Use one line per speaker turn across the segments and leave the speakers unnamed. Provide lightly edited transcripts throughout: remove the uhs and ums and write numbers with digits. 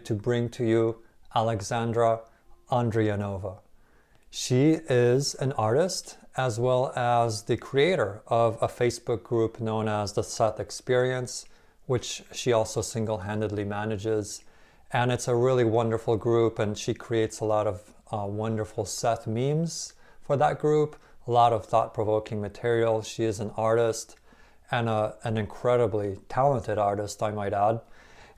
to bring to you Alexandra Andrianova. She is an artist as well as the creator of a Facebook group known as the Seth Experience, which she also single-handedly manages. And it's a really wonderful group, and she creates a lot of wonderful Seth memes for that group, a lot of thought-provoking material. She is an artist and an incredibly talented artist, I might add.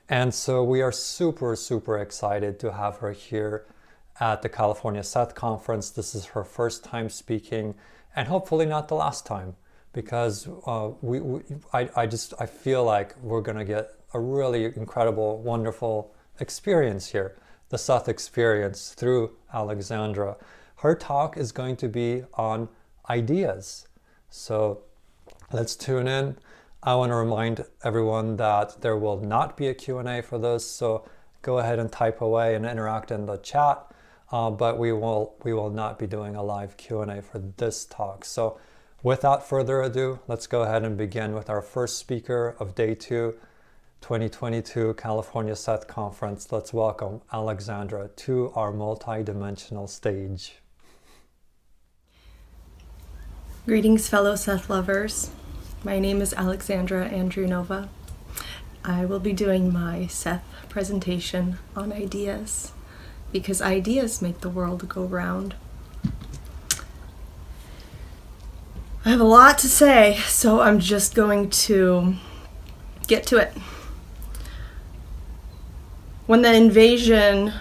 And so we are super, super excited to have her here at the California Seth Conference. This is her first time speaking, and hopefully not the last time, because I feel like we're gonna get a really incredible, wonderful experience here, the Seth Experience through Alexandra. Her talk is going to be on ideas. So let's tune in. I want to remind everyone that there will not be a Q&A for this, so go ahead and type away and interact in the chat, but we will not be doing a live Q&A for this talk. So without further ado, let's go ahead and begin with our first speaker of Day 2, 2022 California Seth Conference. Let's welcome Alexandra to our multi-dimensional stage.
Greetings, fellow Seth lovers. My name is Alexandra Andrianova. I will be doing my Seth presentation on ideas, because ideas make the world go round. I have a lot to say, so I'm just going to get to it. When the invasion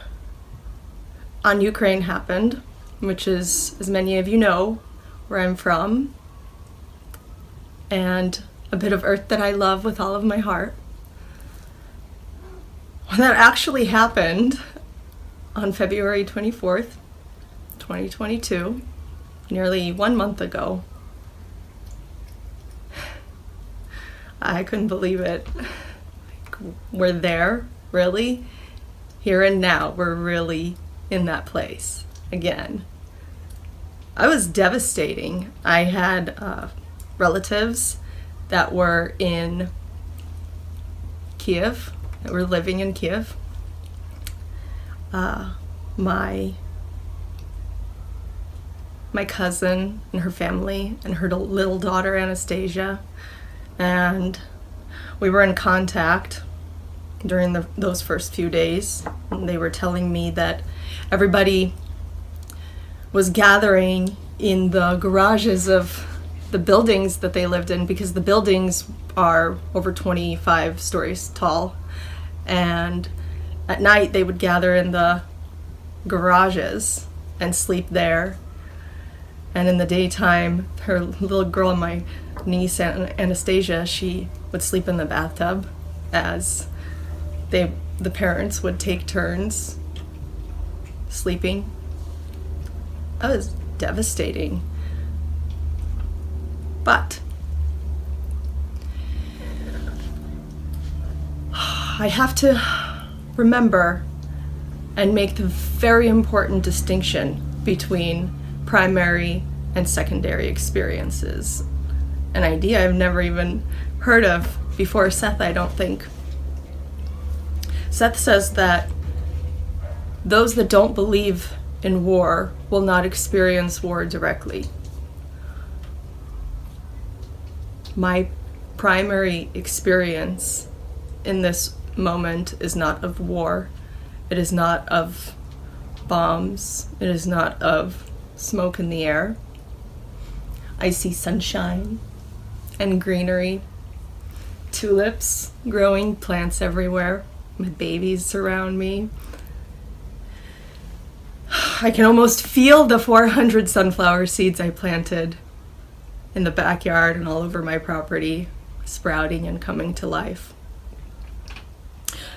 on Ukraine happened, which is, as many of you know, where I'm from, and a bit of earth that I love with all of my heart. When that actually happened on February 24th, 2022, nearly 1 month ago, I couldn't believe it. We're there, really? Here and now, we're really in that place again. I was devastating. I had relatives that were in Kiev, that were living in Kiev. My cousin and her family and her little daughter Anastasia, and we were in contact during those first few days. And they were telling me that everybody was gathering in the garages of the buildings that they lived in, because the buildings are over 25 stories tall, and at night they would gather in the garages and sleep there, and in the daytime her little girl, my niece Anastasia, she would sleep in the bathtub, as the parents would take turns sleeping. That was devastating. But I have to remember and make the very important distinction between primary and secondary experiences. An idea I've never even heard of before Seth, I don't think. Seth says that those that don't believe in war will not experience war directly. My primary experience in this moment is not of war. It is not of bombs. It is not of smoke in the air. I see sunshine and greenery, tulips growing, plants everywhere, my babies surround me. I can almost feel the 400 sunflower seeds I planted in the backyard and all over my property, sprouting and coming to life.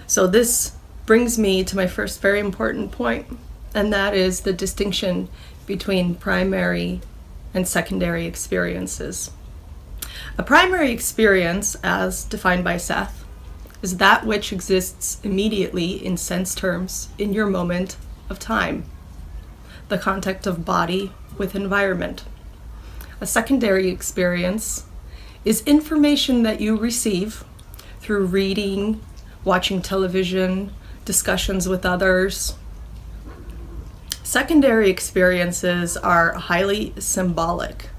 So this brings me to my first very important point, and that is the distinction between primary and secondary experiences. A primary experience, as defined by Seth, is that which exists immediately in sense terms in your moment of time, the contact of body with environment. A secondary experience is information that you receive through reading, watching television, discussions with others. Secondary experiences are highly symbolic.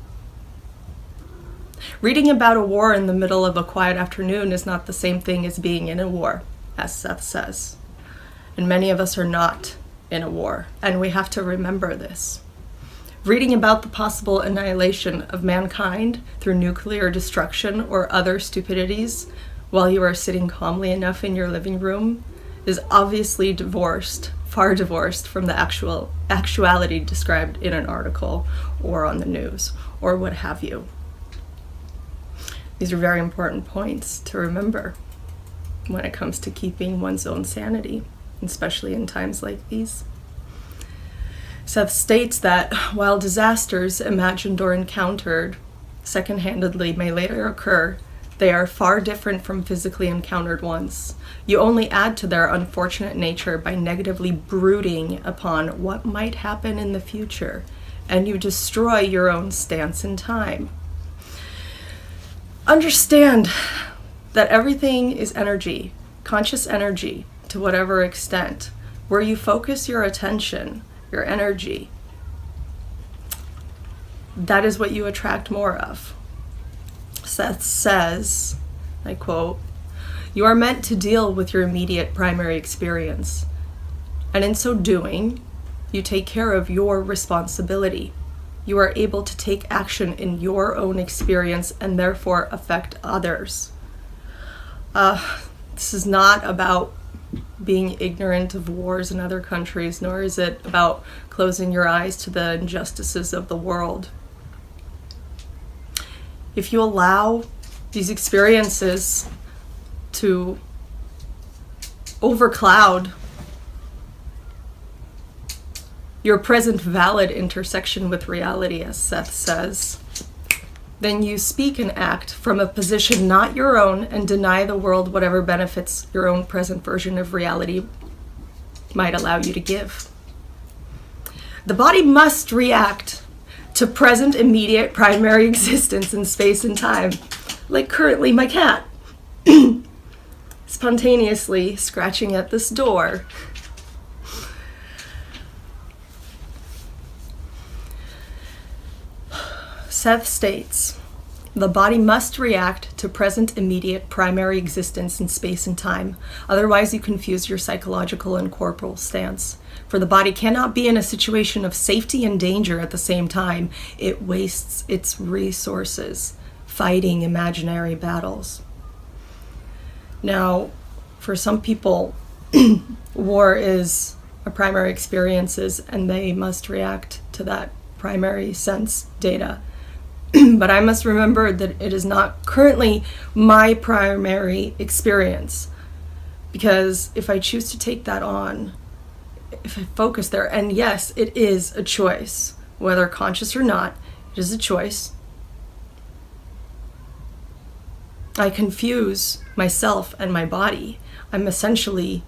Reading about a war in the middle of a quiet afternoon is not the same thing as being in a war, as Seth says. And many of us are not in a war, and we have to remember this. Reading about the possible annihilation of mankind through nuclear destruction or other stupidities while you are sitting calmly enough in your living room is obviously divorced, far divorced from the actuality described in an article or on the news or what have you. These are very important points to remember when it comes to keeping one's own sanity, especially in times like these. Seth states that while disasters imagined or encountered second-handedly may later occur, they are far different from physically encountered ones. You only add to their unfortunate nature by negatively brooding upon what might happen in the future, and you destroy your own stance in time. Understand that everything is energy, conscious energy, to whatever extent. Where you focus your attention, your energy, that is what you attract more of. Seth says, I quote, "You are meant to deal with your immediate primary experience, and in so doing, you take care of your responsibility. You are able to take action in your own experience and therefore affect others." This is not about being ignorant of wars in other countries, nor is it about closing your eyes to the injustices of the world. If you allow these experiences to overcloud your present valid intersection with reality, as Seth says, then you speak and act from a position not your own and deny the world whatever benefits your own present version of reality might allow you to give. The body must react to present immediate primary existence in space and time, like currently my cat, spontaneously scratching at this door. Seth states, the body must react to present immediate primary existence in space and time. Otherwise, you confuse your psychological and corporal stance. For the body cannot be in a situation of safety and danger at the same time. It wastes its resources fighting imaginary battles. Now, for some people, war is a primary experiences, and they must react to that primary sense data. But I must remember that it is not currently my primary experience, because if I choose to take that on, if I focus there, and yes, it is a choice, whether conscious or not, it is a choice. I confuse myself and my body. I'm essentially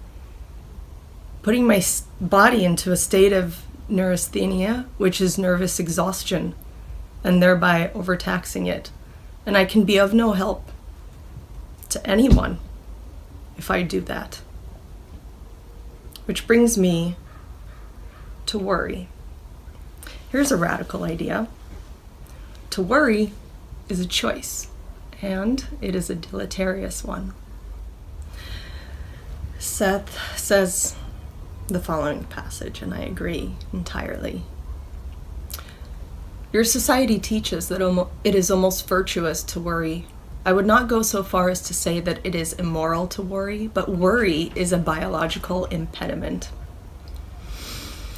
putting my body into a state of neurasthenia, which is nervous exhaustion, and thereby overtaxing it. And I can be of no help to anyone if I do that. Which brings me to worry. Here's a radical idea. To worry is a choice, and it is a deleterious one. Seth says the following passage, and I agree entirely. Your society teaches that it is almost virtuous to worry. I would not go so far as to say that it is immoral to worry, but worry is a biological impediment.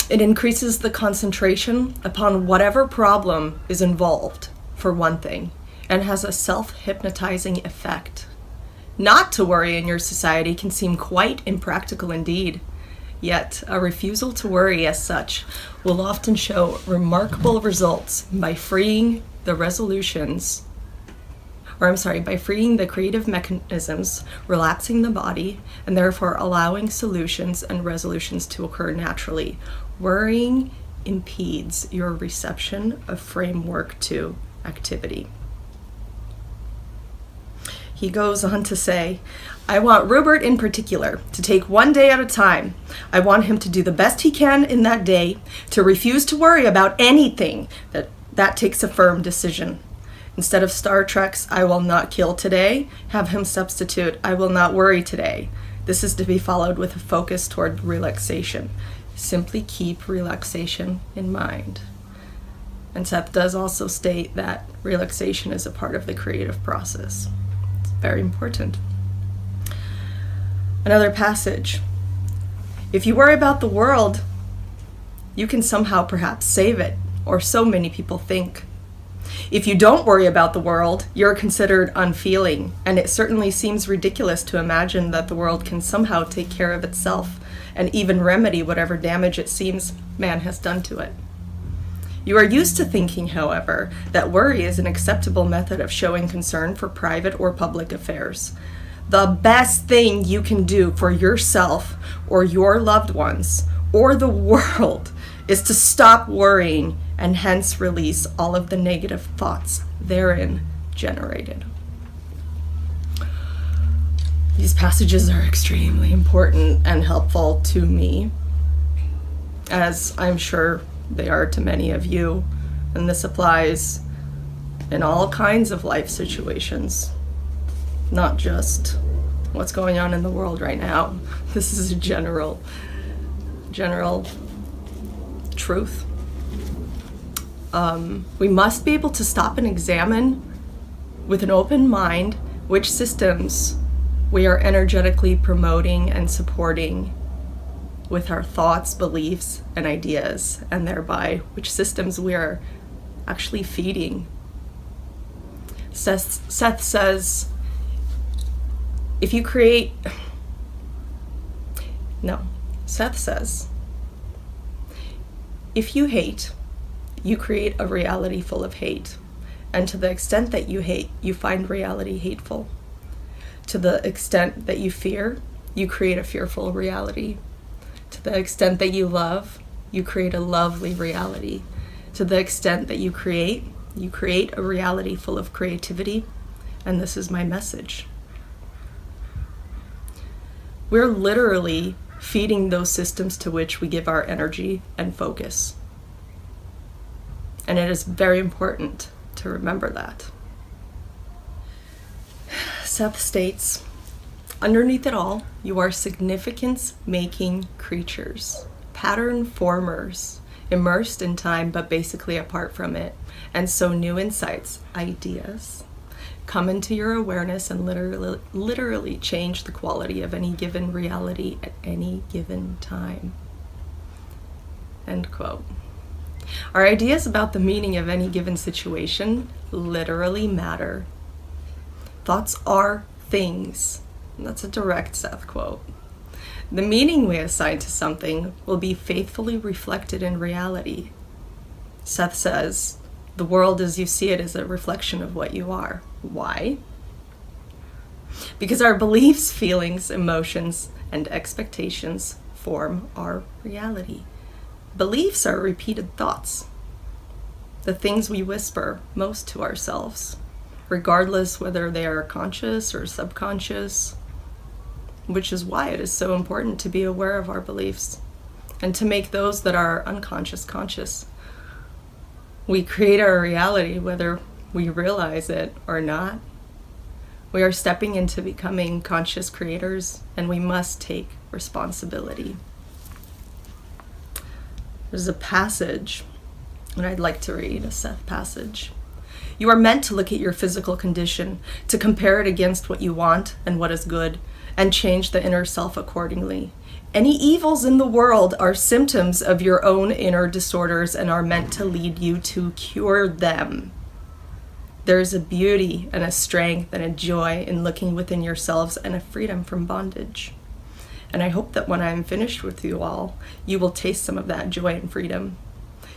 It increases the concentration upon whatever problem is involved, for one thing, and has a self-hypnotizing effect. Not to worry in your society can seem quite impractical indeed. Yet, a refusal to worry as such will often show remarkable results by freeing the creative mechanisms, relaxing the body, and therefore allowing solutions and resolutions to occur naturally. Worrying impedes your reception of framework to activity. He goes on to say, I want Rupert in particular to take one day at a time. I want him to do the best he can in that day, to refuse to worry about anything. That takes a firm decision. Instead of Star Trek's I will not kill today, have him substitute I will not worry today. This is to be followed with a focus toward relaxation. Simply keep relaxation in mind. And Seth does also state that relaxation is a part of the creative process. It's very important. Another passage. If you worry about the world, you can somehow perhaps save it, or so many people think. If you don't worry about the world, you're considered unfeeling, and it certainly seems ridiculous to imagine that the world can somehow take care of itself and even remedy whatever damage it seems man has done to it. You are used to thinking, however, that worry is an acceptable method of showing concern for private or public affairs. The best thing you can do for yourself or your loved ones or the world is to stop worrying and hence release all of the negative thoughts therein generated. These passages are extremely important and helpful to me, as I'm sure they are to many of you, and this applies in all kinds of life situations, not just what's going on in the world right now. This is a general truth. We must be able to stop and examine with an open mind which systems we are energetically promoting and supporting with our thoughts, beliefs, and ideas, and thereby which systems we are actually feeding. Seth says, Seth says, if you hate, you create a reality full of hate. And to the extent that you hate, you find reality hateful. To the extent that you fear, you create a fearful reality. To the extent that you love, you create a lovely reality. To the extent that you create a reality full of creativity. And this is my message. We're literally feeding those systems to which we give our energy and focus. And it is very important to remember that. Seth states, underneath it all, you are significance-making creatures, pattern formers, immersed in time but basically apart from it. And so new insights, ideas, come into your awareness and literally change the quality of any given reality at any given time. End quote. Our ideas about the meaning of any given situation literally matter. Thoughts are things. And that's a direct Seth quote. The meaning we assign to something will be faithfully reflected in reality. Seth says, the world as you see it is a reflection of what you are. Why? Because our beliefs, feelings, emotions, and expectations form our reality. Beliefs are repeated thoughts, the things we whisper most to ourselves, regardless whether they are conscious or subconscious, which is why it is so important to be aware of our beliefs and to make those that are unconscious conscious. We create our reality whether we realize it or not. We are stepping into becoming conscious creators, and we must take responsibility. There's a passage, and I'd like to read a Seth passage. You are meant to look at your physical condition, to compare it against what you want and what is good, and change the inner self accordingly. Any evils in the world are symptoms of your own inner disorders and are meant to lead you to cure them. There is a beauty and a strength and a joy in looking within yourselves and a freedom from bondage. And I hope that when I am finished with you all, you will taste some of that joy and freedom.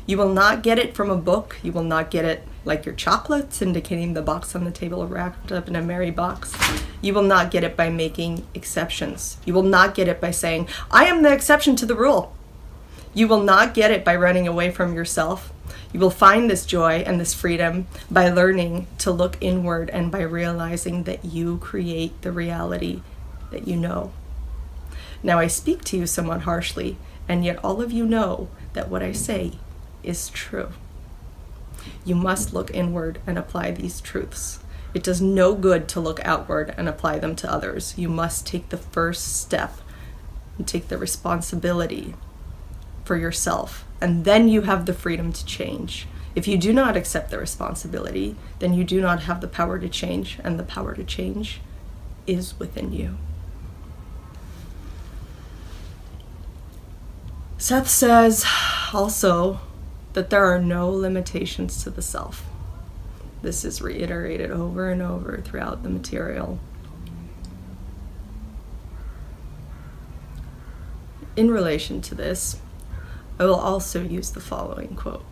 You will not get it from a book. You will not get it like your chocolates, indicating the box on the table wrapped up in a merry box. You will not get it by making exceptions. You will not get it by saying, I am the exception to the rule. You will not get it by running away from yourself. You will find this joy and this freedom by learning to look inward and by realizing that you create the reality that you know. Now I speak to you somewhat harshly, and yet all of you know that what I say is true. You must look inward and apply these truths. It does no good to look outward and apply them to others. You must take the first step and take the responsibility for yourself, and then you have the freedom to change. If you do not accept the responsibility, then you do not have the power to change, and the power to change is within you. Seth says also that there are no limitations to the self. This is reiterated over and over throughout the material. In relation to this, I will also use the following quote.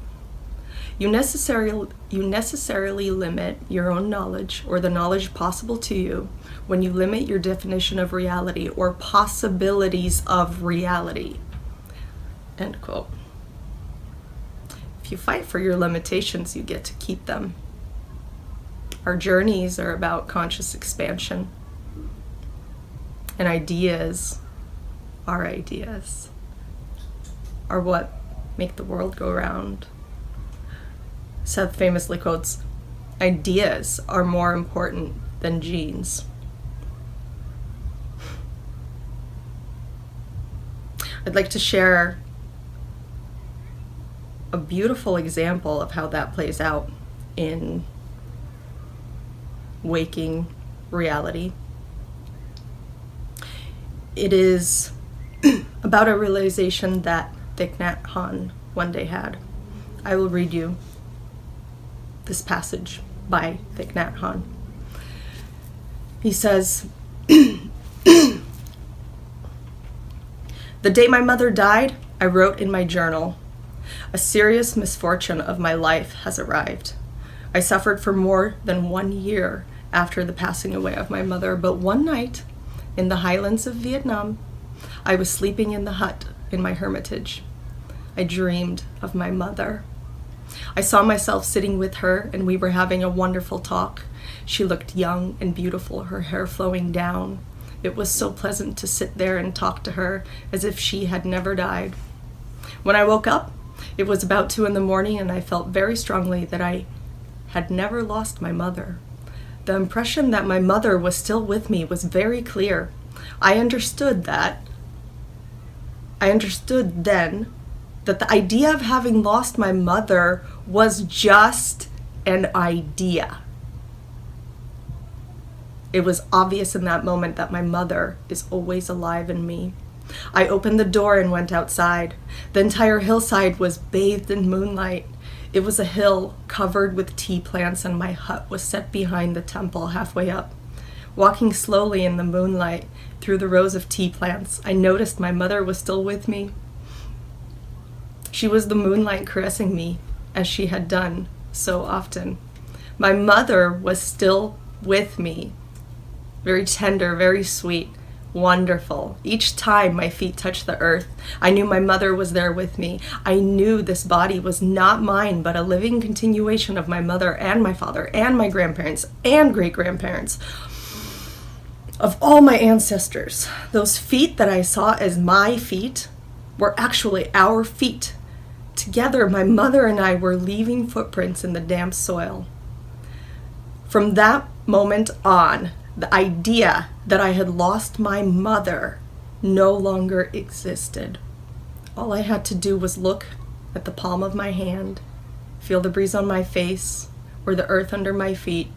You necessarily limit your own knowledge or the knowledge possible to you when you limit your definition of reality or possibilities of reality. End quote. If you fight for your limitations, you get to keep them. Our journeys are about conscious expansion. And ideas are what make the world go round. Seth famously quotes, "Ideas are more important than genes." I'd like to share a beautiful example of how that plays out in waking reality. It is about a realization that Thich Nhat Hanh one day had. I will read you this passage by Thich Nhat Hanh. He says, "The day my mother died, I wrote in my journal, 'A serious misfortune of my life has arrived. I suffered for more than 1 year after the passing away of my mother, but one night in the highlands of Vietnam, I was sleeping in the hut in my hermitage. I dreamed of my mother. I saw myself sitting with her, and we were having a wonderful talk. She looked young and beautiful, her hair flowing down. It was so pleasant to sit there and talk to her as if she had never died. When I woke up, it was about 2 a.m, and I felt very strongly that I had never lost my mother. The impression that my mother was still with me was very clear. I understood then that the idea of having lost my mother was just an idea. It was obvious in that moment that my mother is always alive in me. I opened the door and went outside. The entire hillside was bathed in moonlight. It was a hill covered with tea plants, and my hut was set behind the temple halfway up. Walking slowly in the moonlight through the rows of tea plants, I noticed my mother was still with me. She was the moonlight caressing me, as she had done so often. My mother was still with me. Very tender, very sweet, wonderful. Each time my feet touched the earth, I knew my mother was there with me. I knew this body was not mine, but a living continuation of my mother and my father and my grandparents and great-grandparents, of all my ancestors. Those feet that I saw as my feet were actually our feet. Together, my mother and I were leaving footprints in the damp soil. From that moment on, the idea that I had lost my mother no longer existed. All I had to do was look at the palm of my hand, feel the breeze on my face, or the earth under my feet,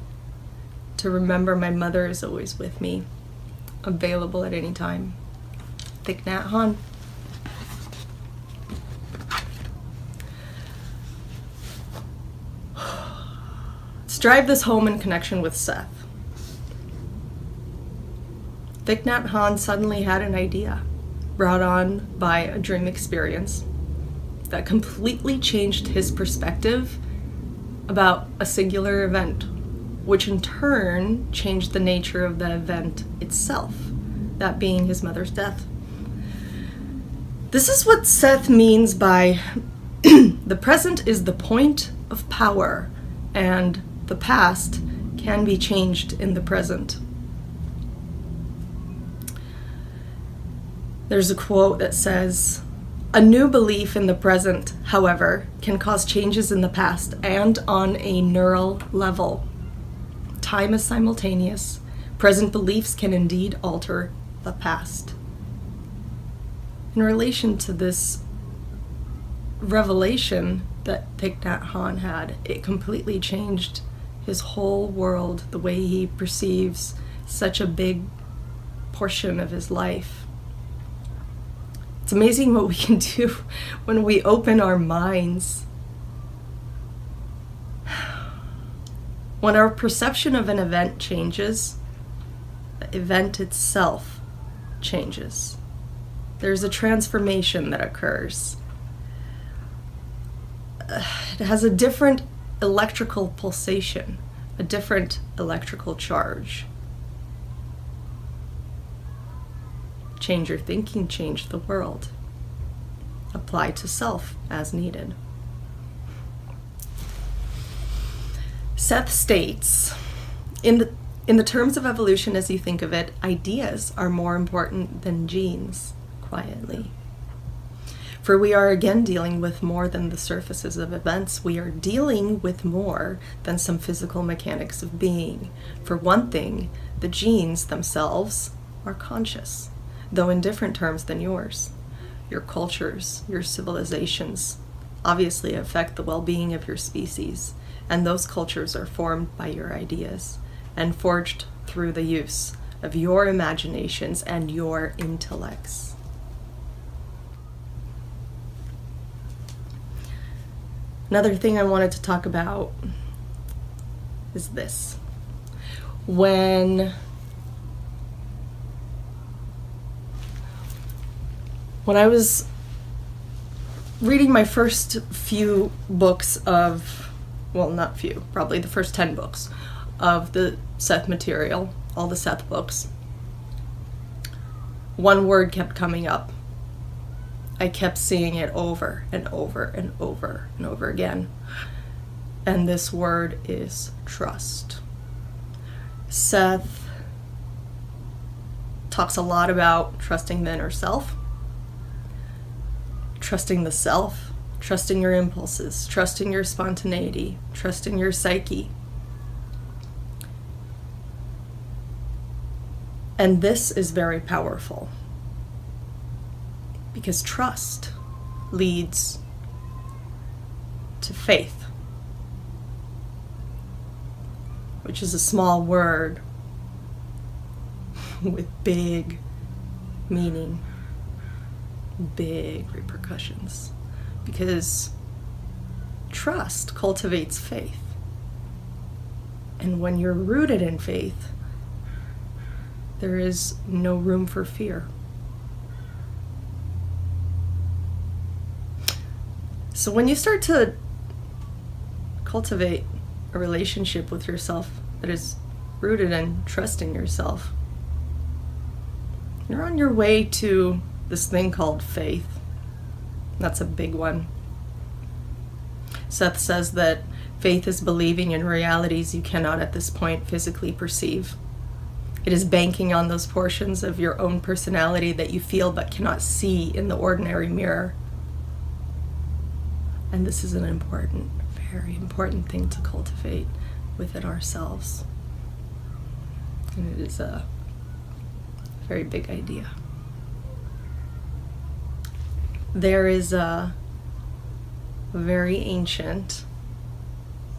to remember my mother is always with me, available at any time. Thich Nhat Hanh. Let's drive this home in connection with Seth. Thich Nhat Hanh suddenly had an idea, brought on by a dream experience, that completely changed his perspective about a singular event, which in turn changed the nature of the event itself, that being his mother's death. This is what Seth means by The present is the point of power, and the past can be changed in the present. There's a quote that says, "A new belief in the present, however, can cause changes in the past and on a neural level. Time is simultaneous. Present beliefs can indeed alter the past." In relation to this revelation that Thich Nhat Hanh had, it completely changed his whole world, the way he perceives such a big portion of his life. It's amazing what we can do when we open our minds. When our perception of an event changes, the event itself changes. There's a transformation that occurs. It has a different electrical pulsation, a different electrical charge. Change your thinking, change the world. Apply to self as needed. Seth states, in the terms of evolution as you think of it, ideas are more important than genes, quietly. For we are again dealing with more than the surfaces of events. We are dealing with more than some physical mechanics of being. For one thing, the genes themselves are conscious, though in different terms than yours. Your cultures, your civilizations, obviously affect the well-being of your species, and those cultures are formed by your ideas and forged through the use of your imaginations and your intellects. Another thing I wanted to talk about is this. When I was reading my first few books of, well, not few, probably the first 10 books of the Seth material, all the Seth books, one word kept coming up. I kept seeing it over and over and over and over again. And this word is trust. Seth talks a lot about trusting the inner self, trusting the self, trusting your impulses, trusting your spontaneity, trusting your psyche. And this is very powerful, because trust leads to faith, which is a small word with big meaning, big repercussions, because trust cultivates faith. And when you're rooted in faith, there is no room for fear. So when you start to cultivate a relationship with yourself that is rooted in trusting yourself, you're on your way to this thing called faith. That's a big one. Seth says that faith is believing in realities you cannot at this point physically perceive. It is banking on those portions of your own personality that you feel but cannot see in the ordinary mirror. And this is an important, very important thing to cultivate within ourselves. And it is a very big idea. There is a very ancient,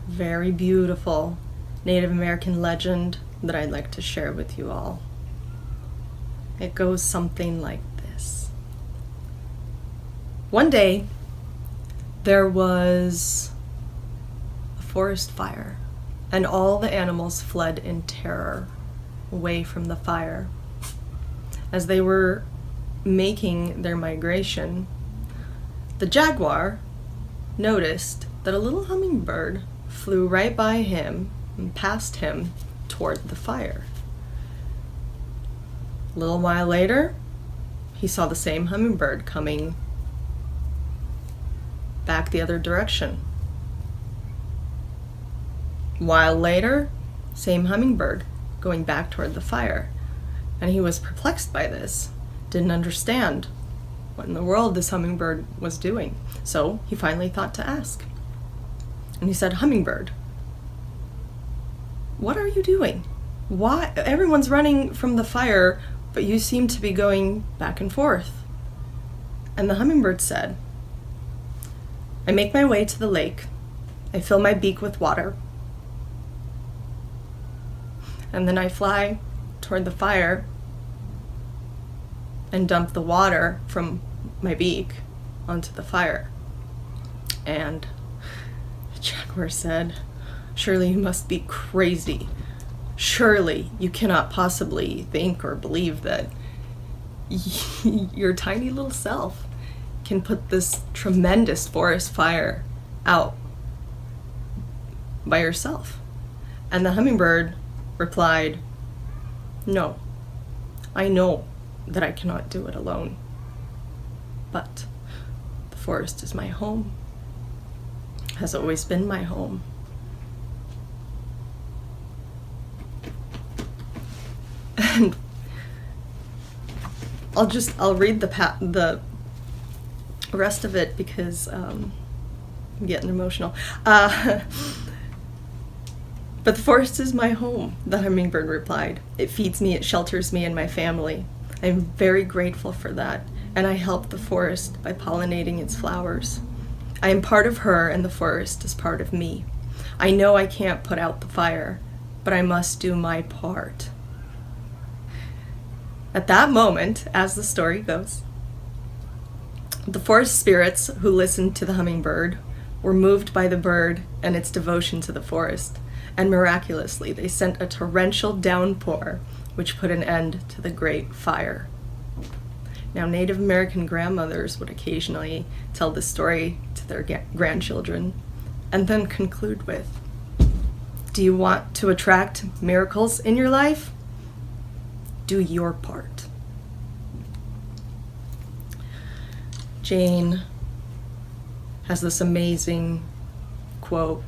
very beautiful Native American legend that I'd like to share with you all. It goes something like this. One day, there was a forest fire, and all the animals fled in terror away from the fire. As they were making their migration, the jaguar noticed that a little hummingbird flew right by him and past him toward the fire. A little while later, he saw the same hummingbird coming back the other direction. While later, same hummingbird going back toward the fire. And he was perplexed by this, didn't understand what in the world this hummingbird was doing. So he finally thought to ask. And he said, "Hummingbird, what are you doing? Why? Everyone's running from the fire, but you seem to be going back and forth." And the hummingbird said, "I make my way to the lake. I fill my beak with water. And then I fly toward the fire and dump the water from my beak onto the fire." And the jaguar said, "Surely you must be crazy. Surely you cannot possibly think or believe that your tiny little self can put this tremendous forest fire out by yourself." And the hummingbird replied, "No, I know that I cannot do it alone, but the forest is my home, has always been my home. And I'll read the rest of it because I'm getting emotional. "But the forest is my home," the hummingbird replied. "It feeds me, it shelters me and my family. I am very grateful for that, and I help the forest by pollinating its flowers. I am part of her, and the forest is part of me. I know I can't put out the fire, but I must do my part." At that moment, as the story goes, the forest spirits who listened to the hummingbird were moved by the bird and its devotion to the forest, and miraculously they sent a torrential downpour which put an end to the great fire. Now, Native American grandmothers would occasionally tell this story to their grandchildren and then conclude with, "Do you want to attract miracles in your life? Do your part." Jane has this amazing quote.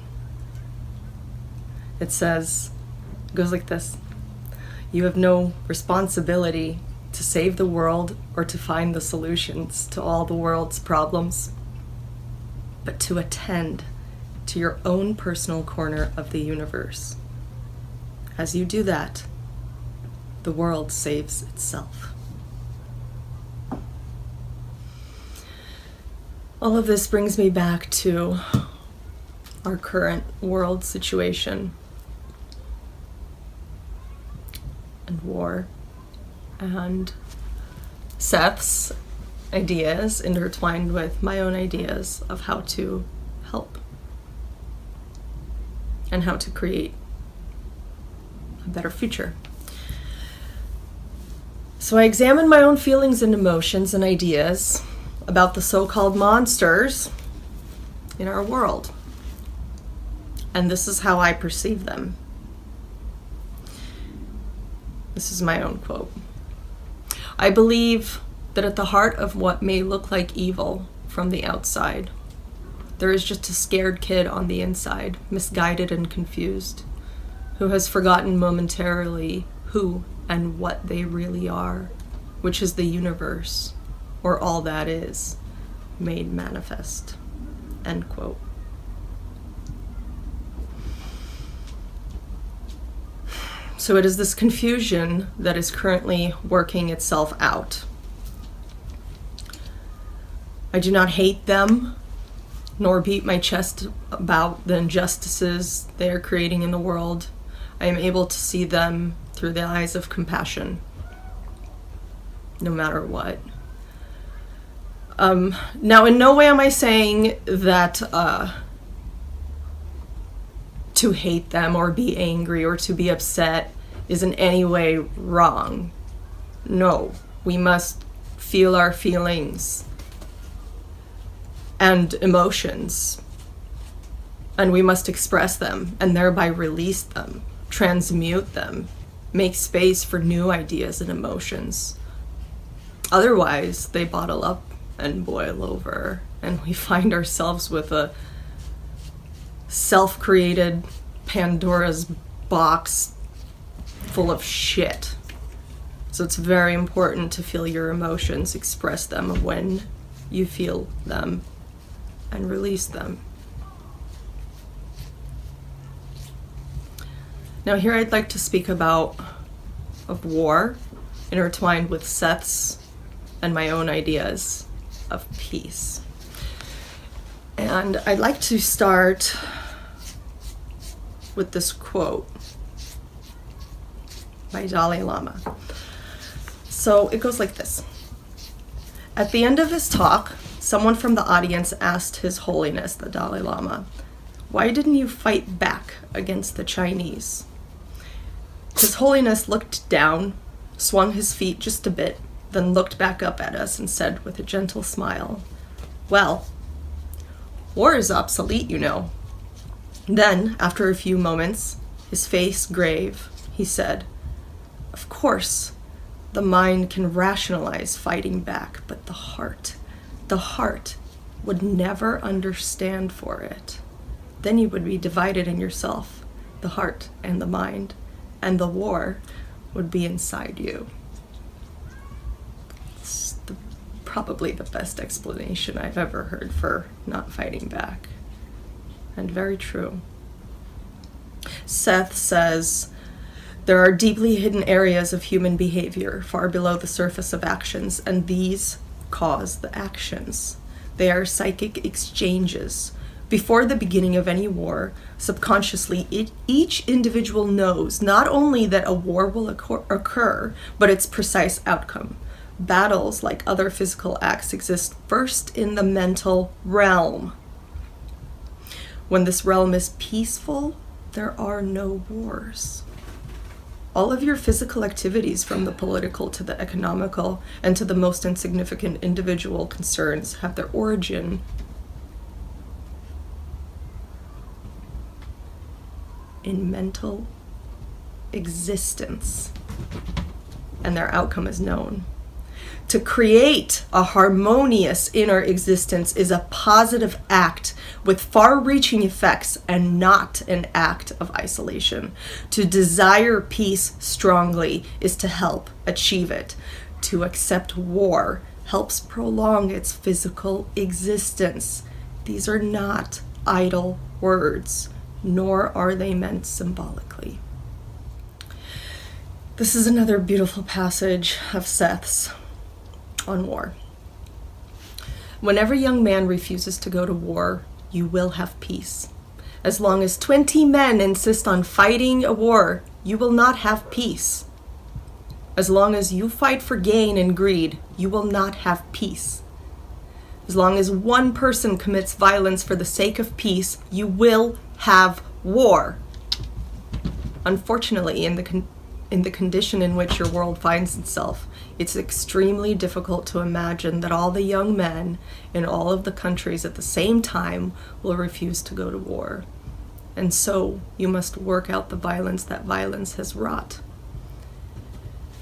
It goes like this: "You have no responsibility to save the world or to find the solutions to all the world's problems, but to attend to your own personal corner of the universe. As you do that, the world saves itself." All of this brings me back to our current world situation and war, and Seth's ideas intertwined with my own ideas of how to help and how to create a better future. So I examined my own feelings and emotions and ideas about the so-called monsters in our world. And this is how I perceive them. This is my own quote. "I believe that at the heart of what may look like evil from the outside, there is just a scared kid on the inside, misguided and confused, who has forgotten momentarily who and what they really are, which is the universe, or all that is, made manifest." End quote. So it is this confusion that is currently working itself out. I do not hate them, nor beat my chest about the injustices they are creating in the world. I am able to see them through the eyes of compassion, no matter what. Now, in no way am I saying that to hate them or be angry or to be upset is in any way wrong. No, we must feel our feelings and emotions, and we must express them and thereby release them, transmute them, make space for new ideas and emotions. Otherwise, they bottle up and boil over, and we find ourselves with a self-created Pandora's box full of shit. So it's very important to feel your emotions, express them when you feel them, and release them. Now here I'd like to speak of war, intertwined with Seth's and my own ideas of peace. And I'd like to start with this quote by Dalai Lama. So it goes like this. At the end of his talk, someone from the audience asked His Holiness, the Dalai Lama, "Why didn't you fight back against the Chinese?" His Holiness looked down, swung his feet just a bit, then looked back up at us and said with a gentle smile, "Well, war is obsolete, you know." Then, after a few moments, his face grave, he said, "Of course, the mind can rationalize fighting back, but the heart would never understand for it. Then you would be divided in yourself, the heart and the mind, and the war would be inside you." It's probably the best explanation I've ever heard for not fighting back. And very true. Seth says, there are deeply hidden areas of human behavior far below the surface of actions, and these cause the actions. They are psychic exchanges. Before the beginning of any war, subconsciously, each individual knows not only that a war will occur, but its precise outcome. Battles, like other physical acts, exist first in the mental realm. When this realm is peaceful, there are no wars. All of your physical activities, from the political to the economical and to the most insignificant individual concerns, have their origin in mental existence, and their outcome is known. To create a harmonious inner existence is a positive act with far-reaching effects and not an act of isolation. To desire peace strongly is to help achieve it. To accept war helps prolong its physical existence. These are not idle words, nor are they meant symbolically. This is another beautiful passage of Seth's on war. When every young man refuses to go to war, you will have peace. As long as 20 men insist on fighting a war, you will not have peace. As long as you fight for gain and greed, you will not have peace. As long as one person commits violence for the sake of peace, you will have war. Unfortunately, in the condition in which your world finds itself, it's extremely difficult to imagine that all the young men in all of the countries at the same time will refuse to go to war. And so you must work out the violence that violence has wrought.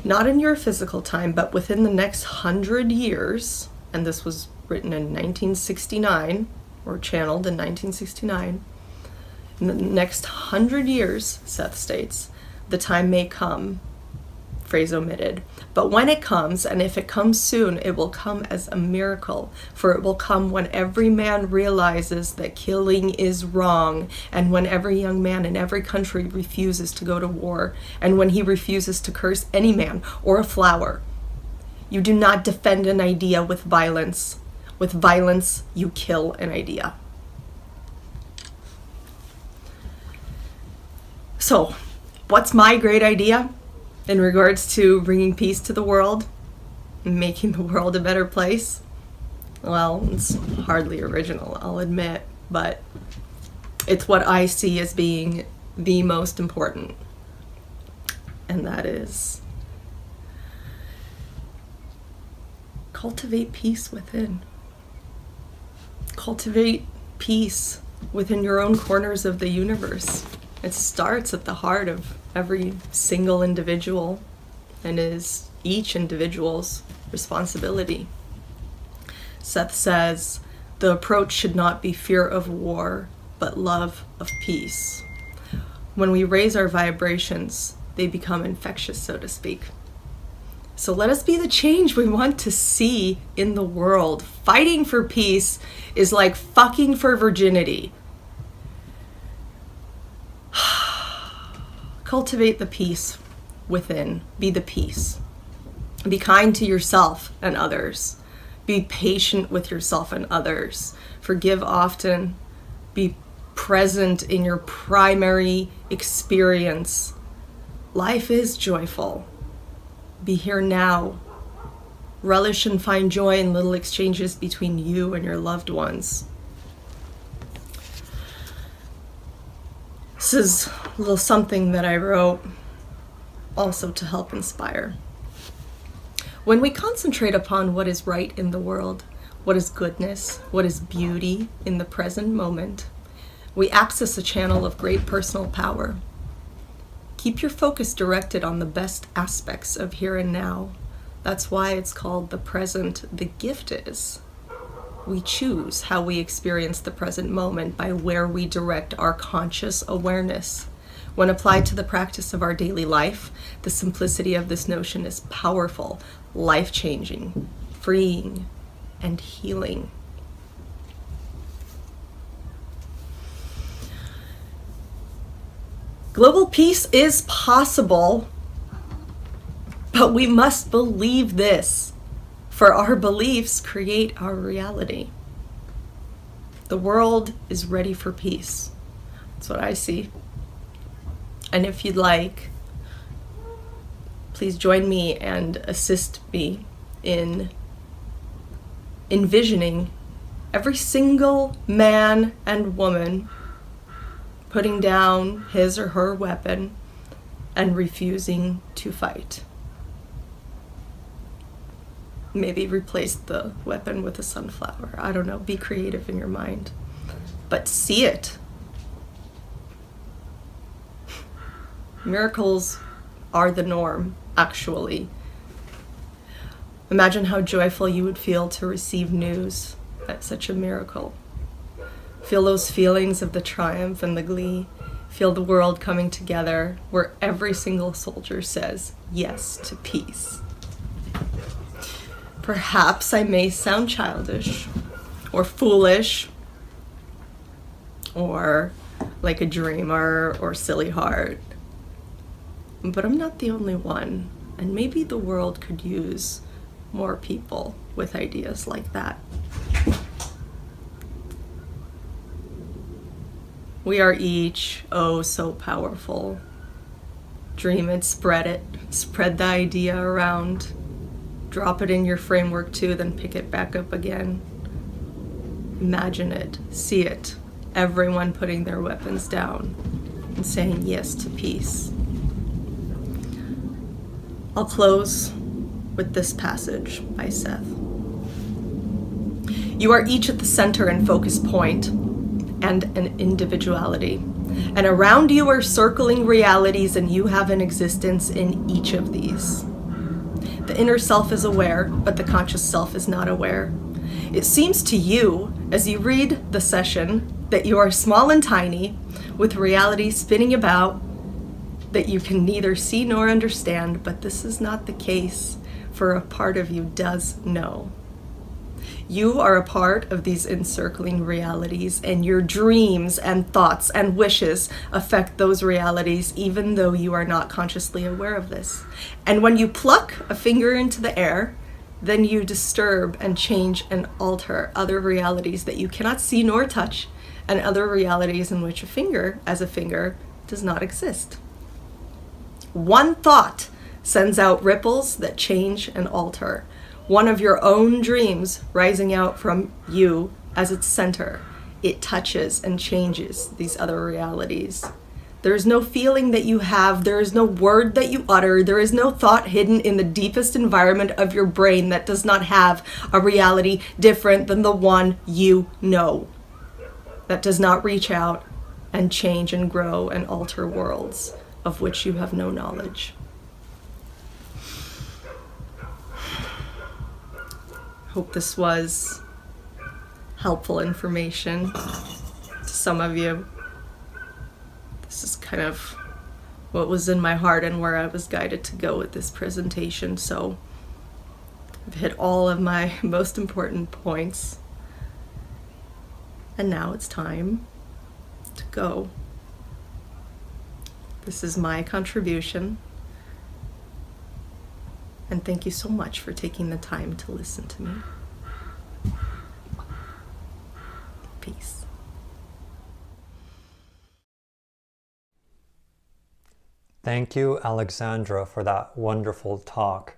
Not in your physical time, but within the next 100 years, and this was written in 1969, or channeled in 1969, in the next 100 years, Seth states, the time may come, phrase omitted, but when it comes, and if it comes soon, it will come as a miracle, for it will come when every man realizes that killing is wrong, and when every young man in every country refuses to go to war, and when he refuses to curse any man or a flower. You do not defend an idea with violence. With violence, you kill an idea. So, what's my great idea in regards to bringing peace to the world and making the world a better place? Well, it's hardly original, I'll admit, but it's what I see as being the most important. And that is cultivate peace within. Cultivate peace within your own corners of the universe. It starts at the heart of every single individual and is each individual's responsibility. Seth says, the approach should not be fear of war, but love of peace. When we raise our vibrations, they become infectious, so to speak. So let us be the change we want to see in the world. Fighting for peace is like fucking for virginity. Cultivate the peace within. Be the peace. Be kind to yourself and others. Be patient with yourself and others. Forgive often. Be present in your primary experience. Life is joyful. Be here now. Relish and find joy in little exchanges between you and your loved ones. This is a little something that I wrote also to help inspire. When we concentrate upon what is right in the world, what is goodness, what is beauty in the present moment, we access a channel of great personal power. Keep your focus directed on the best aspects of here and now. That's why it's called the present. The gift is we choose how we experience the present moment by where we direct our conscious awareness. When applied to the practice of our daily life, the simplicity of this notion is powerful, life-changing, freeing, and healing. Global peace is possible, but we must believe this, for our beliefs create our reality. The world is ready for peace. That's what I see. And if you'd like, please join me and assist me in envisioning every single man and woman putting down his or her weapon and refusing to fight. Maybe replace the weapon with a sunflower. I don't know. Be creative in your mind. But see it. Miracles are the norm, actually. Imagine how joyful you would feel to receive news at such a miracle. Feel those feelings of the triumph and the glee. Feel the world coming together where every single soldier says yes to peace. Perhaps I may sound childish or foolish or like a dreamer or silly heart, but I'm not the only one, and maybe the world could use more people with ideas like that. We are each, oh, so powerful. Dream it, spread the idea around. Drop it in your framework too, then pick it back up again. Imagine it, see it. Everyone putting their weapons down and saying yes to peace. I'll close with this passage by Seth. You are each at the center and focus point and an individuality. And around you are circling realities, and you have an existence in each of these. The inner self is aware, but the conscious self is not aware. It seems to you, as you read the session, that you are small and tiny, with reality spinning about that you can neither see nor understand, but this is not the case, for a part of you does know. You are a part of these encircling realities, and your dreams and thoughts and wishes affect those realities, even though you are not consciously aware of this. And when you pluck a finger into the air, then you disturb and change and alter other realities that you cannot see nor touch, and other realities in which a finger, as a finger, does not exist. One thought sends out ripples that change and alter. One of your own dreams rising out from you as its center. It touches and changes these other realities. There is no feeling that you have. There is no word that you utter. There is no thought hidden in the deepest environment of your brain that does not have a reality different than the one you know. That does not reach out and change and grow and alter worlds of which you have no knowledge. Hope this was helpful information to some of you. This is kind of what was in my heart and where I was guided to go with this presentation. So I've hit all of my most important points. And now it's time to go. This is my contribution. And thank you so much for taking the time to listen to me. Peace.
Thank you, Alexandra, for that wonderful talk.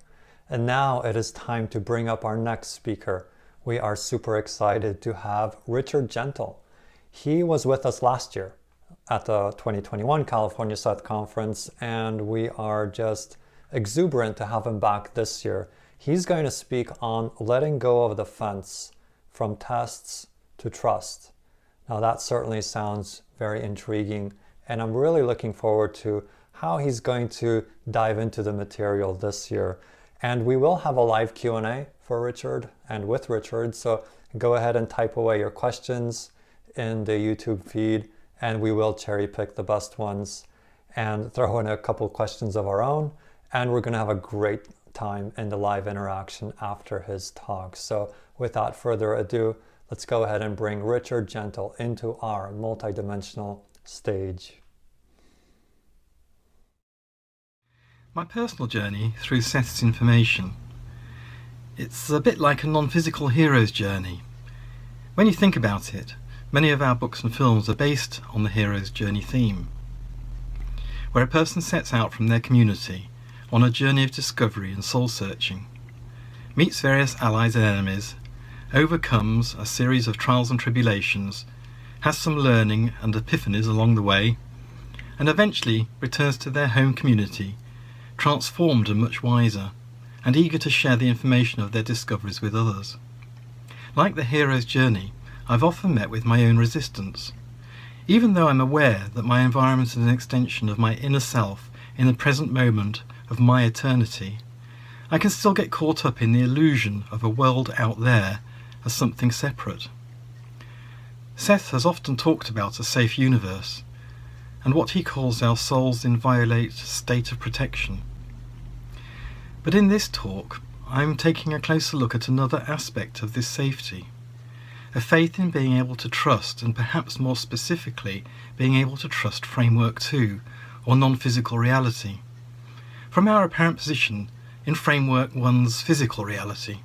And now it is time to bring up our next speaker. We are super excited to have Richard Gentle. He was with us last year at the 2021 California Seth Conference, and we are just exuberant to have him back this year. He's going to speak on letting go of the fence from tests to trust. Now that certainly sounds very intriguing, and I'm really looking forward to how he's going to dive into the material this year. And we will have a live Q&A for Richard and with Richard, so go ahead and type away your questions in the YouTube feed, and we will cherry pick the best ones and throw in a couple questions of our own, and we're going to have a great time in the live interaction after his talk. So without further ado, let's go ahead and bring Richard Gentle into our multidimensional stage.
My personal journey through Seth's information. It's a bit like a non-physical hero's journey. When you think about it, many of our books and films are based on the hero's journey theme, where a person sets out from their community on a journey of discovery and soul-searching, meets various allies and enemies, overcomes a series of trials and tribulations, has some learning and epiphanies along the way, and eventually returns to their home community transformed and much wiser, and eager to share the information of their discoveries with others. Like the hero's journey, I've often met with my own resistance. Even though I'm aware that my environment is an extension of my inner self in the present moment of my eternity, I can still get caught up in the illusion of a world out there as something separate. Seth has often talked about a safe universe, and what he calls our soul's inviolate state of protection. But in this talk, I'm taking a closer look at another aspect of this safety, a faith in being able to trust, and perhaps more specifically, being able to trust Framework 2, or non-physical reality, from our apparent position in Framework 1's physical reality.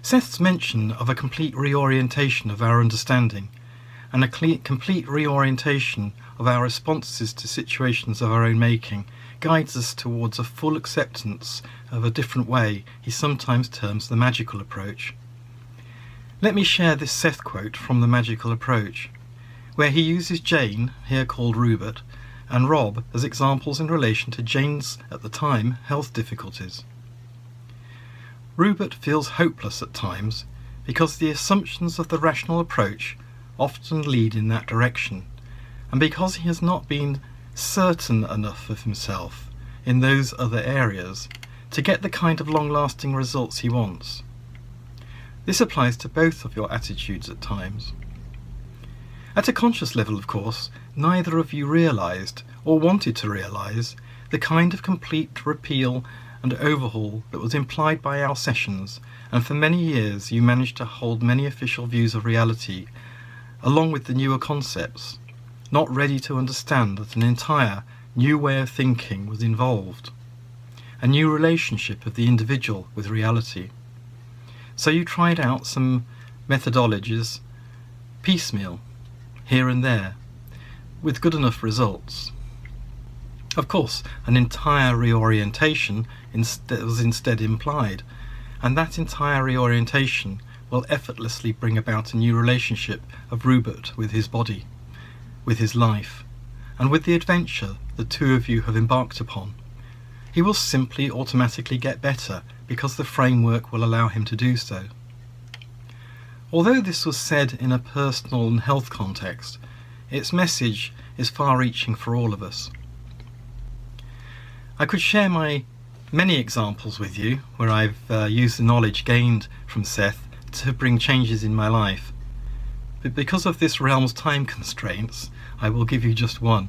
Seth's mention of a complete reorientation of our understanding, and a complete reorientation of our responses to situations of our own making, guides us towards a full acceptance of a different way he sometimes terms the magical approach. Let me share this Seth quote from the magical approach, where he uses Jane, here called Rupert, and Rob as examples in relation to Jane's, at the time, health difficulties. Rupert feels hopeless at times because the assumptions of the rational approach often lead in that direction, and because he has not been certain enough of himself in those other areas to get the kind of long-lasting results he wants. This applies to both of your attitudes at times. At a conscious level, of course, neither of you realised, or wanted to realise, the kind of complete repeal and overhaul that was implied by our sessions, and for many years you managed to hold many official views of reality, along with the newer concepts, not ready to understand that an entire new way of thinking was involved, a new relationship of the individual with reality. So you tried out some methodologies, piecemeal, here and there, with good enough results. Of course, an entire reorientation was instead implied, and that entire reorientation will effortlessly bring about a new relationship of Rupert with his body, with his life, and with the adventure the two of you have embarked upon. He will simply automatically get better because the framework will allow him to do so. Although this was said in a personal and health context, its message is far-reaching for all of us. I could share my many examples with you where I've used the knowledge gained from Seth to bring changes in my life. But because of this realm's time constraints, I will give you just one.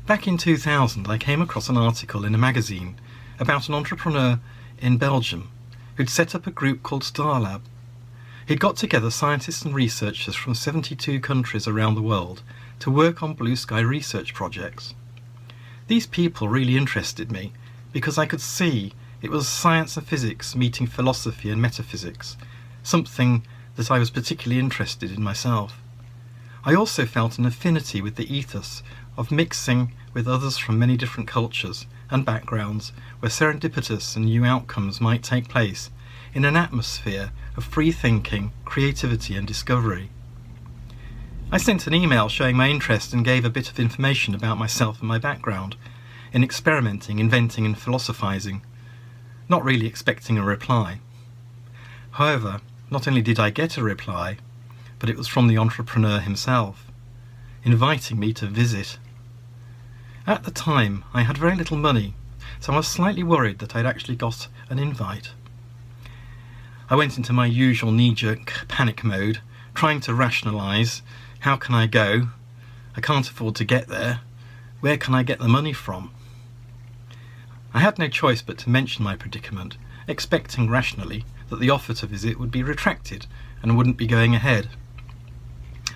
Back in 2000, I came across an article in a magazine about an entrepreneur in Belgium who'd set up a group called Starlab. He'd got together scientists and researchers from 72 countries around the world to work on blue sky research projects. These people really interested me because I could see it was science and physics meeting philosophy and metaphysics, something that I was particularly interested in myself. I also felt an affinity with the ethos of mixing with others from many different cultures and backgrounds where serendipitous and new outcomes might take place in an atmosphere of free thinking, creativity and discovery. I sent an email showing my interest and gave a bit of information about myself and my background in experimenting, inventing and philosophizing, not really expecting a reply. However, not only did I get a reply, but it was from the entrepreneur himself, inviting me to visit. At the time, I had very little money, so I was slightly worried that I'd actually got an invite. I went into my usual knee-jerk panic mode, trying to rationalise, how can I go? I can't afford to get there. Where can I get the money from? I had no choice but to mention my predicament, expecting rationally that the offer to visit would be retracted and wouldn't be going ahead.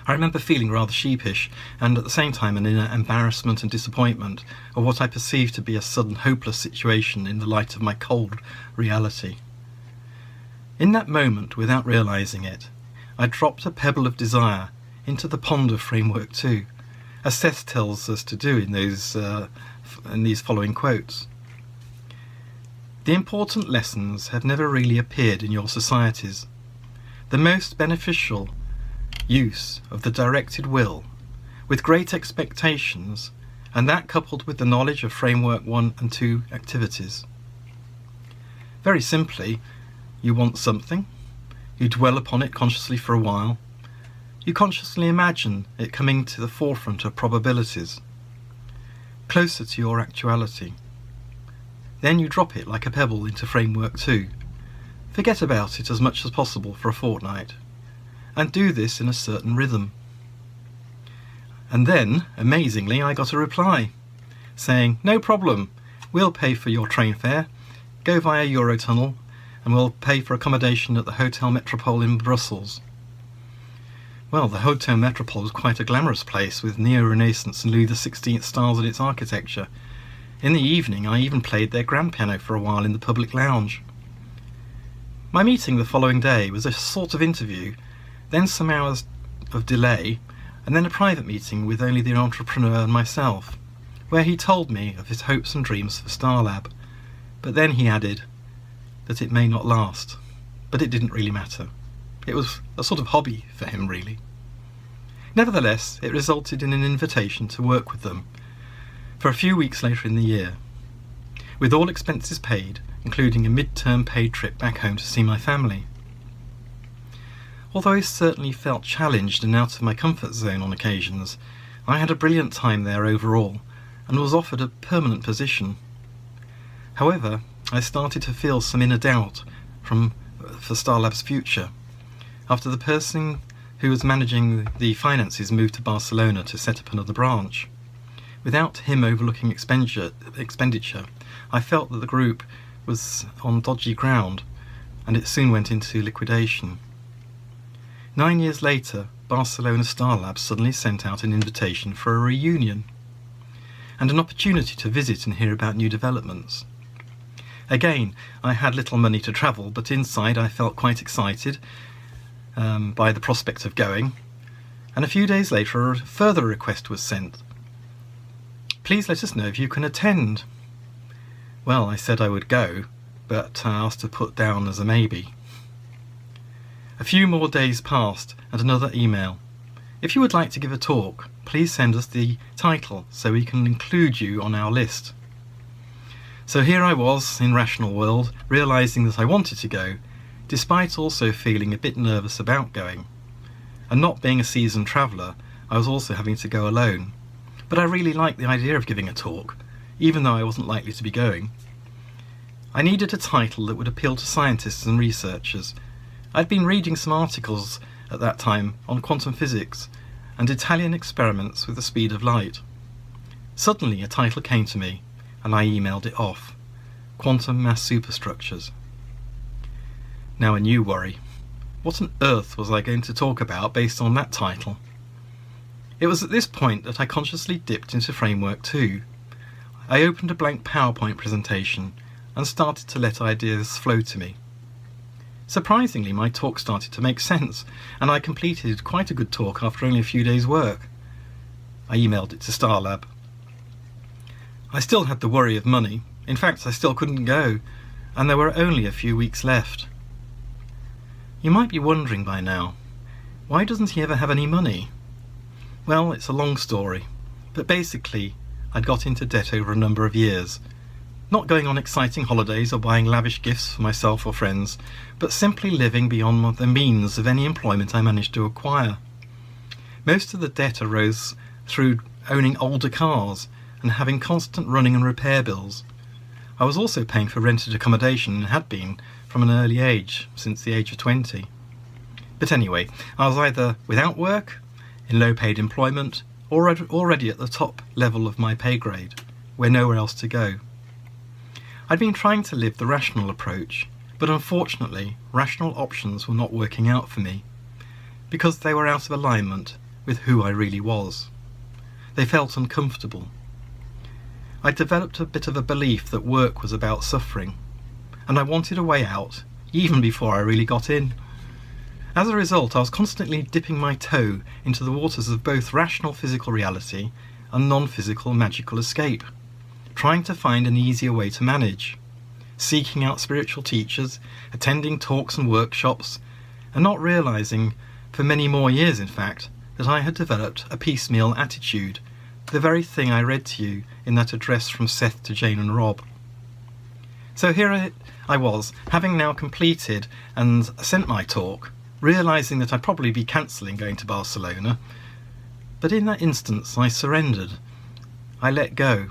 I remember feeling rather sheepish and at the same time an inner embarrassment and disappointment of what I perceived to be a sudden hopeless situation in the light of my cold reality. In that moment, without realising it, I dropped a pebble of desire into the pond of Framework 2, as Seth tells us to do in these following quotes. The important lessons have never really appeared in your societies. The most beneficial use of the directed will, with great expectations, and that coupled with the knowledge of Framework 1 and 2 activities. Very simply, you want something, you dwell upon it consciously for a while, you consciously imagine it coming to the forefront of probabilities, closer to your actuality. Then you drop it like a pebble into Framework 2, forget about it as much as possible for a fortnight, and do this in a certain rhythm. And then, amazingly, I got a reply, saying, no problem, we'll pay for your train fare, go via Eurotunnel, and we'll pay for accommodation at the Hotel Metropole in Brussels. Well, the Hotel Metropole was quite a glamorous place with neo-Renaissance and Louis XVI styles in its architecture. In the evening I even played their grand piano for a while in the public lounge. My meeting the following day was a sort of interview, then some hours of delay, and then a private meeting with only the entrepreneur and myself, where he told me of his hopes and dreams for Starlab. But then he added that it may not last, but it didn't really matter. It was a sort of hobby for him, really. Nevertheless, it resulted in an invitation to work with them for a few weeks later in the year, with all expenses paid, including a mid-term paid trip back home to see my family. Although I certainly felt challenged and out of my comfort zone on occasions, I had a brilliant time there overall and was offered a permanent position. However, I started to feel some inner doubt for Starlab's future, after the person who was managing the finances moved to Barcelona to set up another branch. Without him overlooking expenditure, I felt that the group was on dodgy ground, and it soon went into liquidation. 9 years later, Barcelona Starlab suddenly sent out an invitation for a reunion, and an opportunity to visit and hear about new developments. Again, I had little money to travel, but inside I felt quite excited by the prospect of going, and a few days later a further request was sent. Please let us know if you can attend. Well, I said I would go, but I asked to put down as a maybe. A few more days passed, and another email. If you would like to give a talk, please send us the title so we can include you on our list. So here I was in Rational World, realising that I wanted to go, despite also feeling a bit nervous about going. And not being a seasoned traveller, I was also having to go alone. But I really liked the idea of giving a talk, even though I wasn't likely to be going. I needed a title that would appeal to scientists and researchers, I'd been reading some articles at that time on quantum physics and Italian experiments with the speed of light. Suddenly a title came to me, and I emailed it off: Quantum Mass Superstructures. Now a new worry. What on earth was I going to talk about based on that title? It was at this point that I consciously dipped into Framework 2. I opened a blank PowerPoint presentation and started to let ideas flow to me. Surprisingly, my talk started to make sense, and I completed quite a good talk after only a few days' work. I emailed it to Starlab. I still had the worry of money. In fact, I still couldn't go, and there were only a few weeks left. You might be wondering by now, why doesn't he ever have any money? Well, it's a long story, but basically, I'd got into debt over a number of years, not going on exciting holidays or buying lavish gifts for myself or friends, but simply living beyond the means of any employment I managed to acquire. Most of the debt arose through owning older cars and having constant running and repair bills. I was also paying for rented accommodation and had been from an early age, since the age of 20. But anyway, I was either without work, in low-paid employment, or already at the top level of my pay grade, where nowhere else to go. I'd been trying to live the rational approach, but unfortunately, rational options were not working out for me, because they were out of alignment with who I really was. They felt uncomfortable. I developed a bit of a belief that work was about suffering, and I wanted a way out, even before I really got in. As a result, I was constantly dipping my toe into the waters of both rational physical reality and non-physical magical escape, trying to find an easier way to manage, seeking out spiritual teachers, attending talks and workshops, and not realizing, for many more years in fact, that I had developed a piecemeal attitude, the very thing I read to you in that address from Seth to Jane and Rob. So here I was, having now completed and sent my talk, realizing that I'd probably be cancelling going to Barcelona, but in that instance I surrendered. I let go.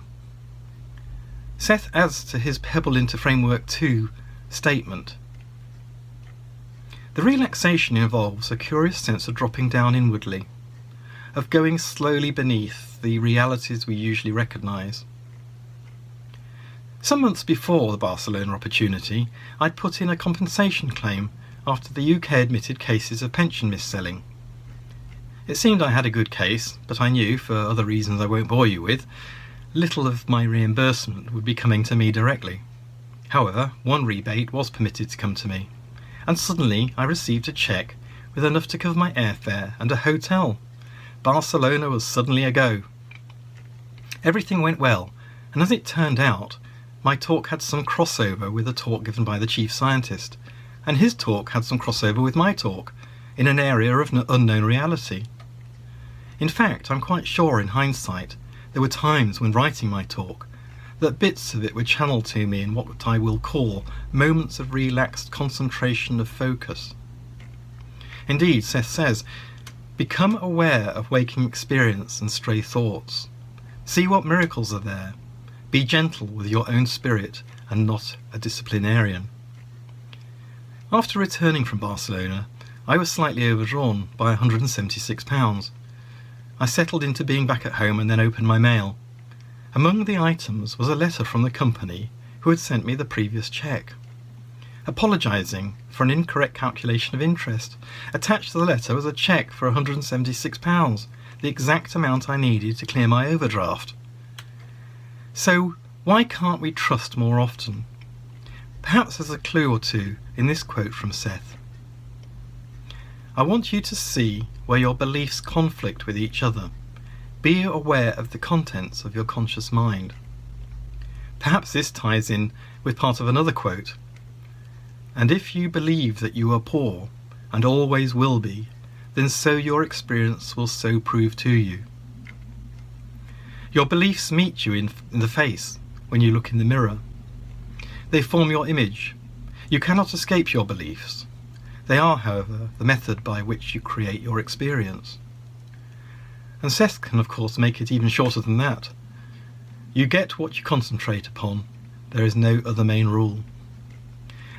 Seth adds to his Pebble into Framework 2 statement. The relaxation involves a curious sense of dropping down inwardly, of going slowly beneath the realities we usually recognise. Some months before the Barcelona opportunity, I'd put in a compensation claim after the UK admitted cases of pension mis-selling. It seemed I had a good case, but I knew, for other reasons I won't bore you with, little of my reimbursement would be coming to me directly. However, one rebate was permitted to come to me, and suddenly I received a cheque with enough to cover my airfare and a hotel. Barcelona was suddenly a go. Everything went well, and as it turned out, my talk had some crossover with a talk given by the chief scientist, and his talk had some crossover with my talk, in an area of unknown reality. In fact, I'm quite sure in hindsight, there were times when writing my talk that bits of it were channeled to me in what I will call moments of relaxed concentration of focus. Indeed, Seth says, become aware of waking experience and stray thoughts. See what miracles are there. Be gentle with your own spirit and not a disciplinarian. After returning from Barcelona, I was slightly overdrawn by £176. I settled into being back at home and then opened my mail. Among the items was a letter from the company who had sent me the previous cheque, apologising for an incorrect calculation of interest. Attached to the letter was a cheque for £176, the exact amount I needed to clear my overdraft. So why can't we trust more often? Perhaps there's a clue or two in this quote from Seth. I want you to see where your beliefs conflict with each other. Be aware of the contents of your conscious mind. Perhaps this ties in with part of another quote. And if you believe that you are poor, and always will be, then so your experience will so prove to you. Your beliefs meet you in the face when you look in the mirror. They form your image. You cannot escape your beliefs. They are, however, the method by which you create your experience. And Seth can, of course, make it even shorter than that. You get what you concentrate upon. There is no other main rule.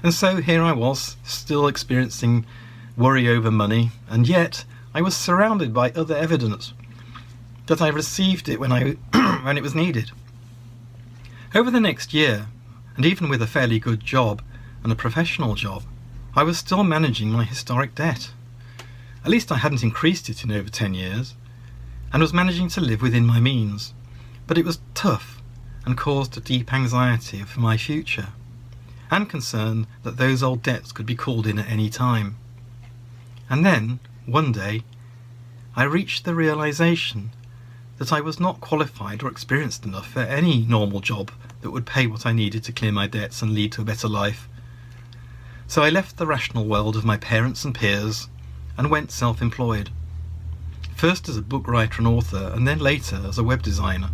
And so here I was, still experiencing worry over money, and yet I was surrounded by other evidence that I received it when when it was needed. Over the next year, and even with a fairly good job and a professional job, I was still managing my historic debt. At least I hadn't increased it in over 10 years, and was managing to live within my means. But it was tough and caused a deep anxiety for my future, and concern that those old debts could be called in at any time. And then, one day, I reached the realization that I was not qualified or experienced enough for any normal job that would pay what I needed to clear my debts and lead to a better life. So I left the rational world of my parents and peers and went self-employed. First as a book writer and author, and then later as a web designer.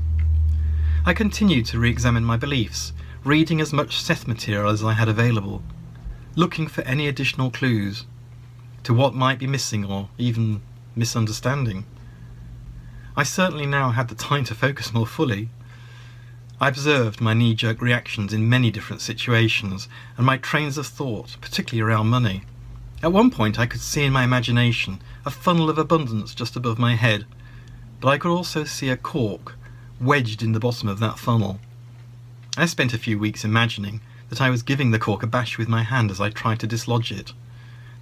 I continued to re-examine my beliefs, reading as much Seth material as I had available, looking for any additional clues to what might be missing or even misunderstanding. I certainly now had the time to focus more fully. I observed my knee-jerk reactions in many different situations, and my trains of thought, particularly around money. At one point I could see in my imagination a funnel of abundance just above my head, but I could also see a cork wedged in the bottom of that funnel. I spent a few weeks imagining that I was giving the cork a bash with my hand as I tried to dislodge it,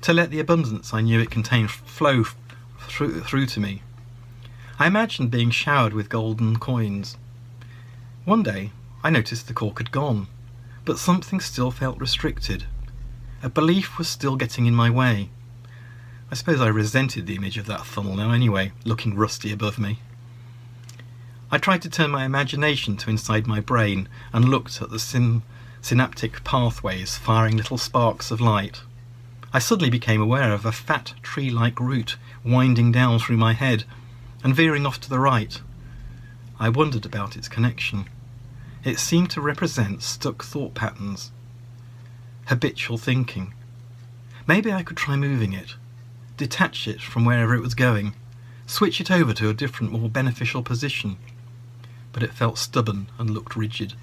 to let the abundance I knew it contained flow through to me. I imagined being showered with golden coins. One day I noticed the cork had gone, but something still felt restricted. A belief was still getting in my way. I suppose I resented the image of that funnel now anyway, looking rusty above me. I tried to turn my imagination to inside my brain and looked at the synaptic pathways firing little sparks of light. I suddenly became aware of a fat tree-like root winding down through my head and veering off to the right. I wondered about its connection. It seemed to represent stuck thought patterns, habitual thinking. Maybe I could try moving it, detach it from wherever it was going, switch it over to a different, more beneficial position. But it felt stubborn and looked rigid.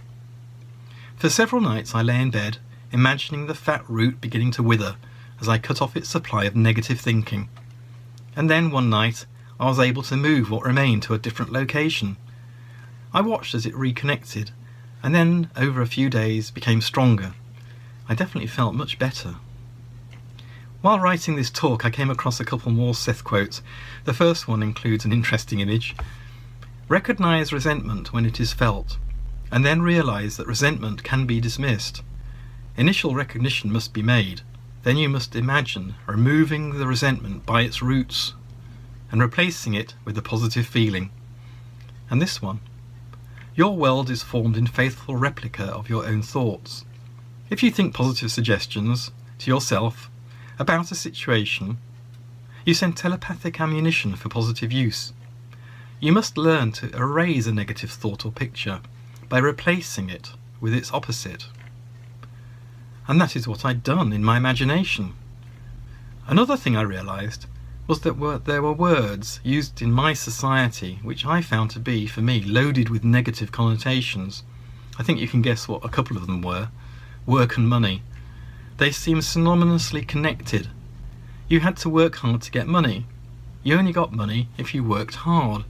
For several nights I lay in bed, imagining the fat root beginning to wither as I cut off its supply of negative thinking. And then one night I was able to move what remained to a different location. I watched as it reconnected, and then over a few days became stronger. I definitely felt much better. While writing this talk I came across a couple more Seth quotes. The first one includes an interesting image. Recognize resentment when it is felt, and then realize that resentment can be dismissed. Initial recognition must be made. Then you must imagine removing the resentment by its roots and replacing it with a positive feeling. And this one. Your world is formed in faithful replica of your own thoughts. If you think positive suggestions to yourself about a situation, you send telepathic ammunition for positive use. You must learn to erase a negative thought or picture by replacing it with its opposite. And that is what I'd done in my imagination. Another thing I realised was that there were words used in my society which I found to be, for me, loaded with negative connotations. I think you can guess what a couple of them were. Work and money. They seemed synonymously connected. You had to work hard to get money. You only got money if you worked hard.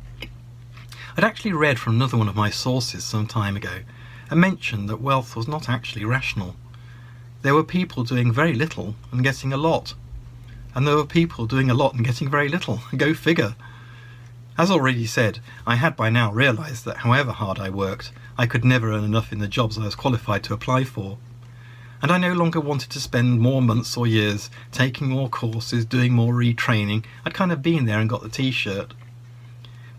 I'd actually read from another one of my sources some time ago and mentioned that wealth was not actually rational. There were people doing very little and getting a lot. And there were people doing a lot and getting very little. Go figure. As already said, I had by now realised that however hard I worked, I could never earn enough in the jobs I was qualified to apply for. And I no longer wanted to spend more months or years taking more courses, doing more retraining. I'd kind of been there and got the t-shirt.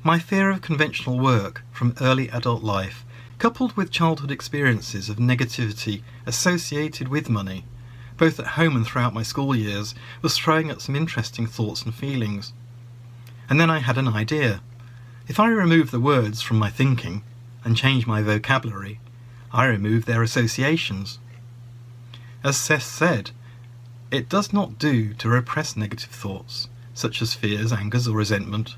My fear of conventional work from early adult life, coupled with childhood experiences of negativity associated with money, both at home and throughout my school years, was throwing up some interesting thoughts and feelings. And then I had an idea. If I remove the words from my thinking and change my vocabulary, I remove their associations. As Seth said, it does not do to repress negative thoughts, such as fears, angers or resentment.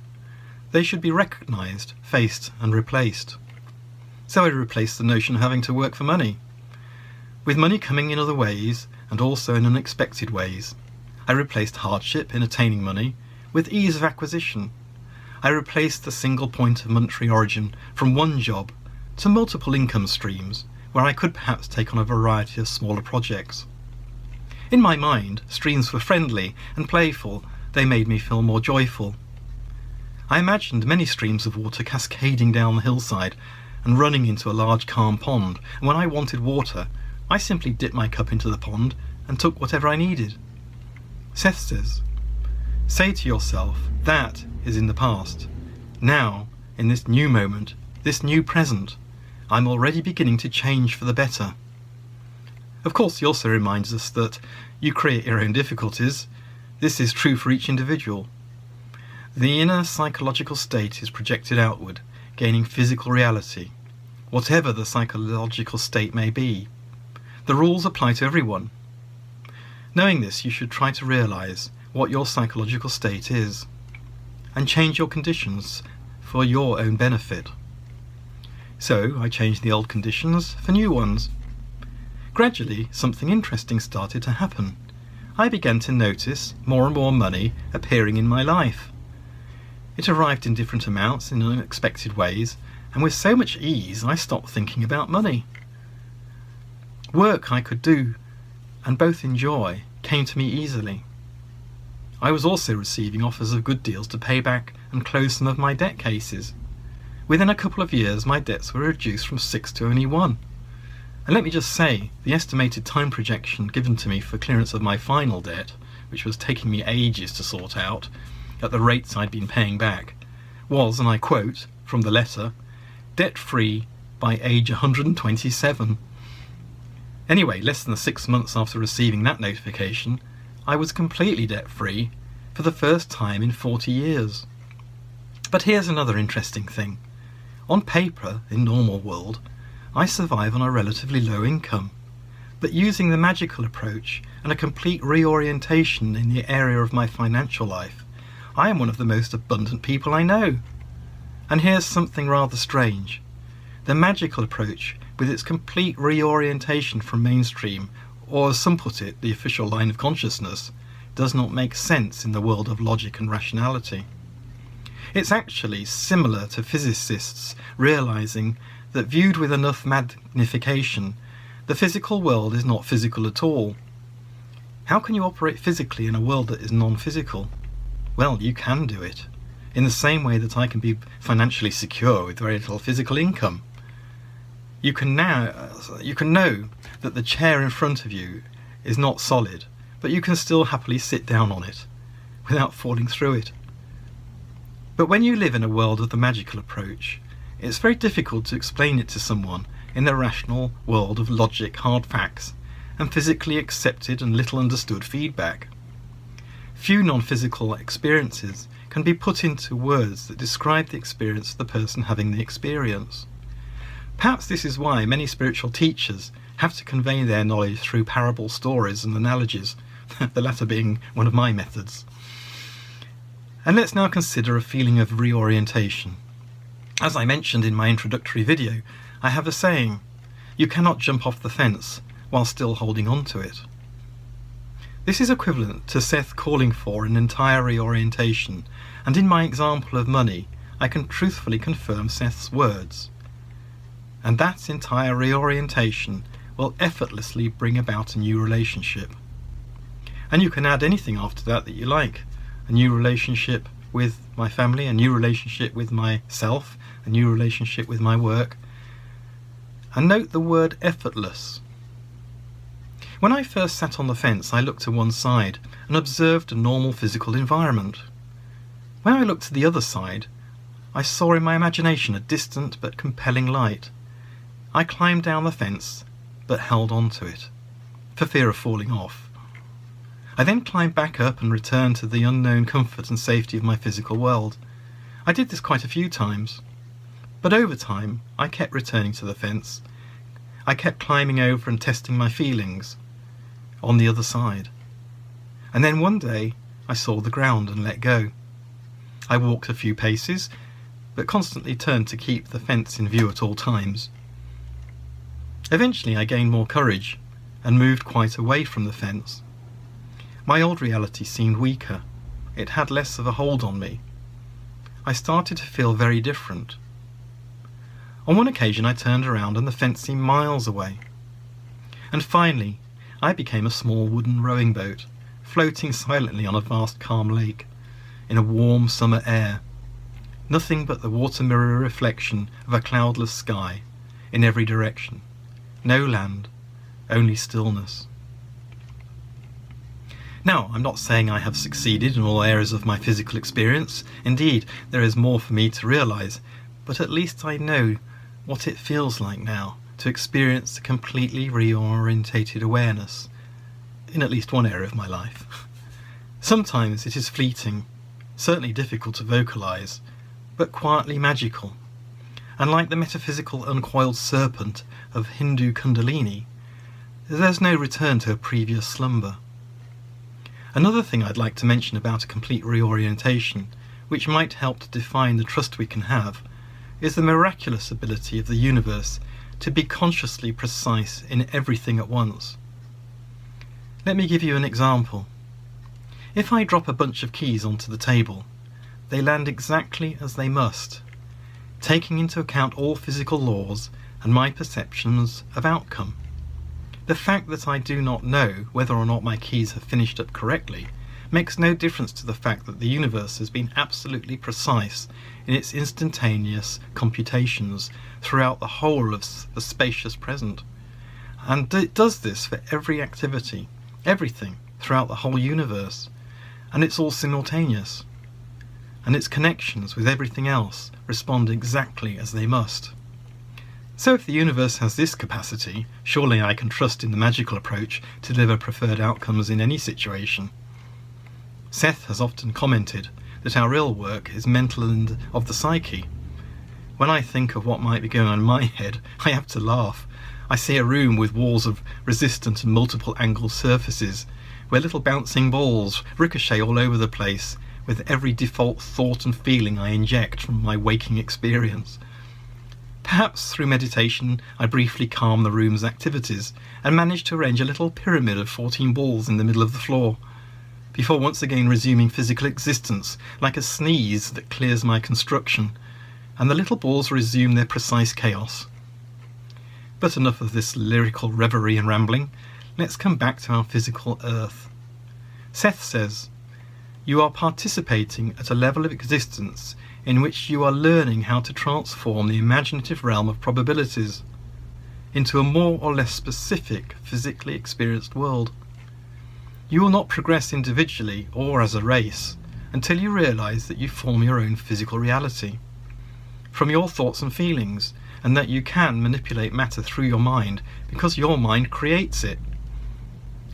They should be recognised, faced and replaced. So I replaced the notion of having to work for money. with money coming in other ways and also in unexpected ways. I replaced hardship in attaining money with ease of acquisition. I replaced the single point of monetary origin from one job to multiple income streams, where I could perhaps take on a variety of smaller projects. In my mind, streams were friendly and playful. They made me feel more joyful. I imagined many streams of water cascading down the hillside and running into a large calm pond, and when I wanted water, I simply dipped my cup into the pond and took whatever I needed. Seth says, say to yourself, that is in the past. Now, in this new moment, this new present, I'm already beginning to change for the better. Of course, he also reminds us that you create your own difficulties. This is true for each individual. The inner psychological state is projected outward, gaining physical reality, whatever the psychological state may be. The rules apply to everyone. Knowing this, you should try to realize what your psychological state is and change your conditions for your own benefit. So I changed the old conditions for new ones. Gradually, something interesting started to happen. I began to notice more and more money appearing in my life. It arrived in different amounts in unexpected ways, and with so much ease I stopped thinking about money. Work I could do and both enjoy came to me easily. I was also receiving offers of good deals to pay back and close some of my debt cases. Within a couple of years, my debts were reduced from 6 to only 1. And let me just say, the estimated time projection given to me for clearance of my final debt, which was taking me ages to sort out, at the rates I'd been paying back, was, and I quote from the letter, debt-free by age 127. Anyway, less than 6 months after receiving that notification, I was completely debt-free for the first time in 40 years. But here's another interesting thing. On paper, in normal world, I survive on a relatively low income. But using the magical approach and a complete reorientation in the area of my financial life, I am one of the most abundant people I know. And here's something rather strange. The magical approach, with its complete reorientation from mainstream, or as some put it, the official line of consciousness, does not make sense in the world of logic and rationality. It's actually similar to physicists realizing that viewed with enough magnification, the physical world is not physical at all. How can you operate physically in a world that is non-physical? Well, you can do it, in the same way that I can be financially secure with very little physical income. You can know that the chair in front of you is not solid, but you can still happily sit down on it without falling through it. But when you live in a world of the magical approach, it's very difficult to explain it to someone in the rational world of logic, hard facts, and physically accepted and little understood feedback. Few non-physical experiences can be put into words that describe the experience of the person having the experience. Perhaps this is why many spiritual teachers have to convey their knowledge through parable stories and analogies, the latter being one of my methods. And let's now consider a feeling of reorientation. As I mentioned in my introductory video, I have a saying, you cannot jump off the fence while still holding on to it. This is equivalent to Seth calling for an entire reorientation, and in my example of money, I can truthfully confirm Seth's words. And that entire reorientation will effortlessly bring about a new relationship. And you can add anything after that you like. A new relationship with my family, a new relationship with myself, a new relationship with my work. And note the word effortless. When I first sat on the fence, I looked to one side and observed a normal physical environment. When I looked to the other side, I saw in my imagination a distant but compelling light. I climbed down the fence, but held on to it, for fear of falling off. I then climbed back up and returned to the unknown comfort and safety of my physical world. I did this quite a few times, but over time I kept returning to the fence. I kept climbing over and testing my feelings on the other side. And then one day I saw the ground and let go. I walked a few paces, but constantly turned to keep the fence in view at all times. Eventually I gained more courage and moved quite away from the fence. My old reality seemed weaker. It had less of a hold on me. I started to feel very different. On one occasion I turned around and the fence seemed miles away. And finally I became a small wooden rowing boat, floating silently on a vast calm lake, in a warm summer air. Nothing but the water mirror reflection of a cloudless sky in every direction. No land, only stillness. Now, I'm not saying I have succeeded in all areas of my physical experience. Indeed, there is more for me to realise, but at least I know what it feels like now to experience a completely reorientated awareness in at least one area of my life. Sometimes it is fleeting, certainly difficult to vocalise, but quietly magical. And like the metaphysical uncoiled serpent of Hindu Kundalini, there's no return to a previous slumber. Another thing I'd like to mention about a complete reorientation, which might help to define the trust we can have, is the miraculous ability of the universe to be consciously precise in everything at once. Let me give you an example. If I drop a bunch of keys onto the table, they land exactly as they must, taking into account all physical laws and my perceptions of outcome. The fact that I do not know whether or not my keys have finished up correctly makes no difference to the fact that the universe has been absolutely precise in its instantaneous computations throughout the whole of the spacious present. And it does this for every activity, everything, throughout the whole universe. And it's all simultaneous. And its connections with everything else respond exactly as they must. So if the universe has this capacity, surely I can trust in the magical approach to deliver preferred outcomes in any situation. Seth has often commented that our real work is mental and of the psyche. When I think of what might be going on in my head, I have to laugh. I see a room with walls of resistant and multiple angled surfaces, where little bouncing balls ricochet all over the place with every default thought and feeling I inject from my waking experience. Perhaps through meditation I briefly calm the room's activities and manage to arrange a little pyramid of 14 balls in the middle of the floor, before once again resuming physical existence like a sneeze that clears my construction, and the little balls resume their precise chaos. But enough of this lyrical reverie and rambling. Let's come back to our physical earth. Seth says, "You are participating at a level of existence in which you are learning how to transform the imaginative realm of probabilities into a more or less specific, physically experienced world. You will not progress individually or as a race until you realise that you form your own physical reality from your thoughts and feelings, and that you can manipulate matter through your mind because your mind creates it.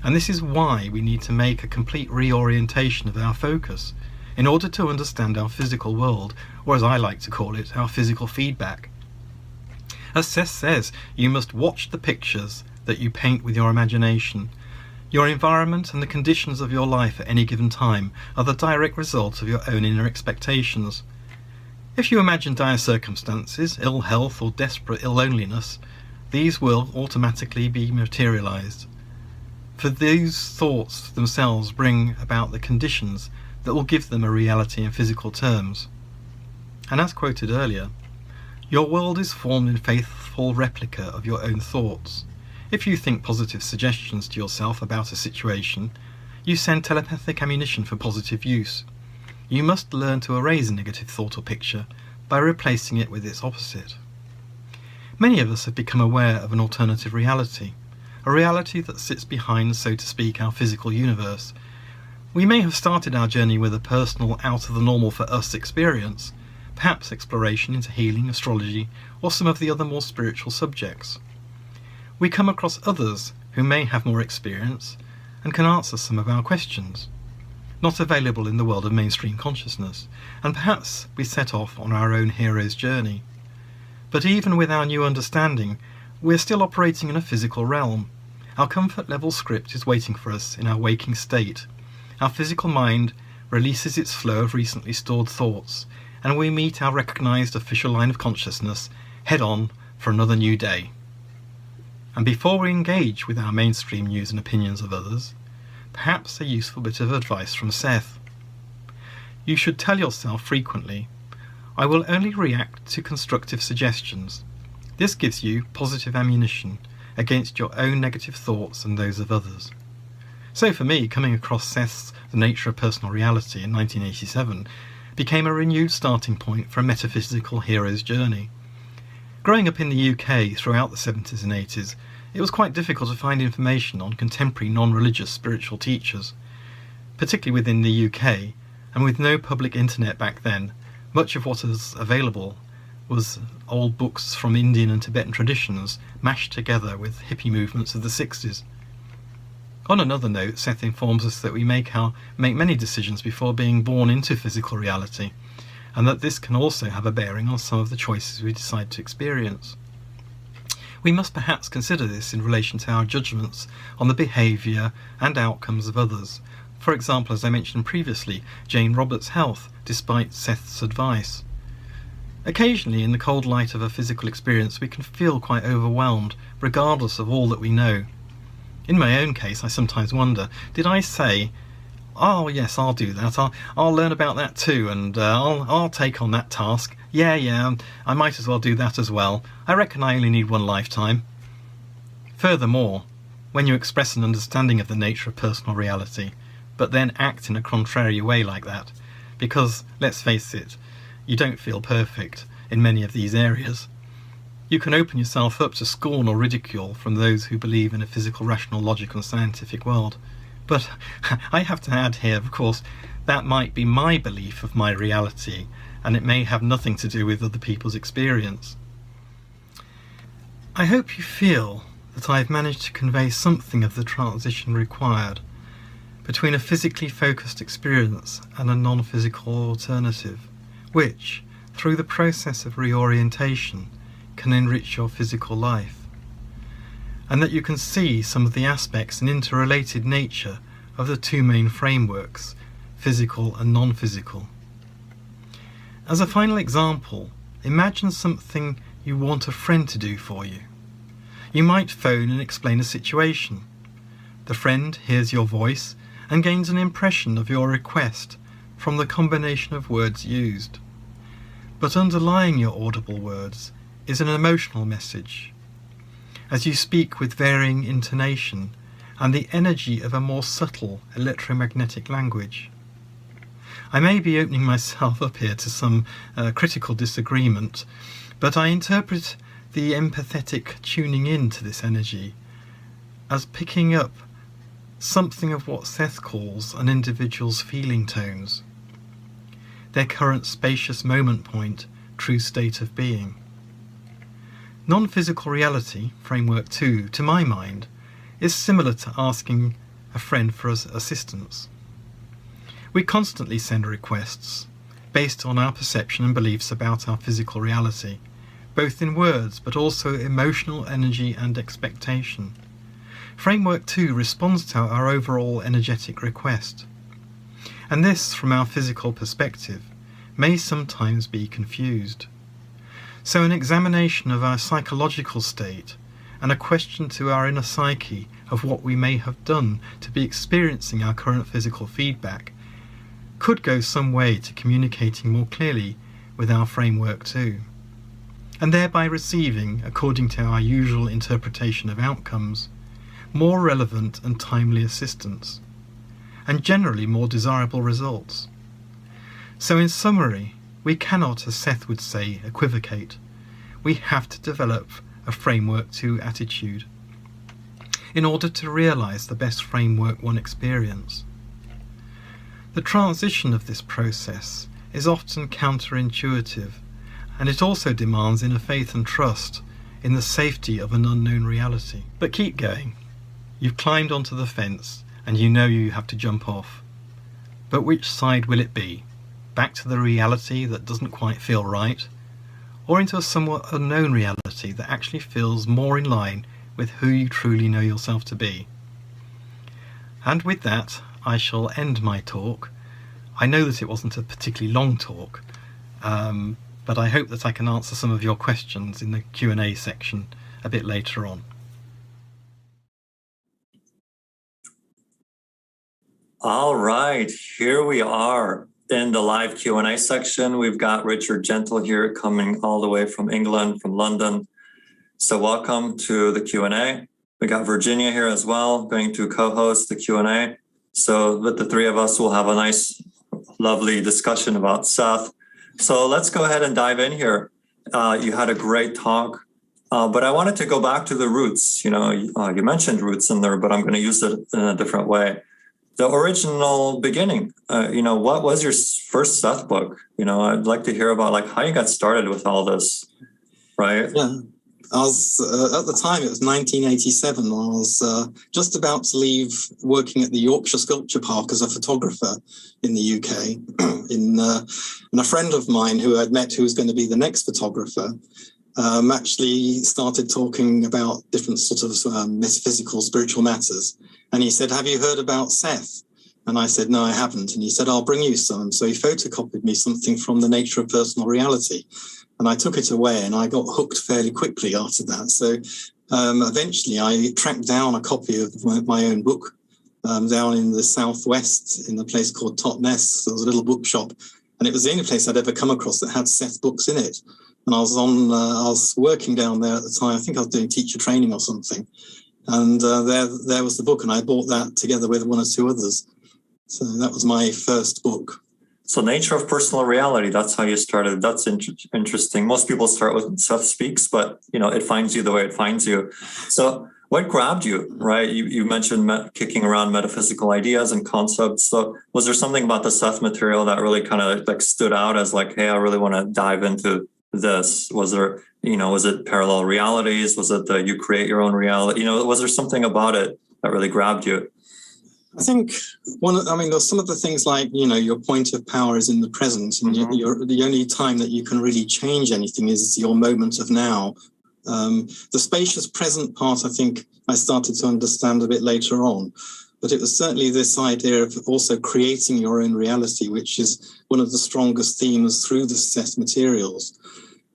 And this is why we need to make a complete reorientation of our focus in order to understand our physical world, or as I like to call it, our physical feedback. As Seth says, you must watch the pictures that you paint with your imagination. Your environment and the conditions of your life at any given time are the direct result of your own inner expectations. If you imagine dire circumstances, ill health or desperate ill-loneliness, these will automatically be materialized. For these thoughts themselves bring about the conditions that will give them a reality in physical terms. And as quoted earlier, your world is formed in faithful replica of your own thoughts. If you think positive suggestions to yourself about a situation, you send telepathic ammunition for positive use. You must learn to erase a negative thought or picture by replacing it with its opposite. Many of us have become aware of an alternative reality, a reality that sits behind, so to speak, our physical universe. We may have started our journey with a personal, out-of-the-normal-for-us experience, perhaps exploration into healing, astrology, or some of the other more spiritual subjects. We come across others who may have more experience and can answer some of our questions, not available in the world of mainstream consciousness, and perhaps we set off on our own hero's journey. But even with our new understanding, we're still operating in a physical realm. Our comfort level script is waiting for us in our waking state. Our physical mind releases its flow of recently stored thoughts, and we meet our recognized official line of consciousness head on for another new day. And before we engage with our mainstream news and opinions of others, perhaps a useful bit of advice from Seth. You should tell yourself frequently, I will only react to constructive suggestions. This gives you positive ammunition against your own negative thoughts and those of others. So for me, coming across Seth's The Nature of Personal Reality in 1987 became a renewed starting point for a metaphysical hero's journey. Growing up in the UK throughout the 70s and 80s, it was quite difficult to find information on contemporary non-religious spiritual teachers. Particularly within the UK, and with no public internet back then, much of what was available was old books from Indian and Tibetan traditions mashed together with hippie movements of the 60s. On another note, Seth informs us that we make many decisions before being born into physical reality, and that this can also have a bearing on some of the choices we decide to experience. We must perhaps consider this in relation to our judgments on the behaviour and outcomes of others. For example, as I mentioned previously, Jane Roberts' health, despite Seth's advice. Occasionally, in the cold light of a physical experience, we can feel quite overwhelmed, regardless of all that we know. In my own case, I sometimes wonder, did I say, oh yes, I'll do that, I'll learn about that too, and I'll take on that task. Yeah, I might as well do that as well. I reckon I only need one lifetime. Furthermore, when you express an understanding of the nature of personal reality, but then act in a contrary way like that, because, let's face it, you don't feel perfect in many of these areas, you can open yourself up to scorn or ridicule from those who believe in a physical, rational, logical and scientific world. But I have to add here, of course, that might be my belief of my reality, and it may have nothing to do with other people's experience. I hope you feel that I've managed to convey something of the transition required between a physically focused experience and a non-physical alternative, which, through the process of reorientation, can enrich your physical life, and that you can see some of the aspects and interrelated nature of the two main frameworks, physical and non-physical. As a final example, imagine something you want a friend to do for you. You might phone and explain a situation. The friend hears your voice and gains an impression of your request from the combination of words used. But underlying your audible words is an emotional message, as you speak with varying intonation and the energy of a more subtle electromagnetic language. I may be opening myself up here to some critical disagreement, but I interpret the empathetic tuning in to this energy as picking up something of what Seth calls an individual's feeling tones, their current spacious moment point, true state of being. Non-physical reality, framework 2, to my mind, is similar to asking a friend for assistance. We constantly send requests based on our perception and beliefs about our physical reality, both in words but also emotional energy and expectation. Framework 2 responds to our overall energetic request, and this, from our physical perspective, may sometimes be confused. So an examination of our psychological state and a question to our inner psyche of what we may have done to be experiencing our current physical feedback could go some way to communicating more clearly with our framework too, and thereby receiving, according to our usual interpretation of outcomes, more relevant and timely assistance, and generally more desirable results. So in summary, we cannot, as Seth would say, equivocate. We have to develop a framework 2 attitude in order to realise the best framework 1 experience. The transition of this process is often counterintuitive, and it also demands inner faith and trust in the safety of an unknown reality. But keep going. You've climbed onto the fence and you know you have to jump off. But which side will it be? Back to the reality that doesn't quite feel right, or into a somewhat unknown reality that actually feels more in line with who you truly know yourself to be? And with that, I shall end my talk. I know that it wasn't a particularly long talk, but I hope that I can answer some of your questions in the Q&A section a bit later on.
All right, here we are in the live Q&A section. We've got Richard Gentle here coming all the way from England, from London. So welcome to the Q&A. We got Virginia here as well, going to co-host the Q&A. So with the three of us, we'll have a nice, lovely discussion about Seth. So let's go ahead and dive in here. You had a great talk, but I wanted to go back to the roots. You know, you mentioned roots in there, but I'm going to use it in a different way. The original beginning, what was your first Seth book? You know, I'd like to hear about like how you got started with all this, right?
Yeah, I was, at the time, it was 1987. I was just about to leave working at the Yorkshire Sculpture Park as a photographer in the UK. And a friend of mine who I'd met who was going to be the next photographer actually started talking about different sort of metaphysical, spiritual matters. And he said, "Have you heard about Seth?" And I said, "No, I haven't." And he said, "I'll bring you some." So he photocopied me something from The Nature of Personal Reality. And I took it away and I got hooked fairly quickly after that. So eventually I tracked down a copy of my own book down in the southwest in a place called Totnes. There was a little bookshop. And it was the only place I'd ever come across that had Seth books in it. And I was working down there at the time. I think I was doing teacher training or something. And there was the book, and I bought that together with one or two others. So that was my first book.
So Nature of Personal Reality, that's how you started. That's interesting. Most people start with Seth Speaks, but, you know, it finds you the way it finds you. So what grabbed you, right? You mentioned kicking around metaphysical ideas and concepts. So was there something about the Seth material that really kind of like stood out as like, hey, I really want to dive into this? Was there, was it parallel realities? Was it the you create your own reality? Was there something about it that really grabbed you?
I think there's some of the things like, your point of power is in the present, and the only time that you can really change anything is your moment of now. The spacious present part, I think I started to understand a bit later on, but it was certainly this idea of also creating your own reality, which is one of the strongest themes through the Seth materials.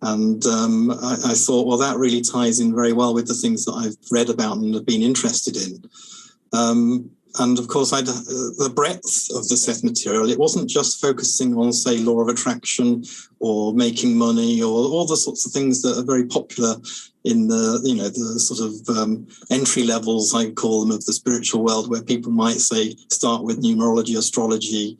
And I thought, well, that really ties in very well with the things that I've read about and have been interested in. And of course, the breadth of the Seth material, it wasn't just focusing on, say, law of attraction or making money or all the sorts of things that are very popular in the sort of entry levels, I call them, of the spiritual world, where people might say start with numerology, astrology,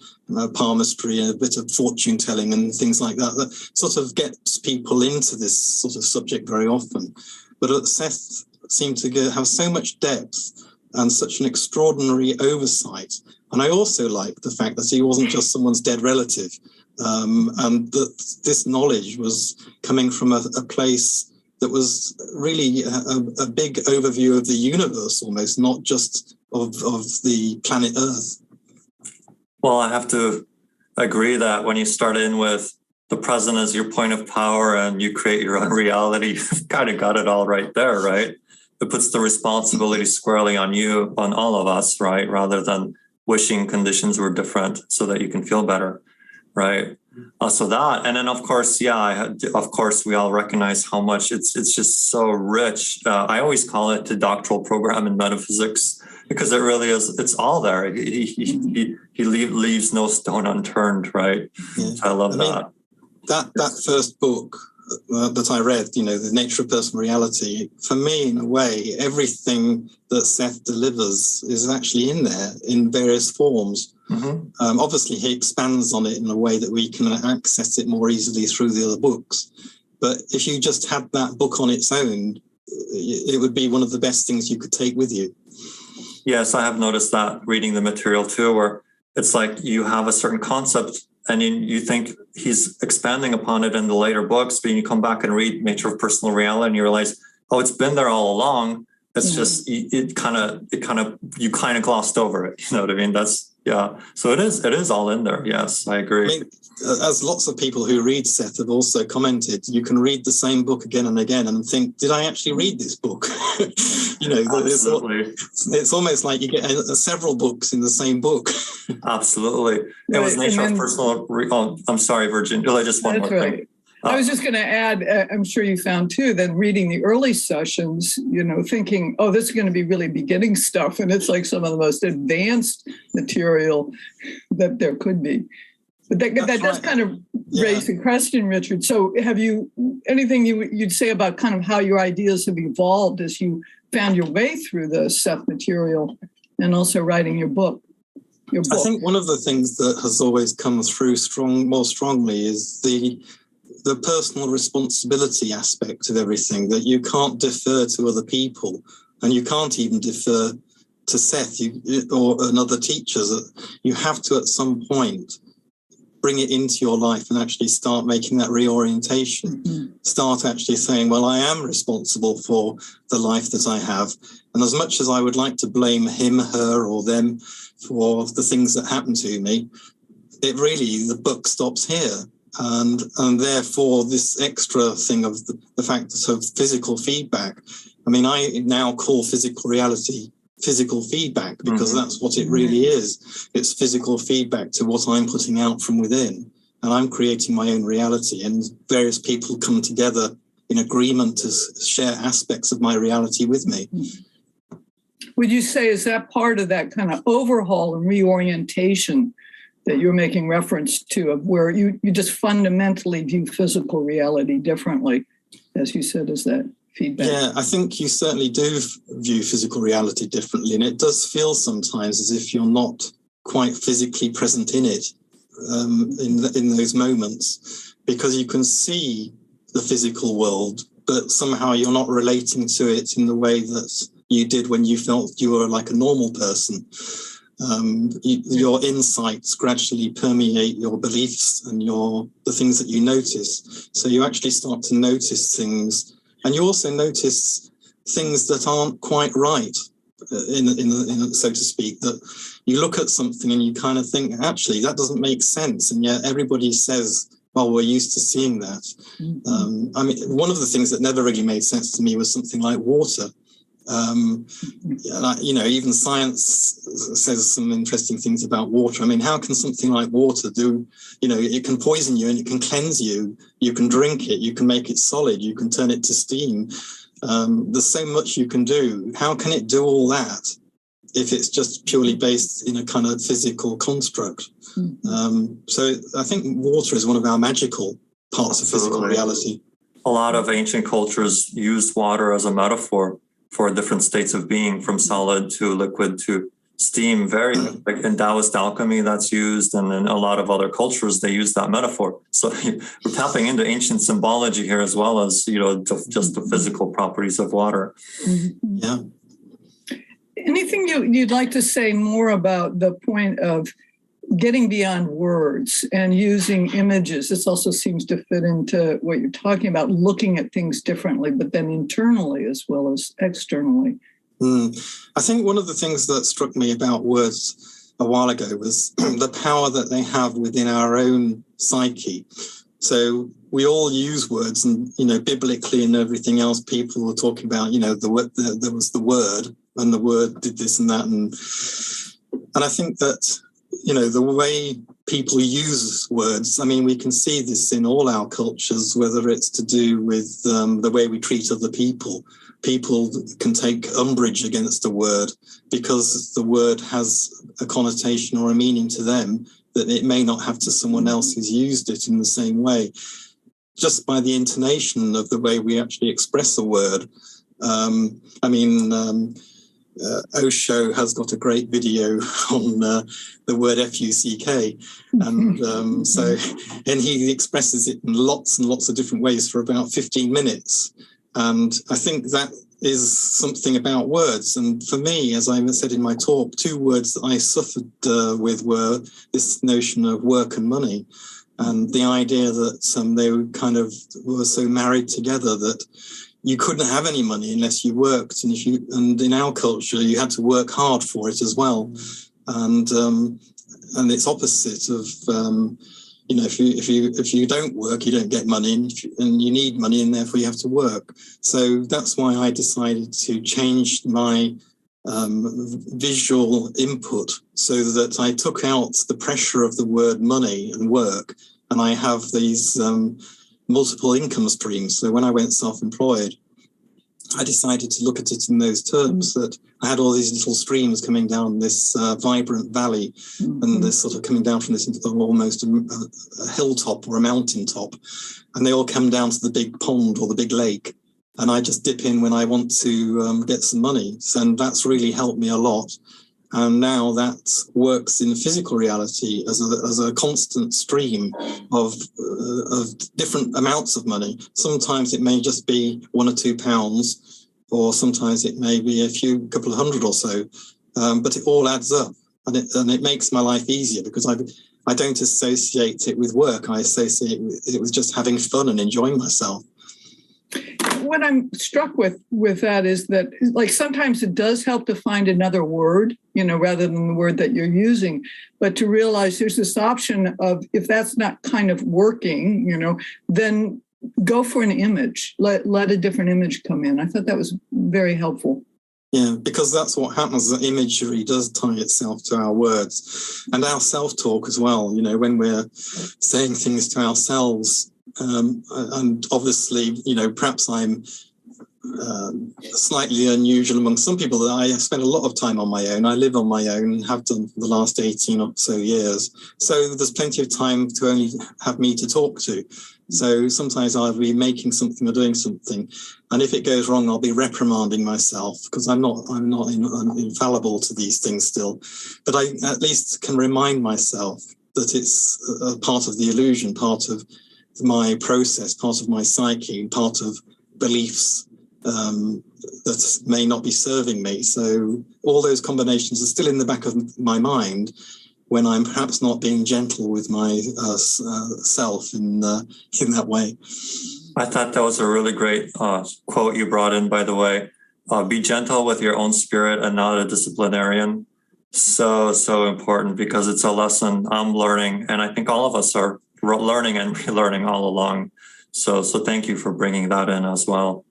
palmistry, and a bit of fortune telling and things like that. That sort of gets people into this sort of subject very often. But Seth seemed to have so much depth and such an extraordinary oversight. And I also like the fact that he wasn't just someone's dead relative, and that this knowledge was coming from a place that was really a big overview of the universe almost, not just of the planet Earth.
Well, I have to agree that when you start in with the present as your point of power and you create your own reality, you've kind of got it all right there, right? It puts the responsibility squarely on you, on all of us, right? Rather than wishing conditions were different so that you can feel better, right? So that, and then of course, of course, we all recognize how much it's just so rich. I always call it the doctoral program in metaphysics because it really is. It's all there. He leaves no stone unturned, right? Yeah. So I love that.
That first book that I read, The Nature of Personal Reality, for me, in a way, everything that Seth delivers is actually in there in various forms. Mm-hmm. Obviously, he expands on it in a way that we can access it more easily through the other books. But if you just had that book on its own, it would be one of the best things you could take with you.
Yes, I have noticed that reading the material too, where it's like you have a certain concept and you think he's expanding upon it in the later books, but you come back and read Nature of Personal Reality and you realize, oh, it's been there all along. It's just, you kind of glossed over it. You know what I mean? So it is all in there. Yes, I agree.
I mean, as lots of people who read Seth have also commented, you can read the same book again and again and think, did I actually read this book?
Absolutely.
It's almost like you get several books in the same book.
Absolutely. It was Nature of Personal... I'm sorry, Virginia. Just one more thing.
I was just going to add, I'm sure you found too, that reading the early sessions, thinking, oh, this is going to be really beginning stuff. And it's like some of the most advanced material that there could be. But that does kind of raise the question, Richard. So have you, anything you'd say about kind of how your ideas have evolved as you found your way through the Seth material and also writing your book?
I think one of the things that has always come through more strongly is the personal responsibility aspect of everything, that you can't defer to other people and you can't even defer to Seth or another teachers. You have to, at some point, bring it into your life and actually start making that reorientation. Start actually saying, well, I am responsible for the life that I have. And as much as I would like to blame him, her, or them for the things that happen to me, the buck stops here. And therefore, this extra thing of the fact of physical feedback. I mean, I now call physical reality physical feedback because that's what it really is. It's physical feedback to what I'm putting out from within. And I'm creating my own reality. And various people come together in agreement to share aspects of my reality with me.
Would you say, is that part of that kind of overhaul and reorientation that you're making reference to, of where you just fundamentally view physical reality differently, as you said, is that feedback?
Yeah, I think you certainly do view physical reality differently, and it does feel sometimes as if you're not quite physically present in it in those moments, because you can see the physical world, but somehow you're not relating to it in the way that you did when you felt you were like a normal person. Your insights gradually permeate your beliefs and the things that you notice. So you actually start to notice things, and you also notice things that aren't quite right, in so to speak. That you look at something and you kind of think, actually, that doesn't make sense, and yet everybody says, well, we're used to seeing that. I mean, one of the things that never really made sense to me was something like water. Even science says some interesting things about water. I mean, how can something like water do, it can poison you and it can cleanse you. You can drink it, you can make it solid, you can turn it to steam. There's so much you can do. How can it do all that if it's just purely based in a kind of physical construct? So I think water is one of our magical parts of physical reality.
A lot of ancient cultures used water as a metaphor for different states of being, from solid to liquid to steam. Very, like in Taoist alchemy, that's used, and in a lot of other cultures, they use that metaphor. So we're tapping into ancient symbology here, as well as, just the physical properties of water.
Yeah.
Anything you'd like to say more about the point of getting beyond words and using images? This also seems to fit into what you're talking about, looking at things differently, but then internally as well as externally.
I think one of the things that struck me about words a while ago was the power that they have within our own psyche. So we all use words, and, biblically and everything else, people were talking about, there was the word, and the word did this and that. And I think that, the way people use words, I mean, we can see this in all our cultures, whether it's to do with the way we treat other people. People can take umbrage against a word because the word has a connotation or a meaning to them that it may not have to someone else who's used it in the same way. Just by the intonation of the way we actually express a word. Osho has got a great video on the word F-U-C-K, and he expresses it in lots and lots of different ways for about 15 minutes. And I think that is something about words. And for me, as I said in my talk, two words that I suffered with were this notion of work and money, and the idea that they kind of were so married together that you couldn't have any money unless you worked, and in our culture you had to work hard for it as well, and it's opposite of if you don't work, you don't get money, and you need money, and therefore you have to work. So that's why I decided to change my visual input so that I took out the pressure of the word money and work, and I have these multiple income streams. So when I went self-employed, I decided to look at it in those terms, that I had all these little streams coming down this vibrant valley, and this sort of coming down from this almost a hilltop or a mountaintop, and they all come down to the big pond or the big lake, and I just dip in when I want to get some money. And that's really helped me a lot. And now that works in physical reality as a constant stream of different amounts of money. Sometimes it may just be £1 or £2, or sometimes it may be a couple of hundred or so. But it all adds up, and it makes my life easier, because I don't associate it with work. I associate it with just having fun and enjoying myself.
What I'm struck with that is that, like, sometimes it does help to find another word, rather than the word that you're using, but to realize there's this option of, if that's not kind of working, then go for an image, let a different image come in. I thought that was very helpful.
Yeah, because that's what happens. The imagery does tie itself to our words and our self-talk as well. When we're saying things to ourselves, and obviously, perhaps I'm slightly unusual among some people, that I spend a lot of time on my own. I live on my own and have done for the last 18 or so years. So there's plenty of time to only have me to talk to. So sometimes I'll be making something or doing something, and if it goes wrong, I'll be reprimanding myself, because I'm not infallible to these things still. But I at least can remind myself that it's a part of the illusion, part of my process, part of my psyche, part of beliefs that may not be serving me. So all those combinations are still in the back of my mind when I'm perhaps not being gentle with my self in that way.
I thought that was a really great quote you brought in, by the way. Be gentle with your own spirit and not a disciplinarian. So important, because it's a lesson I'm learning, and I think all of us are learning and relearning all along. So thank you for bringing that in as well.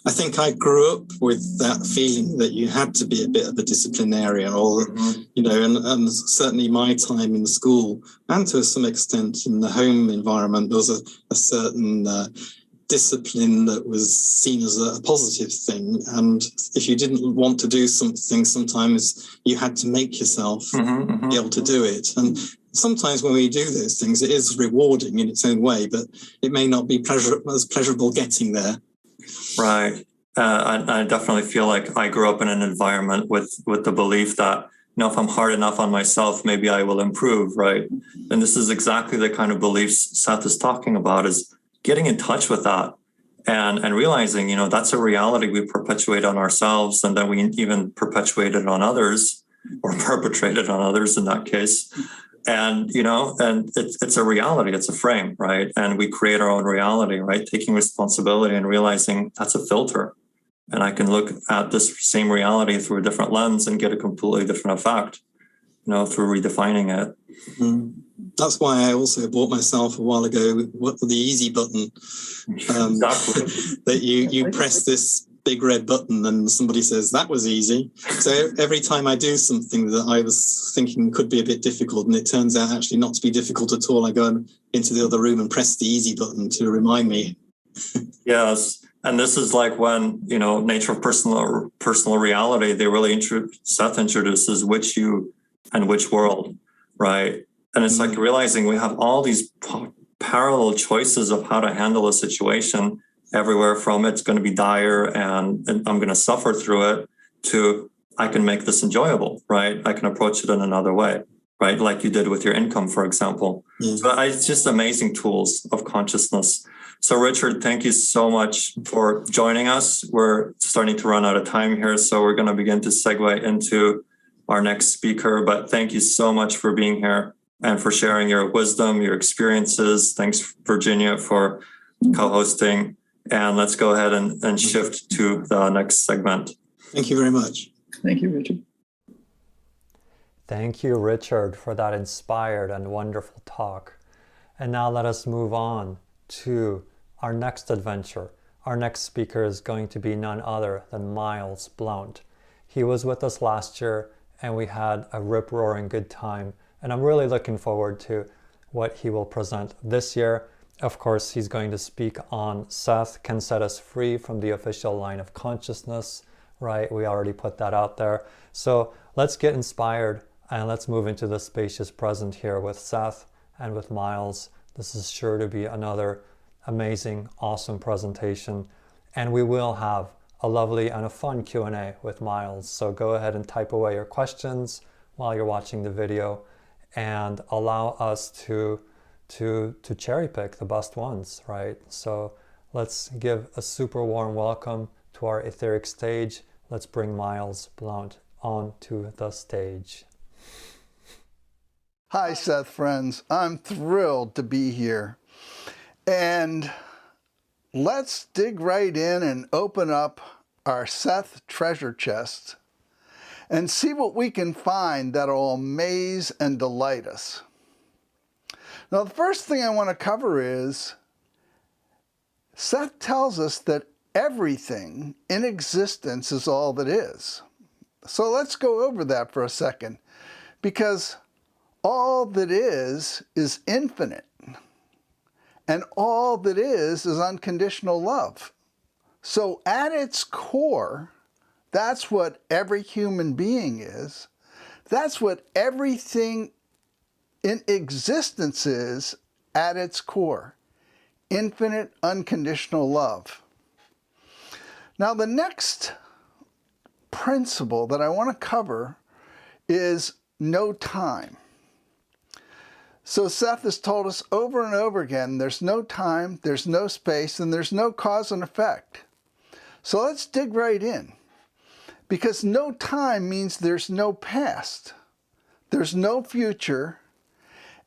I think I grew up with that feeling that you had to be a bit of a disciplinarian, or and certainly my time in school, and to some extent in the home environment, there was a certain discipline that was seen as a positive thing. And if you didn't want to do something, sometimes you had to make yourself be able to do it. And sometimes when we do those things, it is rewarding in its own way, but it may not be as pleasurable getting there.
Right. I definitely feel like I grew up in an environment with the belief that, if I'm hard enough on myself, maybe I will improve, right? And this is exactly the kind of beliefs Seth is talking about, is getting in touch with that and realizing, that's a reality we perpetuate on ourselves, and then we even perpetuate it on others, or perpetrate it on others in that case. And, and it's a reality, it's a frame, right? And we create our own reality, right? Taking responsibility and realizing that's a filter. And I can look at this same reality through a different lens and get a completely different effect, through redefining it.
That's why I also bought myself a while ago the easy button.
Exactly.
That you press this big red button and somebody says that was easy. So every time I do something that I was thinking could be a bit difficult, and it turns out actually not to be difficult at all, I go into the other room and press the easy button to remind me.
Yes. And this is like when, nature of personal reality, they really Seth introduces which you and which world, right? And it's like realizing we have all these parallel choices of how to handle a situation, everywhere from it's going to be dire and I'm going to suffer through it, to I can make this enjoyable, right? I can approach it in another way, right? Like you did with your income, for example. So it's just amazing tools of consciousness. So Richard, thank you so much for joining us. We're starting to run out of time here, so we're going to begin to segue into our next speaker. But thank you so much for being here and for sharing your wisdom, your experiences. Thanks, Virginia, for co-hosting. And let's go ahead and shift to the next segment.
Thank you very much.
Thank you, Richard.
Thank you, Richard, for that inspired and wonderful talk. And now let us move on to our next adventure. Our next speaker is going to be none other than Miles Blount. He was with us last year, and we had a rip-roaring good time. And I'm really looking forward to what he will present this year. Of course, he's going to speak on Seth can set us free from the official line of consciousness, right? We already put that out there. So let's get inspired and let's move into the spacious present here with Seth and with Miles. This is sure to be another amazing, awesome presentation. And we will have a lovely and a fun Q&A with Miles. So go ahead and type away your questions while you're watching the video and allow us to cherry pick the best ones, right? So let's give a super warm welcome to our etheric stage. Let's bring Miles Blount onto the stage.
Hi, Seth friends. I'm thrilled to be here. And let's dig right in and open up our Seth treasure chest and see what we can find that'll amaze and delight us. Now, the first thing I want to cover is Seth tells us that everything in existence is all that is. So let's go over that for a second, because all that is infinite, and all that is unconditional love. So at its core, that's what every human being is. That's what everything in existence is at its core. Infinite, unconditional love. Now, the next principle that I want to cover is no time. So Seth has told us over and over again, there's no time, there's no space, and there's no cause and effect. So let's dig right in. Because no time means there's no past, there's no future,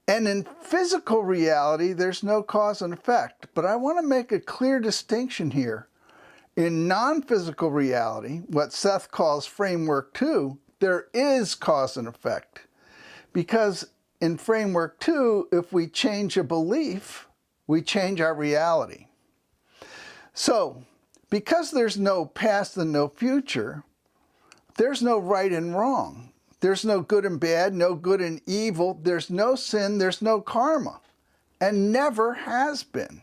and in physical reality, there's no cause and effect. But I want to make a clear distinction here. In non-physical reality, what Seth calls framework 2, there is cause and effect. Because in framework 2, if we change a belief, we change our reality. So, because there's no past and no future, there's no right and wrong. There's no good and bad, no good and evil. There's no sin, there's no karma, and never has been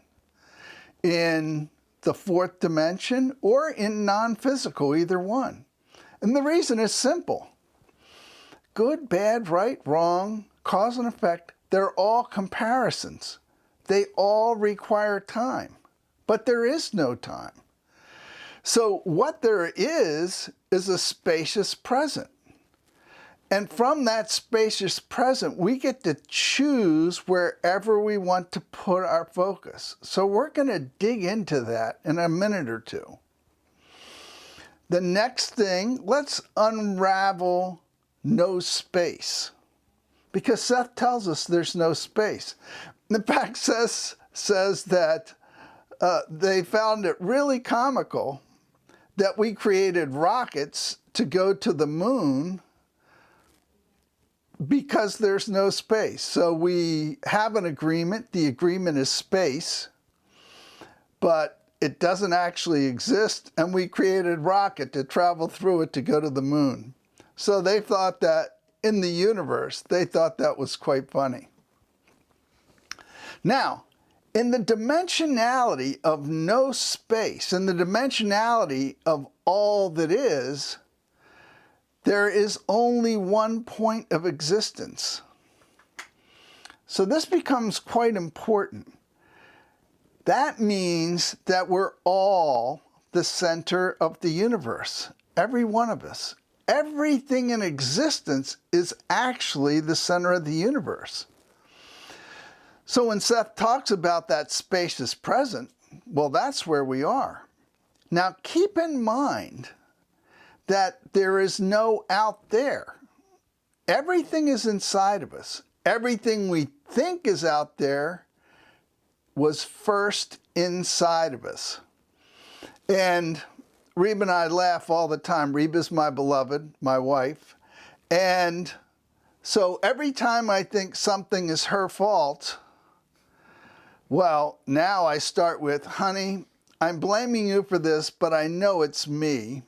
in the fourth dimension or in non-physical, either one. And the reason is simple. Good, bad, right, wrong, cause and effect, they're all comparisons. They all require time, but there is no time. So what there is a spacious present. And from that spacious present, we get to choose wherever we want to put our focus. So we're going to dig into that in a minute or two. The next thing, let's unravel no space. Because Seth tells us there's no space. In fact, Seth says that they found it really comical that we created rockets to go to the moon because there's no space. So we have an agreement. The agreement is space, but it doesn't actually exist. And we created a rocket to travel through it to go to the moon. So they thought that in the universe, they thought that was quite funny. Now, in the dimensionality of no space, in the dimensionality of all that is, there is only one point of existence. So this becomes quite important. That means that we're all the center of the universe, every one of us. Everything in existence is actually the center of the universe. So when Seth talks about that spacious present, well, that's where we are. Now keep in mind that there is no out there. Everything is inside of us. Everything we think is out there was first inside of us. And Reba and I laugh all the time. Reba's my beloved, my wife. And so every time I think something is her fault, well, now I start with, honey, I'm blaming you for this, but I know it's me.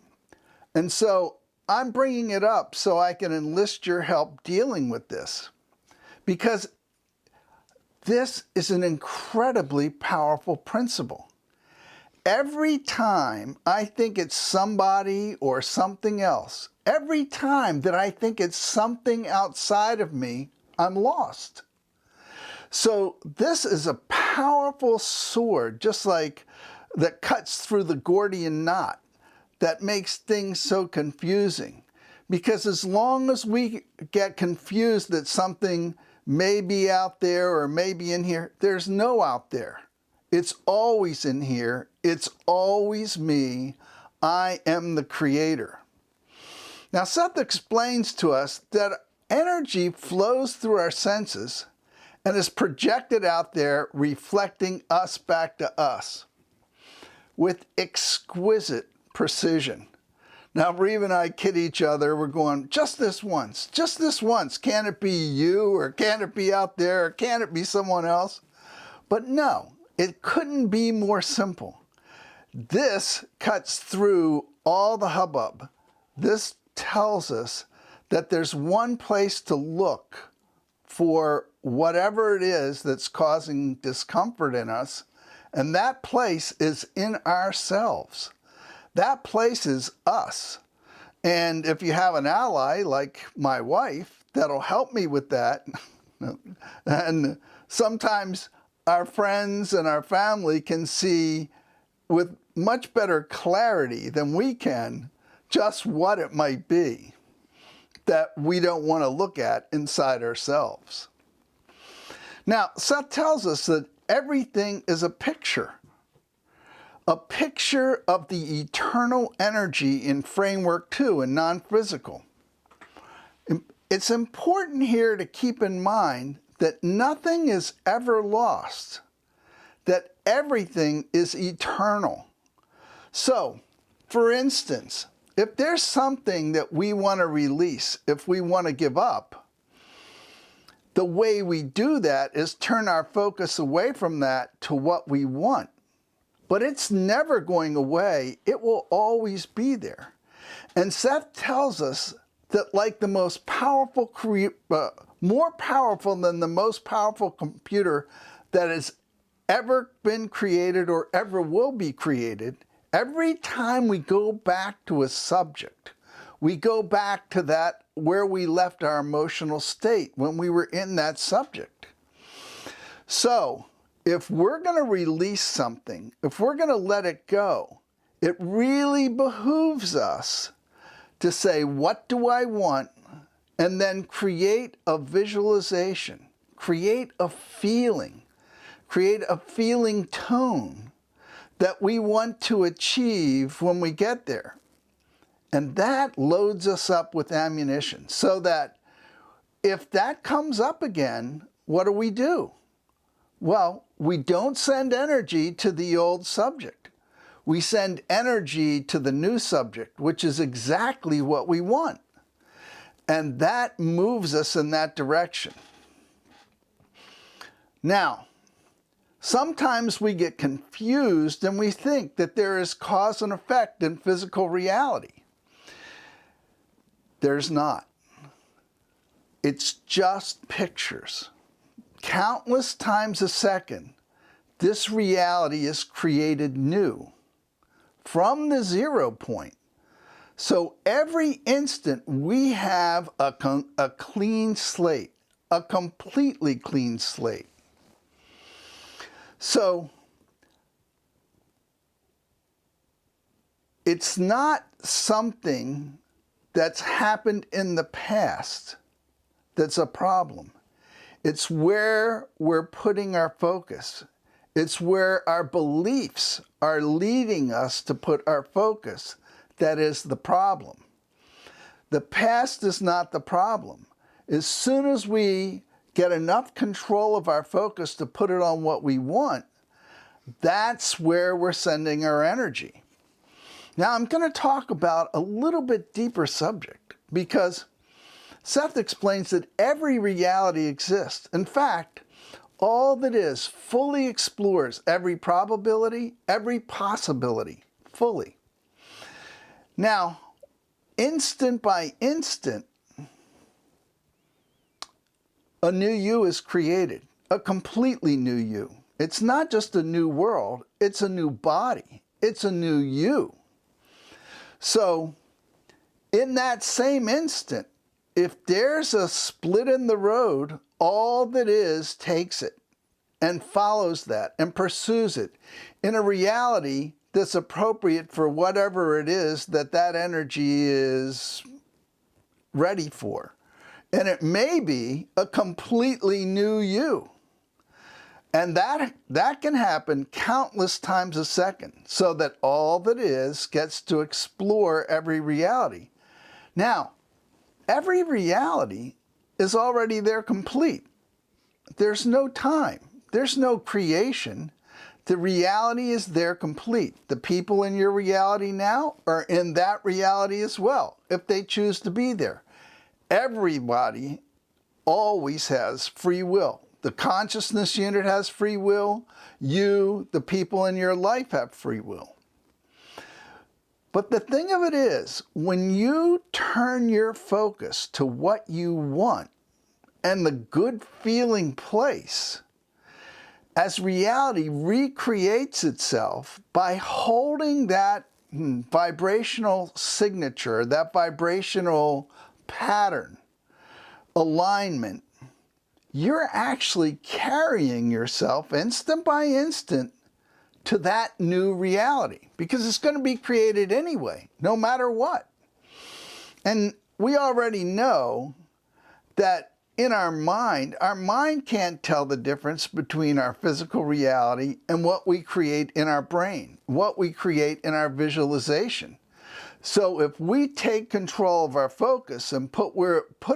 And so I'm bringing it up so I can enlist your help dealing with this. Because This is an incredibly powerful principle. Every time I think it's somebody or something else, every time that I think it's something outside of me, I'm lost. So this is a powerful sword, just like that cuts through the Gordian knot, that makes things so confusing. Because as long as we get confused that something may be out there or may be in here, there's no out there. It's always in here. It's always me. I am the creator. Now, Seth explains to us that energy flows through our senses and is projected out there, reflecting us back to us with exquisite precision. Now, Reeve and I kid each other. We're going, just this once. Can it be you, or can it be out there, or can it be someone else? But no, it couldn't be more simple. This cuts through all the hubbub. This tells us that there's one place to look for whatever it is that's causing discomfort in us, and that place is in ourselves. That place is us. And if you have an ally like my wife that'll help me with that, and sometimes our friends and our family can see with much better clarity than we can just what it might be that we don't want to look at inside ourselves. Now, Seth tells us that everything is a picture of the eternal energy in framework 2 and non-physical. It's important here to keep in mind that nothing is ever lost, that everything is eternal. So, for instance, if there's something that we want to release, if we want to give up, the way we do that is turn our focus away from that to what we want. But it's never going away. It will always be there. And Seth tells us that like the most powerful, more powerful than the most powerful computer that has ever been created or ever will be created, every time we go back to a subject, we go back to that where we left our emotional state when we were in that subject. So, if we're going to release something, if we're going to let it go, it really behooves us to say, what do I want? And then create a visualization, create a feeling tone that we want to achieve when we get there. And that loads us up with ammunition so that if that comes up again, what do? Well, we don't send energy to the old subject. We send energy to the new subject, which is exactly what we want. And that moves us in that direction. Now, sometimes we get confused and we think that there is cause and effect in physical reality. There's not. It's just pictures. Countless times a second, this reality is created new from the 0 point. So every instant we have a clean slate, a completely clean slate. So it's not something that's happened in the past that's a problem. It's where we're putting our focus. It's where our beliefs are leading us to put our focus that is the problem. The past is not the problem. As soon as we get enough control of our focus to put it on what we want, that's where we're sending our energy. Now, I'm going to talk about a little bit deeper subject because Seth explains that every reality exists. In fact, all that is fully explores every probability, every possibility, fully. Now, instant by instant, a new you is created. a completely new you. It's not just a new world, it's a new body. It's a new you. So, in that same instant, if there's a split in the road, all that is takes it and follows that and pursues it in a reality that's appropriate for whatever it is that that energy is ready for. And it may be a completely new you. And that can happen countless times a second, so that all that is gets to explore every reality. Now, every reality is already there complete. There's no time. There's no creation. The reality is there complete. The people in your reality now are in that reality as well, if they choose to be there. Everybody always has free will. The consciousness unit has free will. You, the people in your life, have free will. But the thing of it is, when you turn your focus to what you want and the good feeling place, as reality recreates itself by holding that vibrational signature, that vibrational pattern, alignment, you're actually carrying yourself instant by instant to that new reality, because it's going to be created anyway, no matter what. And we already know that in our mind can't tell the difference between our physical reality and what we create in our brain, what we create in our visualization. So if we take control of our focus and put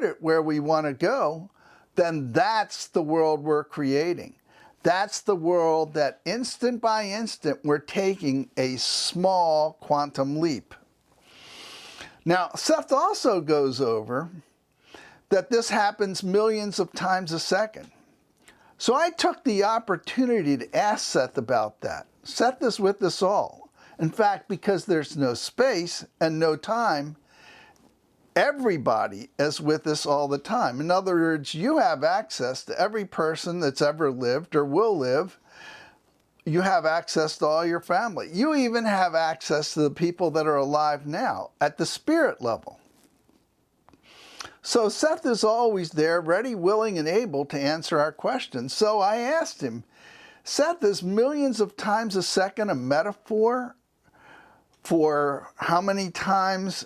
it where we want to go, then that's the world we're creating. That's the world that instant by instant we're taking a small quantum leap. Now, Seth also goes over that this happens millions of times a second. So I took the opportunity to ask Seth about that. Seth is with us all. In fact, because there's no space and no time, everybody is with us all the time. In other words, you have access to every person that's ever lived or will live. You have access to all your family. You even have access to the people that are alive now at the spirit level. So Seth is always there, ready, willing, and able to answer our questions. So I asked him, Seth, is millions of times a second a metaphor for how many times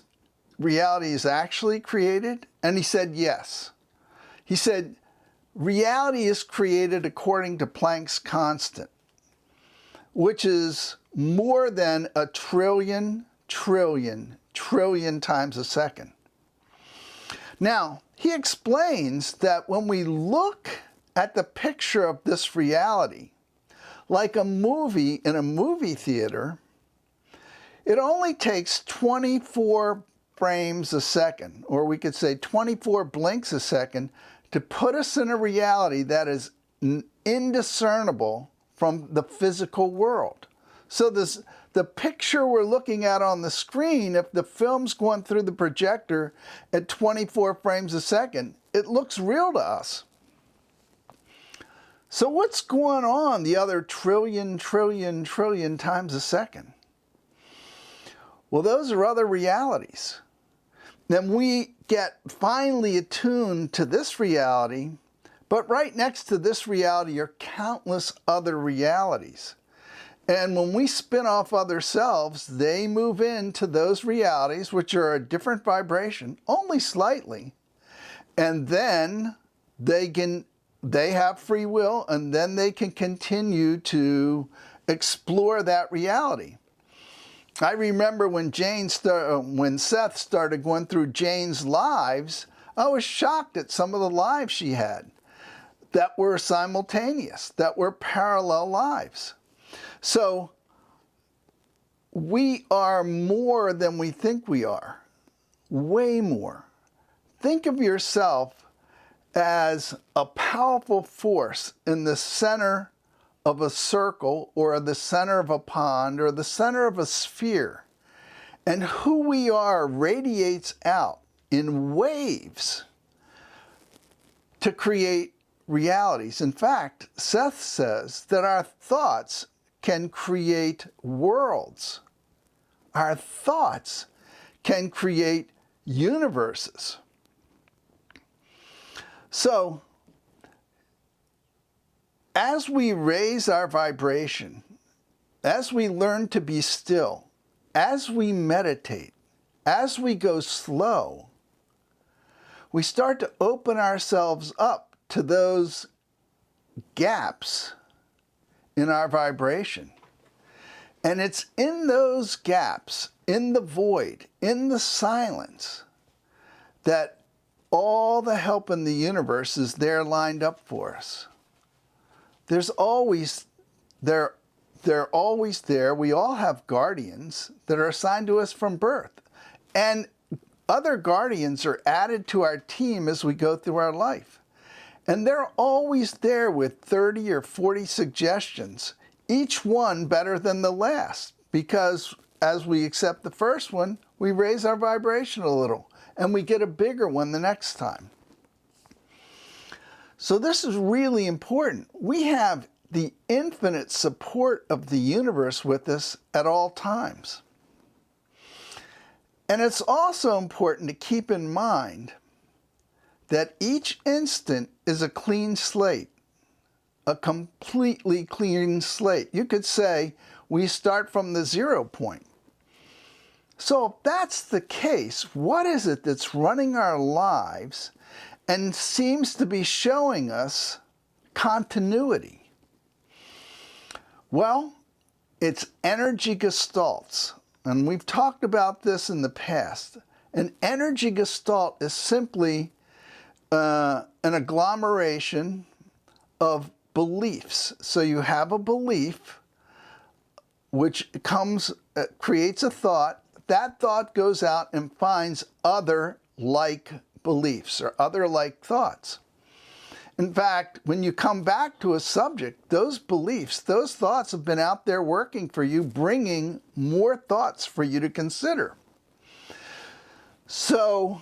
reality is actually created? And he said yes. He said, reality is created according to Planck's constant, which is more than 1 trillion times a second. Now, he explains that when we look at the picture of this reality, like a movie in a movie theater, it only takes 24 frames a second, or we could say 24 blinks a second, to put us in a reality that is indiscernible from the physical world. So the picture we're looking at on the screen, if the film's going through the projector at 24 frames a second, it looks real to us. So what's going on the other trillion times a second? Well, those are other realities. Then we get finely attuned to this reality, but right next to this reality are countless other realities. And when we spin off other selves, they move into those realities, which are a different vibration, only slightly. And then they have free will, and then they can continue to explore that reality. I remember when Seth started going through Jane's lives, I was shocked at some of the lives she had that were simultaneous, that were parallel lives. So we are more than we think we are, way more. Think of yourself as a powerful force in the center of a circle, or the center of a pond, or the center of a sphere. And who we are radiates out in waves to create realities. In fact, Seth says that our thoughts can create worlds. Our thoughts can create universes. So, as we raise our vibration, as we learn to be still, as we meditate, as we go slow, we start to open ourselves up to those gaps in our vibration. And it's in those gaps, in the void, in the silence, that all the help in the universe is there lined up for us. They're always there. We all have guardians that are assigned to us from birth. And other guardians are added to our team as we go through our life. And they're always there with 30 or 40 suggestions, each one better than the last, because as we accept the first one, we raise our vibration a little, and we get a bigger one the next time. So this is really important. We have the infinite support of the universe with us at all times. And it's also important to keep in mind that each instant is a clean slate, a completely clean slate. You could say we start from the 0 point. So if that's the case, what is it that's running our lives and seems to be showing us continuity? Well, it's energy gestalts. And we've talked about this in the past. An energy gestalt is simply an agglomeration of beliefs. So you have a belief which creates a thought. That thought goes out and finds other like beliefs or other like thoughts. In fact, when you come back to a subject, those beliefs, those thoughts have been out there working for you, bringing more thoughts for you to consider. So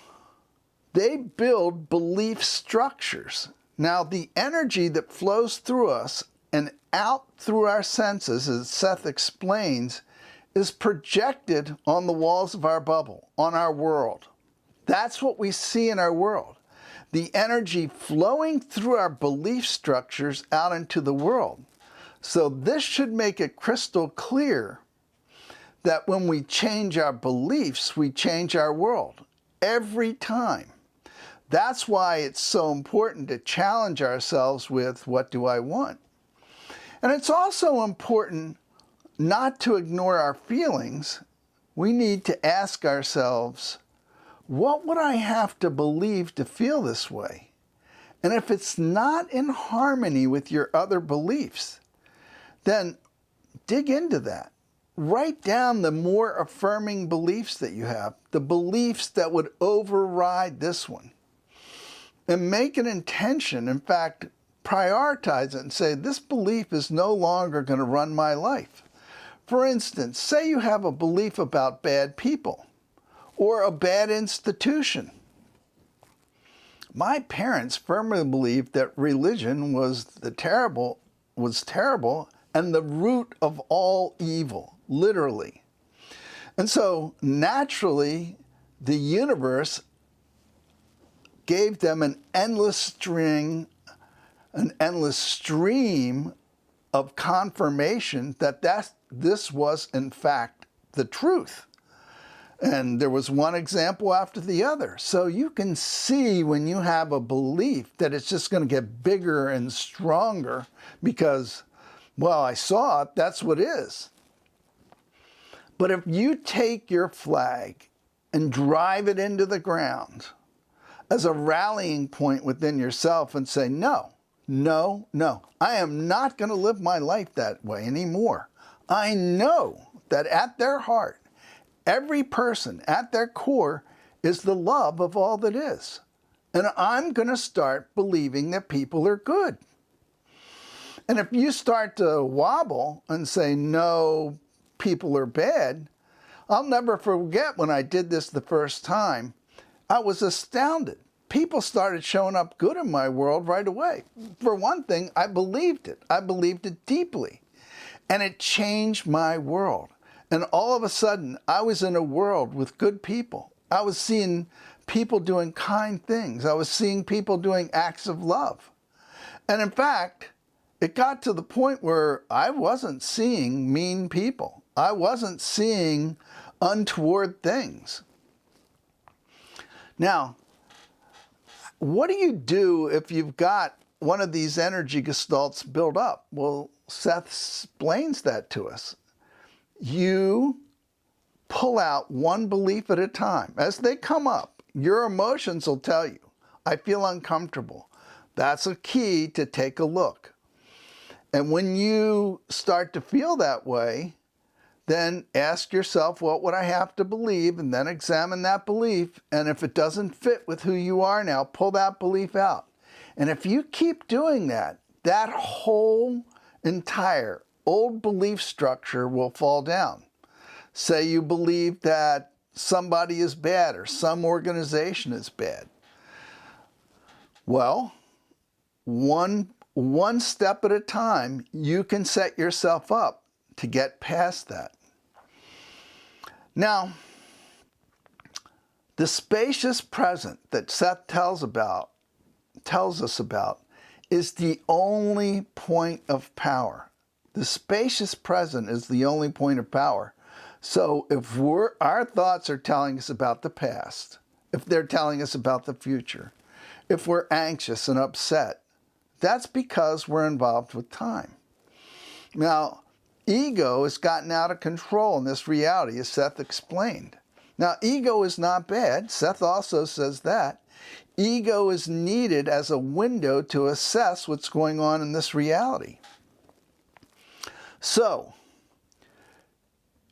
they build belief structures. Now, the energy that flows through us and out through our senses, as Seth explains, is projected on the walls of our bubble, on our world. That's what we see in our world. The energy flowing through our belief structures out into the world. So this should make it crystal clear that when we change our beliefs, we change our world every time. That's why it's so important to challenge ourselves with, what do I want? And it's also important not to ignore our feelings. We need to ask ourselves, what would I have to believe to feel this way? And if it's not in harmony with your other beliefs, then dig into that. Write down the more affirming beliefs that you have, the beliefs that would override this one. And make an intention, in fact, prioritize it and say, this belief is no longer going to run my life. For instance, say you have a belief about bad people or a bad institution. My parents firmly believed that religion was terrible and the root of all evil, literally. And so naturally, the universe gave them an endless stream of confirmation that this was in fact the truth. And there was one example after the other. So you can see when you have a belief that it's just going to get bigger and stronger because, well, I saw it, that's what it is. But if you take your flag and drive it into the ground as a rallying point within yourself and say, no, I am not going to live my life that way anymore. I know that at their heart, every person at their core is the love of all that is. And I'm going to start believing that people are good. And if you start to wobble and say, no, people are bad, I'll never forget when I did this the first time. I was astounded people started showing up good in my world right away. For one thing, I believed it. I believed it deeply. And it changed my world. And all of a sudden, I was in a world with good people. I was seeing people doing kind things. I was seeing people doing acts of love. And in fact, it got to the point where I wasn't seeing mean people. I wasn't seeing untoward things. Now, what do you do if you've got one of these energy gestalts built up? Well, Seth explains that to us. You pull out one belief at a time. As they come up, your emotions will tell you, I feel uncomfortable. That's a key to take a look. And when you start to feel that way, then ask yourself, what would I have to believe? And then examine that belief. And if it doesn't fit with who you are now, pull that belief out. And if you keep doing that, that whole entire old belief structure will fall down. Say you believe that somebody is bad or some organization is bad. Well, one step at a time, you can set yourself up to get past that. Now, the spacious present that Seth tells us about is the only point of power. The spacious present is the only point of power. So if our thoughts are telling us about the past, if they're telling us about the future, if we're anxious and upset, that's because we're involved with time. Now, ego has gotten out of control in this reality, as Seth explained. Now, ego is not bad. Seth also says that. Ego is needed as a window to assess what's going on in this reality. So,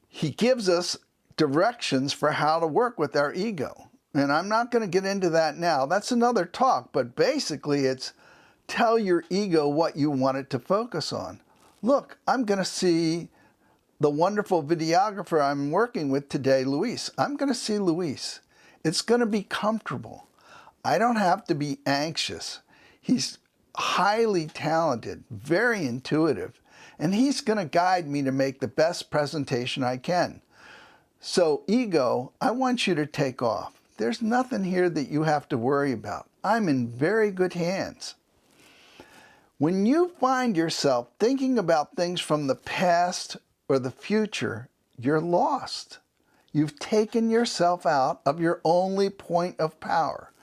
he gives us directions for how to work with our ego. And I'm not going to get into that now. That's another talk. But basically, it's tell your ego what you want it to focus on. Look, I'm going to see the wonderful videographer I'm working with today, Luis. I'm going to see Luis. It's going to be comfortable. I don't have to be anxious. He's highly talented, very intuitive, and he's going to guide me to make the best presentation I can. So, ego, I want you to take off. There's nothing here that you have to worry about. I'm in very good hands. When you find yourself thinking about things from the past or the future, you're lost. You've taken yourself out of your only point of power,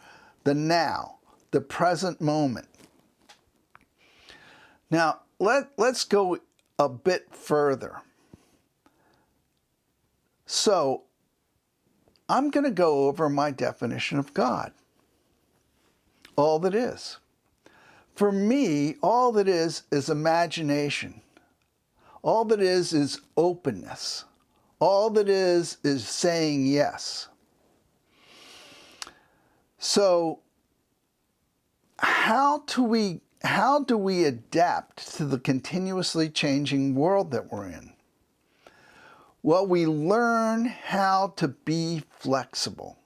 the now, the present moment. Now, let's go a bit further. So, I'm going to go over my definition of God. All that is. For me, all that is imagination. All that is openness. All that is saying yes. So, how do we adapt to the continuously changing world that we're in? Well, we learn how to be flexible.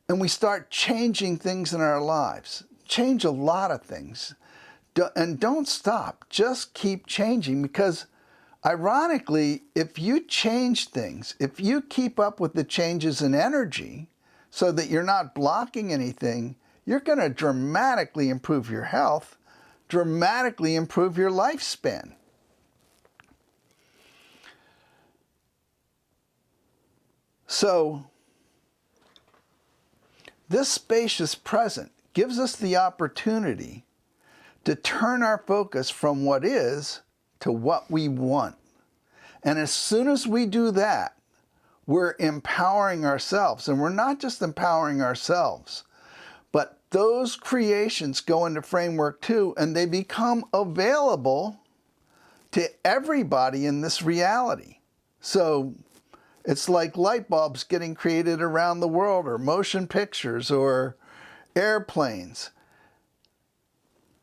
And we start changing things in our lives. Change a lot of things. And don't stop. Just keep changing, because ironically, if you change things, if you keep up with the changes in energy so that you're not blocking anything, you're going to dramatically improve your health, dramatically improve your lifespan. So, this spacious present gives us the opportunity to turn our focus from what is to what we want. And as soon as we do that, we're empowering ourselves. And we're not just empowering ourselves, but those creations go into framework 2 and they become available to everybody in this reality. So it's like light bulbs getting created around the world, or motion pictures, or airplanes.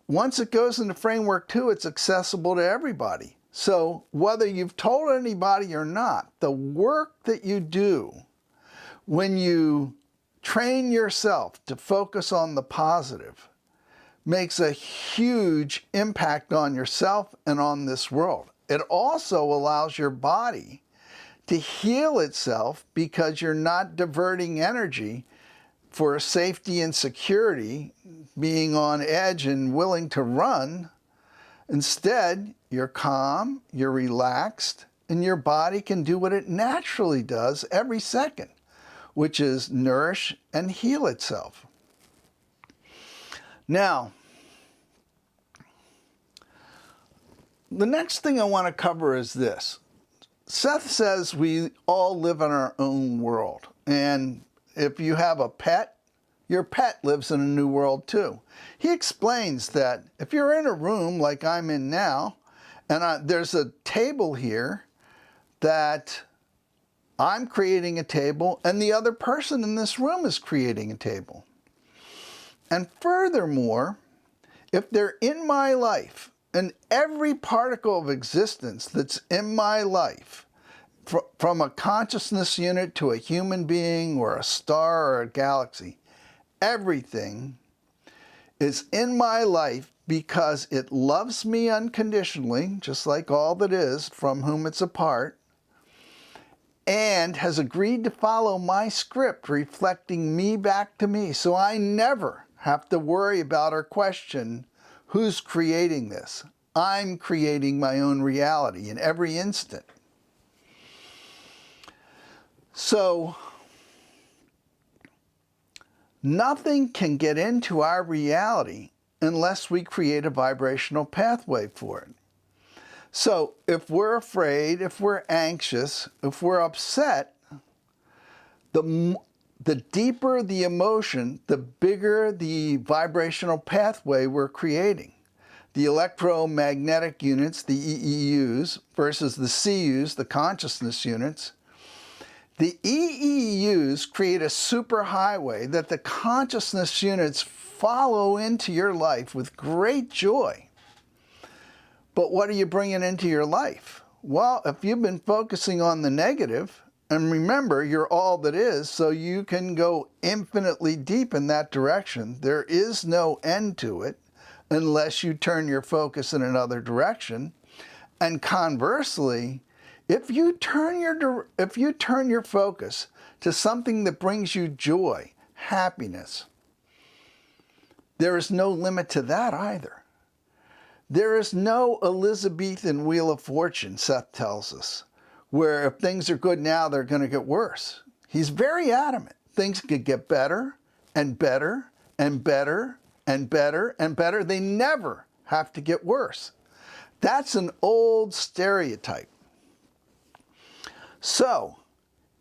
Once it goes into framework 2, it's accessible to everybody. So whether you've told anybody or not, the work that you do when you train yourself to focus on the positive makes a huge impact on yourself and on this world. It also allows your body to heal itself because you're not diverting energy for safety and security, being on edge and willing to run. Instead, you're calm, you're relaxed, and your body can do what it naturally does every second, which is nourish and heal itself. Now, the next thing I want to cover is this. Seth says we all live in our own world. And if you have a pet, your pet lives in a new world too. He explains that if you're in a room like I'm in now, and there's a table here that I'm creating a table, and the other person in this room is creating a table. And furthermore, if they're in my life, and every particle of existence that's in my life, from a consciousness unit to a human being or a star or a galaxy, everything is in my life because it loves me unconditionally, just like all that is from whom it's a part, and has agreed to follow my script, reflecting me back to me. So I never have to worry about or question who's creating this. I'm creating my own reality in every instant. So nothing can get into our reality unless we create a vibrational pathway for it. So if we're afraid, if we're anxious, if we're upset, the deeper the emotion, the bigger the vibrational pathway we're creating. The electromagnetic units, the EEUs, versus the CUs, the consciousness units. The EEUs create a superhighway that the consciousness units follow into your life with great joy. But what are you bringing into your life? Well, if you've been focusing on the negative, and remember, you're all that is, so you can go infinitely deep in that direction. There is no end to it unless you turn your focus in another direction. And conversely, if you turn your focus to something that brings you joy, happiness, there is no limit to that either. There is no Elizabethan Wheel of Fortune, Seth tells us, where if things are good now, they're going to get worse. He's very adamant. Things could get better and better and better and better and better. They never have to get worse. That's an old stereotype. So,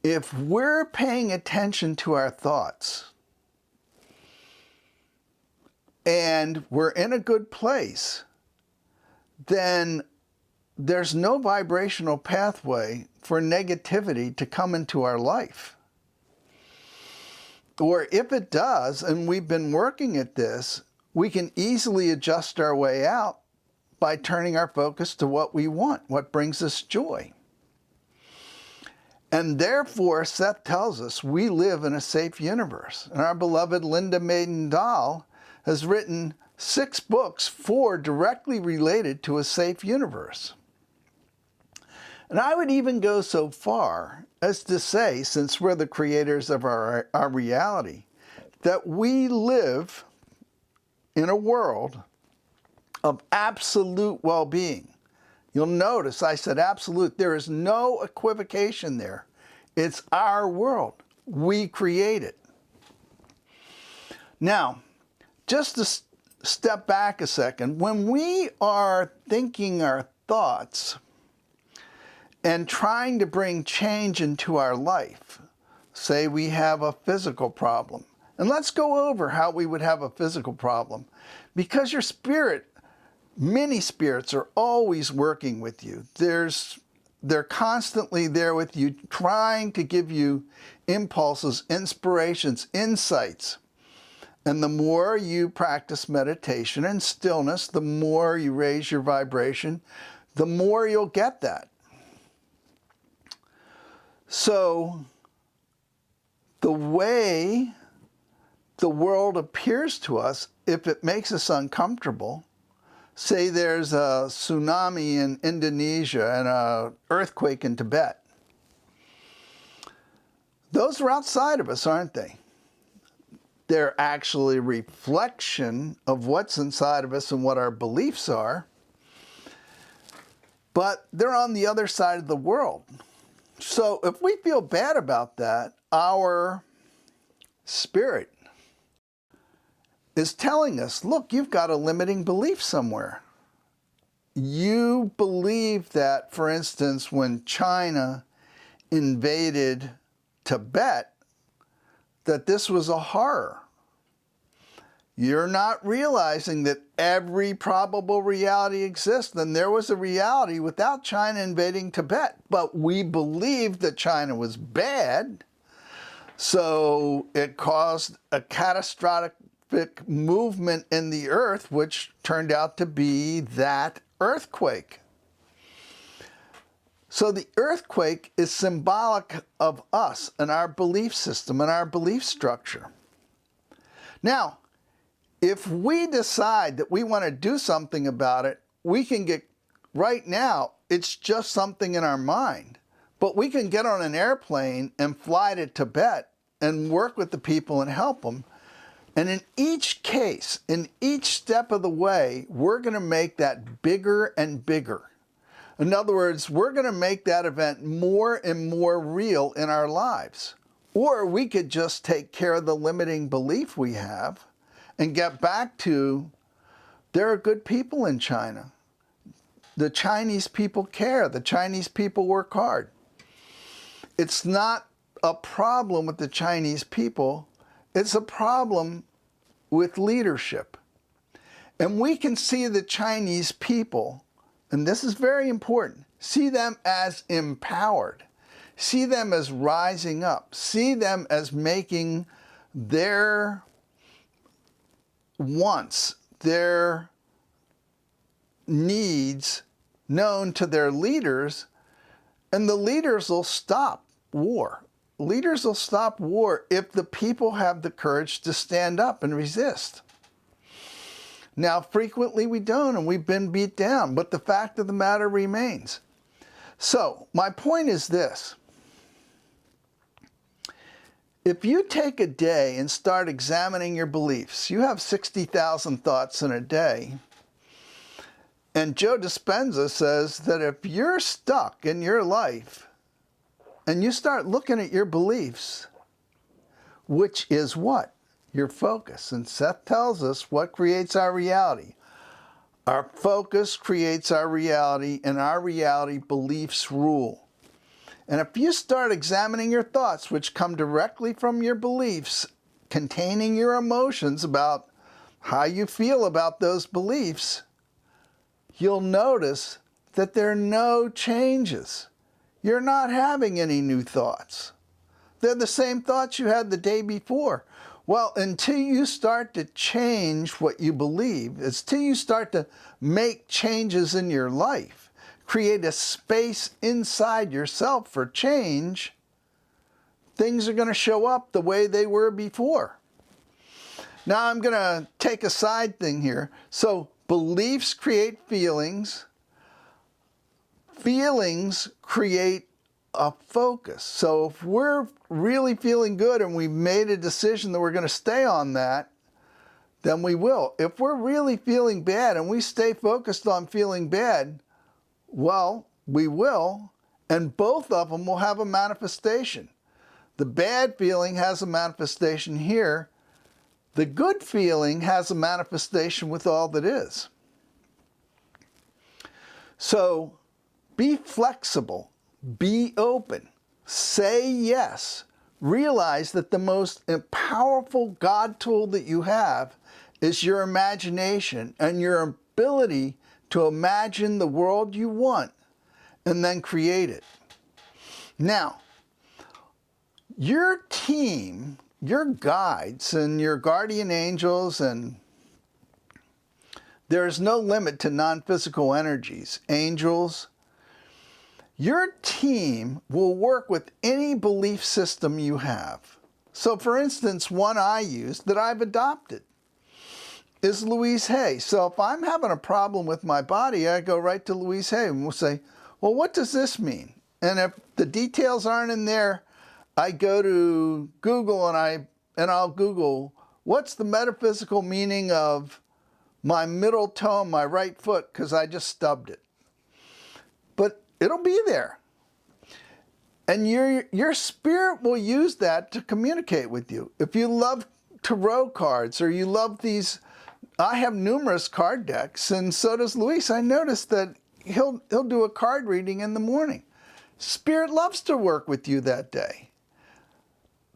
if we're paying attention to our thoughts and we're in a good place, then there's no vibrational pathway for negativity to come into our life. Or if it does, and we've been working at this, we can easily adjust our way out by turning our focus to what we want, what brings us joy. And therefore, Seth tells us we live in a safe universe. And our beloved Linda Maiden Dahl has written 6 books, 4 directly related to a safe universe. And I would even go so far as to say, since we're the creators of our reality, that we live in a world of absolute well-being. You'll notice I said absolute. There is no equivocation there. It's our world. We create it. Now, just to step back a second, when we are thinking our thoughts and trying to bring change into our life, say we have a physical problem, and let's go over how we would have a physical problem, because your spirit, many spirits are always working with you. They're constantly there with you, trying to give you impulses, inspirations, insights. And the more you practice meditation and stillness, the more you raise your vibration, the more you'll get that. So the way the world appears to us, if it makes us uncomfortable, say there's a tsunami in Indonesia and an earthquake in Tibet, those are outside of us, aren't they? They're actually a reflection of what's inside of us and what our beliefs are, but they're on the other side of the world. So if we feel bad about that, our spirit is telling us, look, you've got a limiting belief somewhere. You believe that, for instance, when China invaded Tibet, that this was a horror. You're not realizing that every probable reality exists, and there was a reality without China invading Tibet. But we believed that China was bad, so it caused a catastrophic movement in the earth, which turned out to be that earthquake. So the earthquake is symbolic of us and our belief system and our belief structure. Now, if we decide that we want to do something about it, we can get, right now, it's just something in our mind. But we can get on an airplane and fly to Tibet and work with the people and help them. And in each case, in each step of the way, we're going to make that bigger and bigger. In other words, we're going to make that event more and more real in our lives. Or we could just take care of the limiting belief we have and get back to, there are good people in China. The Chinese people care. The Chinese people work hard. It's not a problem with the Chinese people. It's a problem with leadership. And we can see the Chinese people, and this is very important, see them as empowered, see them as rising up, see them as making their wants, their needs known to their leaders, and the leaders will stop war. Leaders will stop war if the people have the courage to stand up and resist. Now, frequently we don't, and we've been beat down, but the fact of the matter remains. So, my point is this. If you take a day and start examining your beliefs, you have 60,000 thoughts in a day, and Joe Dispenza says that if you're stuck in your life and you start looking at your beliefs, which is what? Your focus. And Seth tells us what creates our reality. Our focus creates our reality, and our reality beliefs rule. And if you start examining your thoughts, which come directly from your beliefs, containing your emotions about how you feel about those beliefs, you'll notice that there are no changes. You're not having any new thoughts. They're the same thoughts you had the day before. Well, until you start to change what you believe, until you start to make changes in your life, create a space inside yourself for change, things are going to show up the way they were before. Now I'm going to take a side thing here. So beliefs create feelings. Feelings create a focus. So if we're really feeling good and we've made a decision that we're going to stay on that, then we will. If we're really feeling bad and we stay focused on feeling bad, well, we will, and both of them will have a manifestation. The bad feeling has a manifestation here. The good feeling has a manifestation with all that is. So be flexible, be open, say yes. Realize that the most powerful God tool that you have is your imagination and your ability to imagine the world you want and then create it. Now, your team, your guides and your guardian angels, and there is no limit to non-physical energies, angels, your team will work with any belief system you have. So for instance, one I use that I've adopted is Louise Hay. So if I'm having a problem with my body, I go right to Louise Hay and we'll say, well, what does this mean? And if the details aren't in there, I go to Google and I'll Google, what's the metaphysical meaning of my middle toe on my right foot, because I just stubbed it. But it'll be there. And your spirit will use that to communicate with you. If you love tarot cards or you love these, I have numerous card decks, and so does Luis. I noticed that he'll do a card reading in the morning. Spirit loves to work with you that day.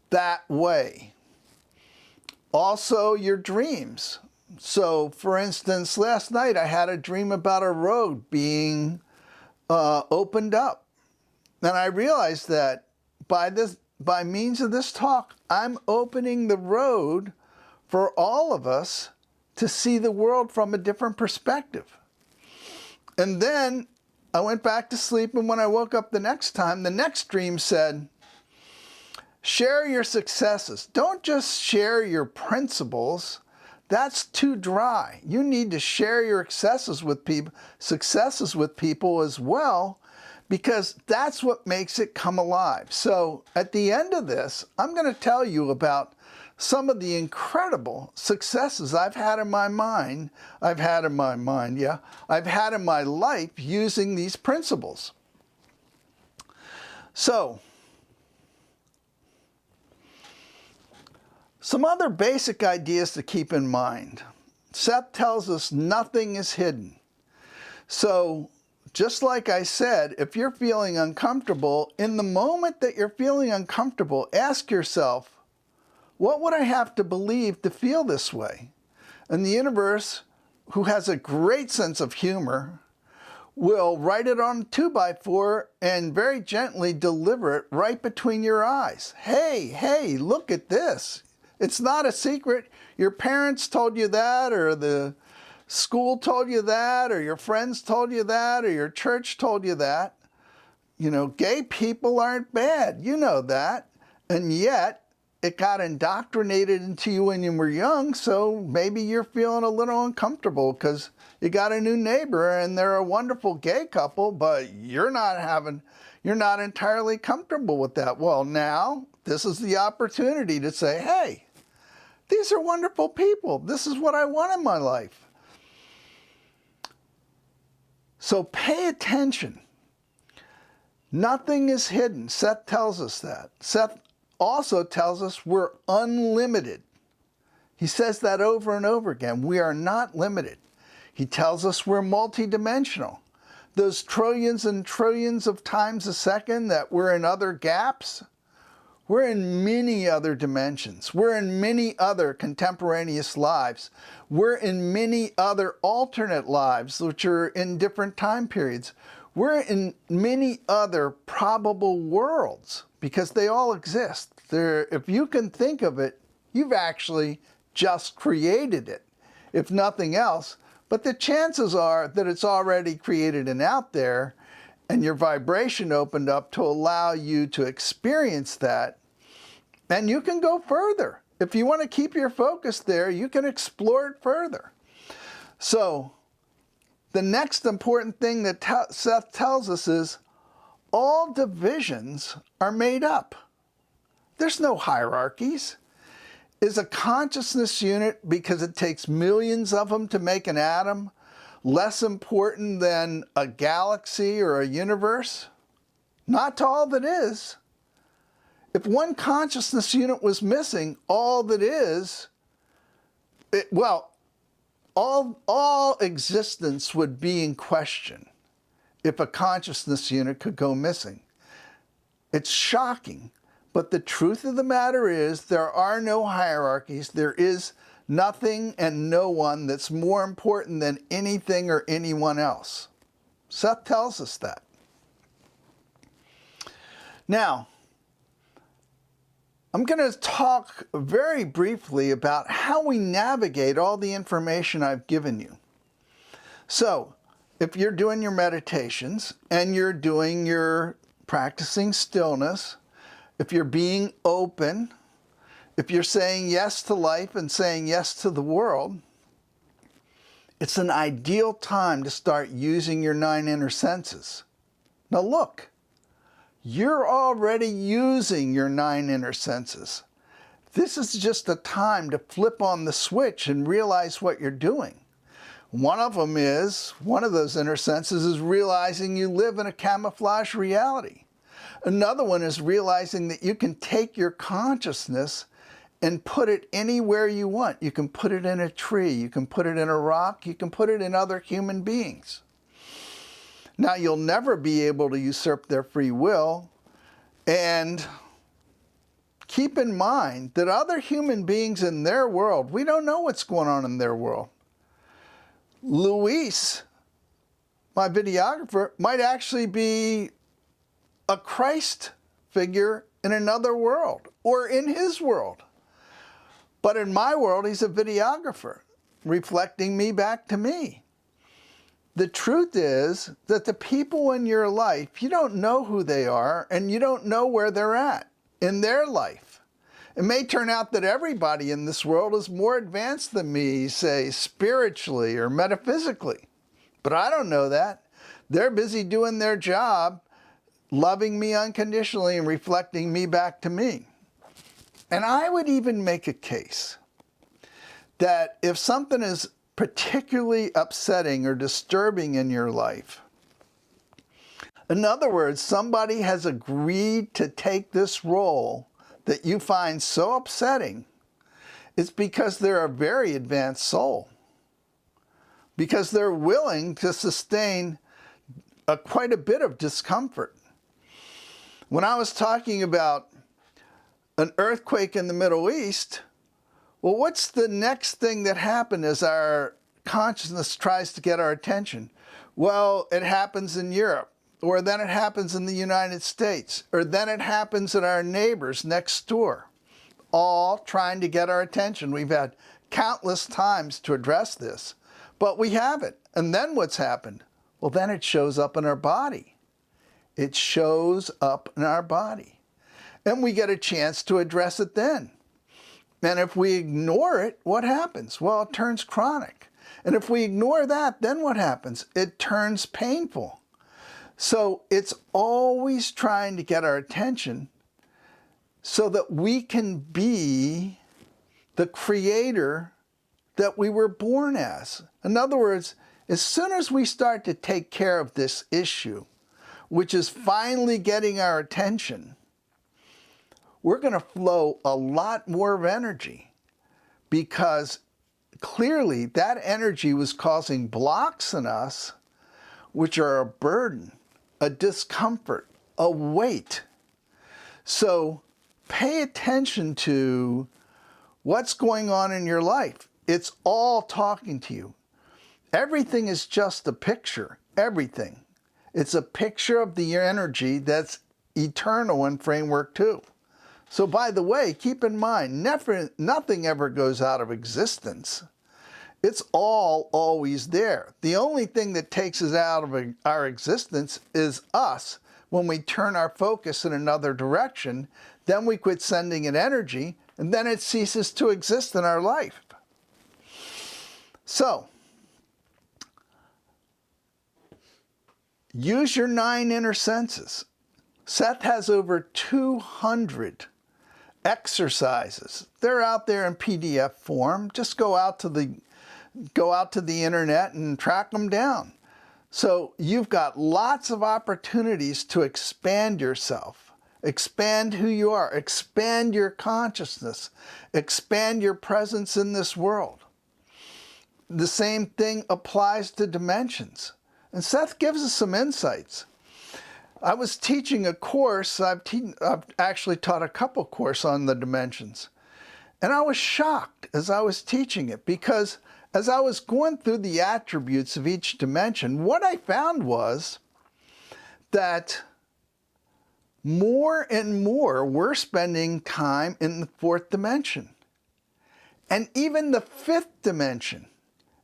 That way. Also, your dreams. So, for instance, last night I had a dream about a road being opened up. And I realized that by means of this talk, I'm opening the road for all of us to see the world from a different perspective. And then I went back to sleep, and when I woke up the next time, the next dream said, share your successes. Don't just share your principles. That's too dry. You need to share your successes with people as well, because that's what makes it come alive. So at the end of this, I'm going to tell you about some of the incredible successes I've had in my life using these principles. So, some other basic ideas to keep in mind. Seth tells us nothing is hidden. So, just like I said, if you're feeling uncomfortable, in the moment that you're feeling uncomfortable, ask yourself, what would I have to believe to feel this way? And the universe, who has a great sense of humor, will write it on a 2x4 and very gently deliver it right between your eyes. Hey, look at this. It's not a secret. Your parents told you that, or the school told you that, or your friends told you that, or your church told you that. You know, gay people aren't bad. You know that. And yet, it got indoctrinated into you when you were young, so maybe you're feeling a little uncomfortable because you got a new neighbor and they're a wonderful gay couple, but you're not entirely comfortable with that. Well, now, this is the opportunity to say, hey, these are wonderful people. This is what I want in my life. So pay attention. Nothing is hidden. Seth tells us that. Seth also tells us we're unlimited. He says that over and over again. We are not limited. He tells us we're multidimensional. Those trillions and trillions of times a second that we're in other gaps, we're in many other dimensions. We're in many other contemporaneous lives. We're in many other alternate lives, which are in different time periods. We're in many other probable worlds, because they all exist. If you can think of it, you've actually just created it, if nothing else. But the chances are that it's already created and out there, and your vibration opened up to allow you to experience that. And you can go further. If you want to keep your focus there, you can explore it further. So, the next important thing that Seth tells us is all divisions are made up. There's no hierarchies. Is a consciousness unit, because it takes millions of them to make an atom, less important than a galaxy or a universe? Not to all that is. If one consciousness unit was missing, all that is, all existence would be in question if a consciousness unit could go missing. It's shocking, but the truth of the matter is there are no hierarchies. There is nothing and no one that's more important than anything or anyone else. Seth tells us that. Now, I'm going to talk very briefly about how we navigate all the information I've given you. So, if you're doing your meditations and you're doing your practicing stillness, if you're being open, If you're saying yes to life and saying yes to the world, it's an ideal time to start using your 9 inner senses. Now look, you're already using your 9 inner senses. This is just a time to flip on the switch and realize what you're doing. One of those inner senses is realizing you live in a camouflage reality. Another one is realizing that you can take your consciousness and put it anywhere you want. You can put it in a tree, you can put it in a rock, you can put it in other human beings. Now, you'll never be able to usurp their free will, and keep in mind that other human beings in their world, we don't know what's going on in their world. Luis, my videographer, might actually be a Christ figure in another world or in his world. But in my world, he's a videographer, reflecting me back to me. The truth is that the people in your life, you don't know who they are and you don't know where they're at in their life. It may turn out that everybody in this world is more advanced than me, say spiritually or metaphysically. But I don't know that. They're busy doing their job, loving me unconditionally and reflecting me back to me. And I would even make a case that if something is particularly upsetting or disturbing in your life, in other words, somebody has agreed to take this role that you find so upsetting, it's because they're a very advanced soul. Because they're willing to sustain quite a bit of discomfort. When I was talking about an earthquake in the Middle East, well, what's the next thing that happened as our consciousness tries to get our attention? Well, it happens in Europe. Or then it happens in the United States, or then it happens in our neighbors next door, all trying to get our attention. We've had countless times to address this, but we haven't. And then what's happened? Well, then it shows up in our body. It shows up in our body. And we get a chance to address it then. And if we ignore it, what happens? Well, it turns chronic. And if we ignore that, then what happens? It turns painful. So it's always trying to get our attention so that we can be the creator that we were born as. In other words, as soon as we start to take care of this issue, which is finally getting our attention, we're going to flow a lot more of energy, because clearly that energy was causing blocks in us, which are a burden, a discomfort, a weight. So pay attention to what's going on in your life. It's all talking to you. Everything is just a picture, everything. It's a picture of the energy that's eternal in framework 2. So by the way, keep in mind, nothing ever goes out of existence. It's all always there. The only thing that takes us out of our existence is us. When we turn our focus in another direction, then we quit sending it energy, and then it ceases to exist in our life. So, use your 9 inner senses. Seth has over 200 exercises. They're out there in PDF form. Just go out to the internet and track them down. So you've got lots of opportunities to expand yourself, expand who you are, expand your consciousness, expand your presence in this world. The same thing applies to dimensions. And Seth gives us some insights. I was teaching a course, I've actually taught a couple courses on the dimensions. And I was shocked as I was teaching it, because as I was going through the attributes of each dimension, what I found was that more and more we're spending time in the 4th dimension, and even the 5th dimension.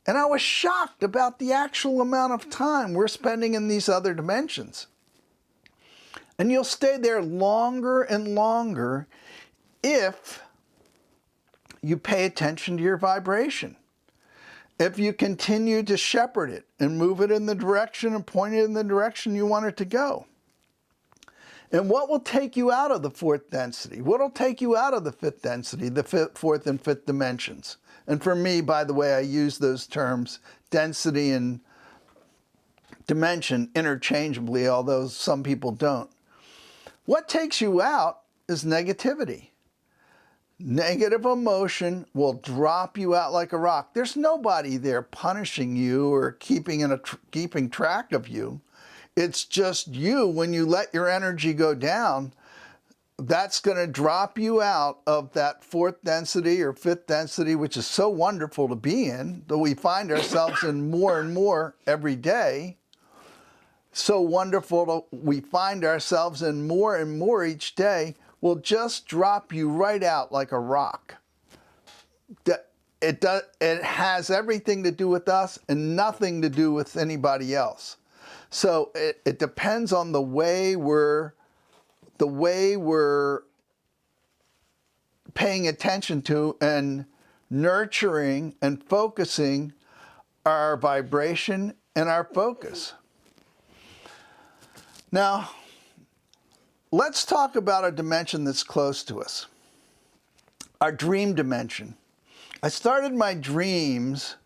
And I was shocked about the actual amount of time we're spending in these other dimensions. And you'll stay there longer and longer if you pay attention to your vibration. If you continue to shepherd it and move it in the direction and point it in the direction you want it to go. And what will take you out of the fourth density? What will take you out of the fifth density, the fourth and fifth dimensions? And for me, by the way, I use those terms, density and dimension, interchangeably, although some people don't. What takes you out is negativity. Negative emotion will drop you out like a rock. There's nobody there punishing you or keeping track of you. It's just you. When you let your energy go down, that's going to drop you out of that fourth density or fifth density, which is so wonderful to be in, that we find ourselves in more and more every day. So wonderful we find ourselves in more and more each day, will just drop you right out like a rock. It has everything to do with us and nothing to do with anybody else. So it depends on the way we're paying attention to and nurturing and focusing our vibration and our focus. Now, let's talk about a dimension that's close to us, our dream dimension. I started my dreams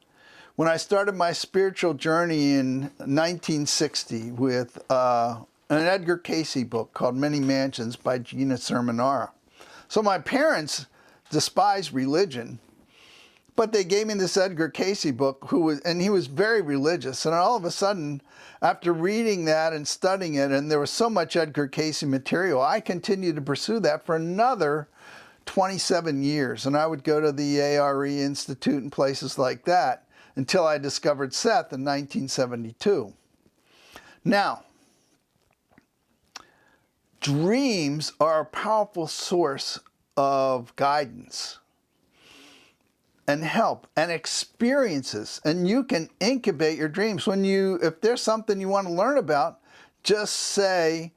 when I started my spiritual journey in 1960 with an Edgar Cayce book called Many Mansions by Gina Sermonara. So my parents despised religion, but they gave me this Edgar Cayce book, and he was very religious. And all of a sudden, after reading that and studying it, and there was so much Edgar Cayce material, I continued to pursue that for another 27 years. And I would go to the ARE Institute and places like that until I discovered Seth in 1972. Now, dreams are a powerful source of guidance and help and experiences, and you can incubate your dreams. If there's something you want to learn about, just say,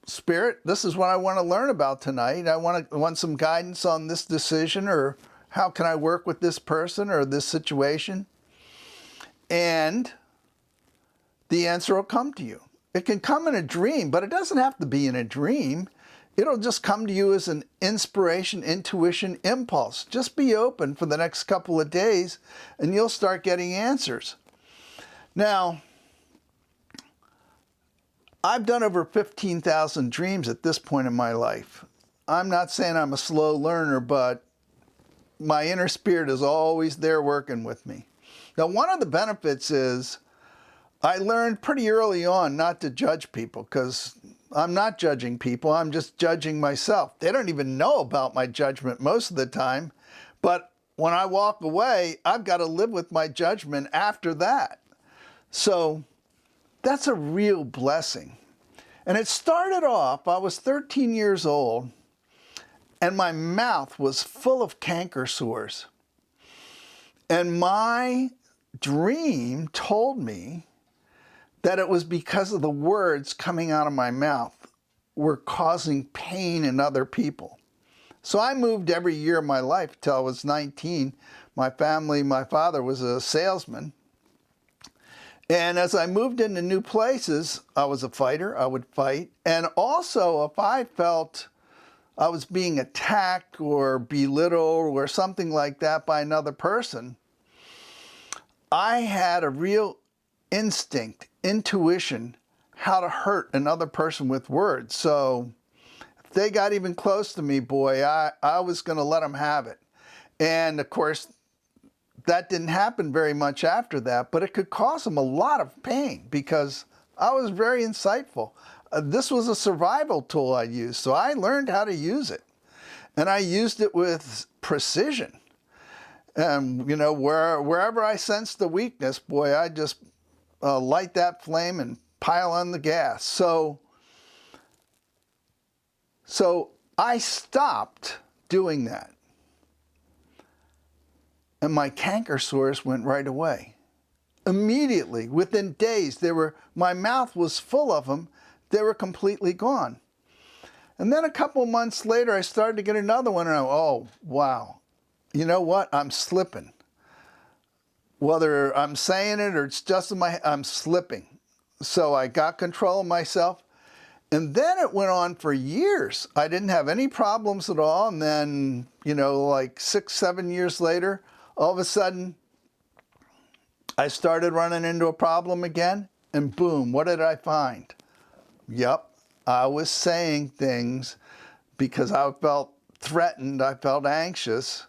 Spirit, this is what I want to learn about tonight. I want some guidance on this decision, or how can I work with this person or this situation? And the answer will come to you. It can come in a dream, but it doesn't have to be in a dream. It'll just come to you as an inspiration, intuition, impulse. Just be open for the next couple of days and you'll start getting answers. Now, I've done over 15,000 dreams at this point in my life. I'm not saying I'm a slow learner, but my inner spirit is always there working with me. Now, one of the benefits is I learned pretty early on not to judge people, because I'm not judging people, I'm just judging myself. They don't even know about my judgment most of the time, but when I walk away, I've got to live with my judgment after that. So that's a real blessing. And it started off, I was 13 years old, and my mouth was full of canker sores. And my dream told me that it was because of the words coming out of my mouth were causing pain in other people. So I moved every year of my life until I was 19. My father was a salesman. And as I moved into new places, I was a fighter, I would fight. And also, if I felt I was being attacked or belittled or something like that by another person, I had a real instinct, intuition, how to hurt another person with words. So if they got even close to me, boy, I was going to let them have it. And of course, that didn't happen very much after that, but it could cause them a lot of pain because I was very insightful. This was a survival tool I used, so I learned how to use it. And I used it with precision. And, you know, wherever I sensed the weakness, boy, I just light that flame and pile on the gas. So I stopped doing that. And my canker sores went right away. Immediately, within days, my mouth was full of them. They were completely gone. And then a couple months later, I started to get another one, and oh, wow. you know what, I'm slipping. Whether I'm saying it or it's just in my, I'm slipping. So I got control of myself. And then it went on for years. I didn't have any problems at all. And then, you know, like 6, 7 years later, all of a sudden, I started running into a problem again. And boom, what did I find? Yep, I was saying things because I felt threatened, I felt anxious.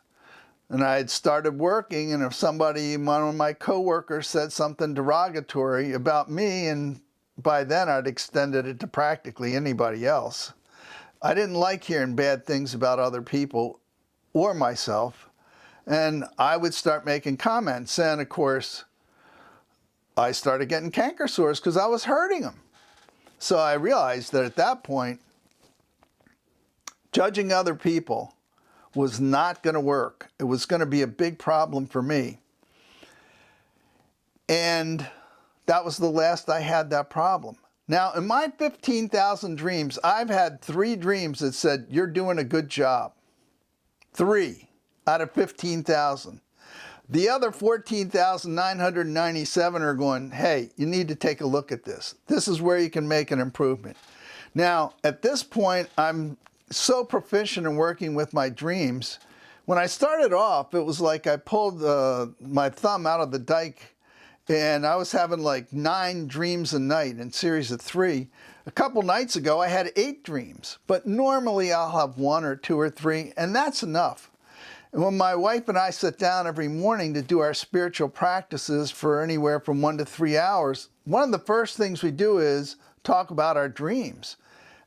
And I had started working, and if somebody, one of my coworkers said something derogatory about me, and by then I'd extended it to practically anybody else. I didn't like hearing bad things about other people or myself, and I would start making comments. And of course, I started getting canker sores because I was hurting them. So I realized that at that point, judging other people was not going to work. It was going to be a big problem for me. And that was the last I had that problem. Now, in my 15,000 dreams, I've had 3 dreams that said, you're doing a good job. 3 out of 15,000. The other 14,997 are going, hey, you need to take a look at this. This is where you can make an improvement. Now, at this point, I'm so proficient in working with my dreams. When I started off, it was like I pulled my thumb out of the dike, and I was having like 9 dreams a night in series of 3. A couple nights ago, I had 8 dreams, but normally I'll have 1 or 2 or 3, and that's enough. And when my wife and I sit down every morning to do our spiritual practices for anywhere from 1 to 3 hours, one of the first things we do is talk about our dreams.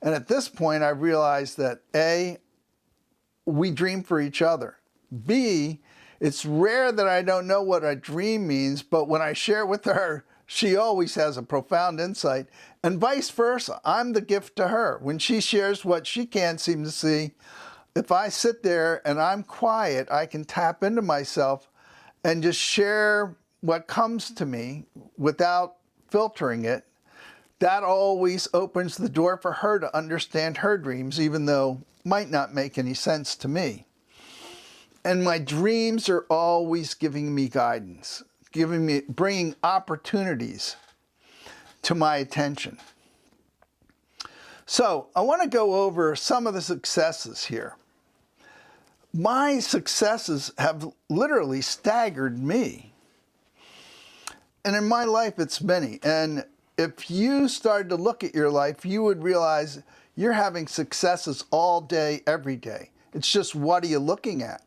And at this point, I realized that A, we dream for each other. B, it's rare that I don't know what a dream means, but when I share with her, she always has a profound insight. And vice versa, I'm the gift to her. When she shares what she can't seem to see, if I sit there and I'm quiet, I can tap into myself and just share what comes to me without filtering it. That always opens the door for her to understand her dreams, even though it might not make any sense to me. And my dreams are always giving me guidance, bringing opportunities to my attention. So I want to go over some of the successes here. My successes have literally staggered me. And in my life, it's many. And if you started to look at your life, you would realize you're having successes all day, every day. It's just, what are you looking at?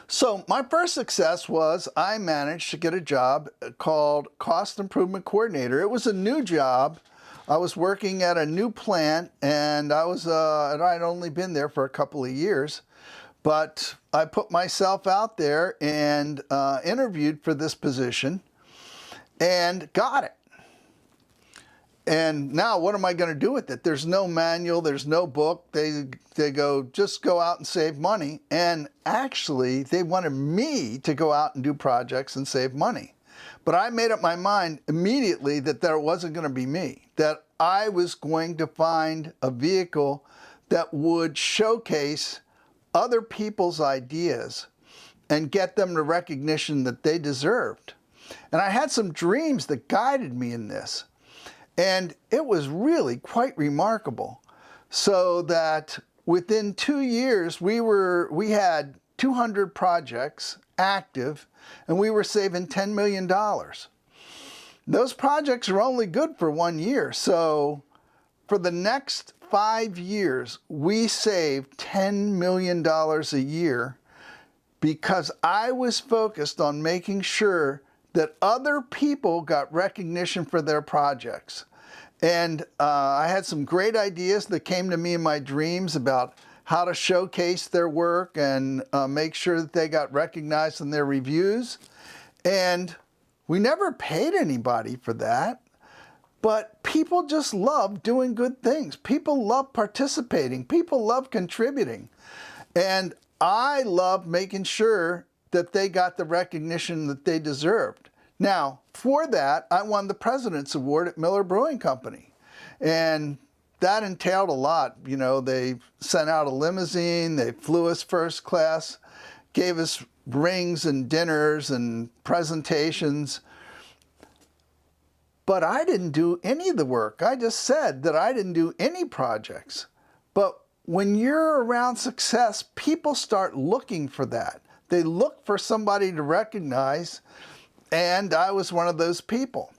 So my first success was I managed to get a job called Cost Improvement Coordinator. It was a new job. I was working at a new plant, and I'd only been there for a couple of years. But I put myself out there and interviewed for this position and got it. And now what am I going to do with it? There's no manual, there's no book. They go, just go out and save money. And actually, they wanted me to go out and do projects and save money. But I made up my mind immediately that that wasn't going to be me, that I was going to find a vehicle that would showcase other people's ideas and get them the recognition that they deserved. And I had some dreams that guided me in this. And it was really quite remarkable. So that within 2 years, we had 200 projects active, and we were saving $10 million. Those projects are only good for 1 year. So for the next 5 years, we saved $10 million a year because I was focused on making sure that other people got recognition for their projects. And I had some great ideas that came to me in my dreams about how to showcase their work and make sure that they got recognized in their reviews. And we never paid anybody for that. But people just love doing good things. People love participating. People love contributing. And I love making sure that they got the recognition that they deserved. Now, for that, I won the President's Award at Miller Brewing Company. And that entailed a lot. You know, they sent out a limousine, they flew us first class, gave us rings and dinners and presentations. But I didn't do any of the work. I just said that I didn't do any projects. But when you're around success, people start looking for that. They look for somebody to recognize, and I was one of those people.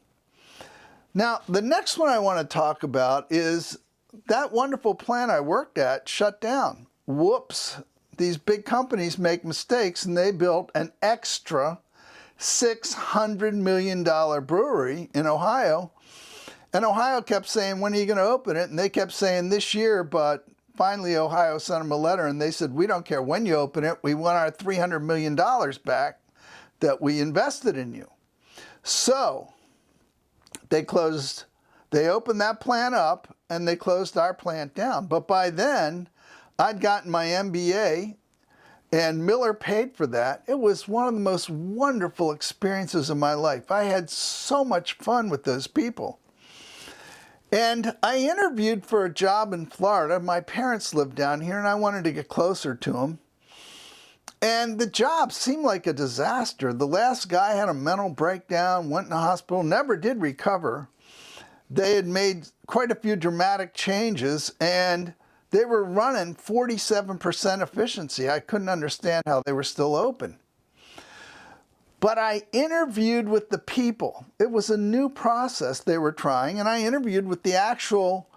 Now, the next one I want to talk about is that wonderful plant I worked at shut down. Whoops. These big companies make mistakes, and they built an extra $600 million brewery in Ohio. And Ohio kept saying, when are you going to open it? And they kept saying this year, but finally Ohio sent them a letter and they said, we don't care when you open it. We want our $300 million back that we invested in you. So they opened that plant up and they closed our plant down. But by then, I'd gotten my MBA and Miller paid for that. It was one of the most wonderful experiences of my life. I had so much fun with those people. And I interviewed for a job in Florida. My parents lived down here and I wanted to get closer to them. And the job seemed like a disaster. The last guy had a mental breakdown, went in the hospital, never did recover. They had made quite a few dramatic changes and they were running 47% efficiency. I couldn't understand how they were still open. But I interviewed with the people. It was a new process they were trying, and I interviewed with the actual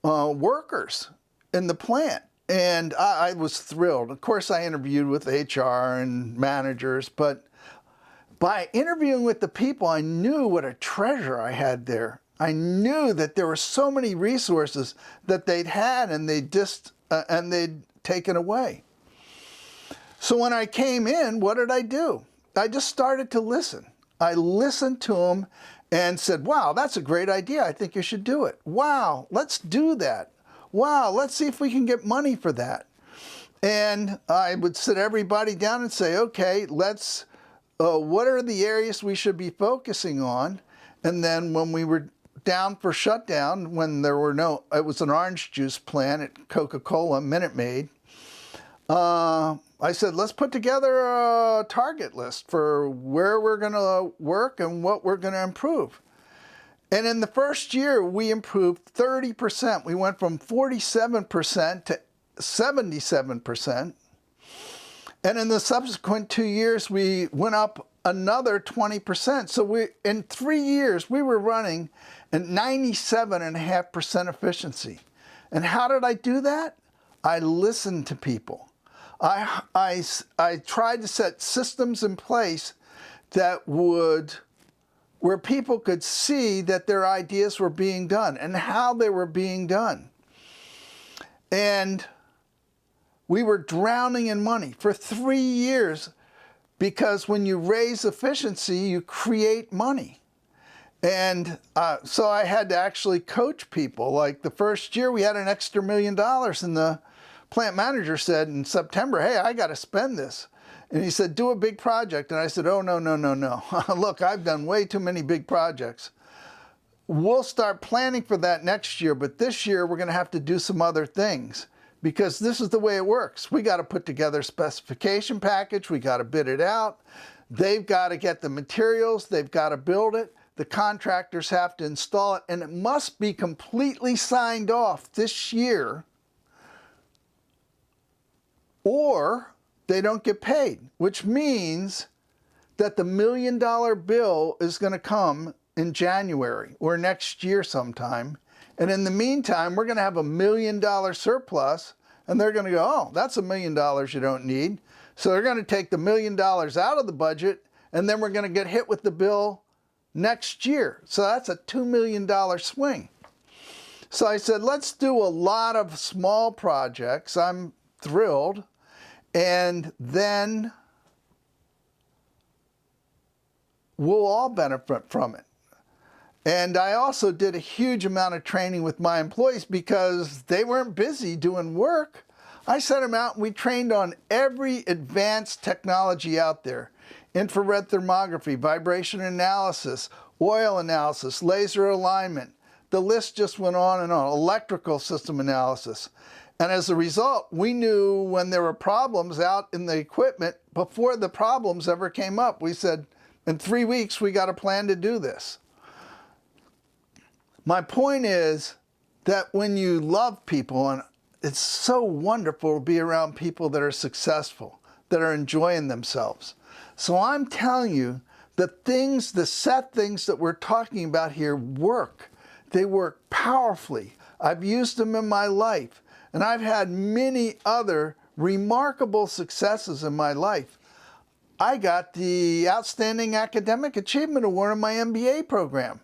workers in the plant. And I was thrilled. Of course, I interviewed with HR and managers, but by interviewing with the people, I knew what a treasure I had there. I knew that there were so many resources that they'd had and they'd taken away. So when I came in, what did I do? I just started to listen. I listened to them and said, wow, that's a great idea. I think you should do it. Wow, let's do that. Wow, let's see if we can get money for that. And I would sit everybody down and say, okay, what are the areas we should be focusing on? And then when we were down for shutdown, when there were it was an orange juice plant at Coca-Cola, Minute Maid, I said, let's put together a target list for where we're going to work and what we're going to improve. And in the first year, we improved 30%. We went from 47% to 77%. And in the subsequent 2 years, we went up another 20%. So in 3 years, we were running at 97.5% efficiency. And how did I do that? I listened to people. I tried to set systems in place where people could see that their ideas were being done and how they were being done. And we were drowning in money for 3 years because when you raise efficiency, you create money. And so I had to actually coach people. Like the first year, we had an extra $1 million and the plant manager said in September, hey, I got to spend this. And he said, do a big project. And I said, oh, no. Look, I've done way too many big projects. We'll start planning for that next year, but this year we're going to have to do some other things because this is the way it works. We got to put together a specification package. We got to bid it out. They've got to get the materials. They've got to build it. The contractors have to install it, and it must be completely signed off this year or they don't get paid, which means that the $1 million bill is going to come in January or next year sometime. And in the meantime, we're going to have $1 million surplus, and they're going to go, oh, that's $1 million you don't need. So they're going to take the $1 million out of the budget, and then we're going to get hit with the bill next year. So that's a $2 million swing. So I said, let's do a lot of small projects. I'm thrilled. And then we'll all benefit from it. And I also did a huge amount of training with my employees because they weren't busy doing work. I sent them out and we trained on every advanced technology out there. Infrared thermography, vibration analysis, oil analysis, laser alignment. The list just went on and on. Electrical system analysis. And as a result, we knew when there were problems out in the equipment before the problems ever came up. We said, in 3 weeks, we got a plan to do this. My point is that when you love people, and it's so wonderful to be around people that are successful, that are enjoying themselves. So I'm telling you, the set things that we're talking about here work. They work powerfully. I've used them in my life, and I've had many other remarkable successes in my life. I got the Outstanding Academic Achievement Award in my MBA program,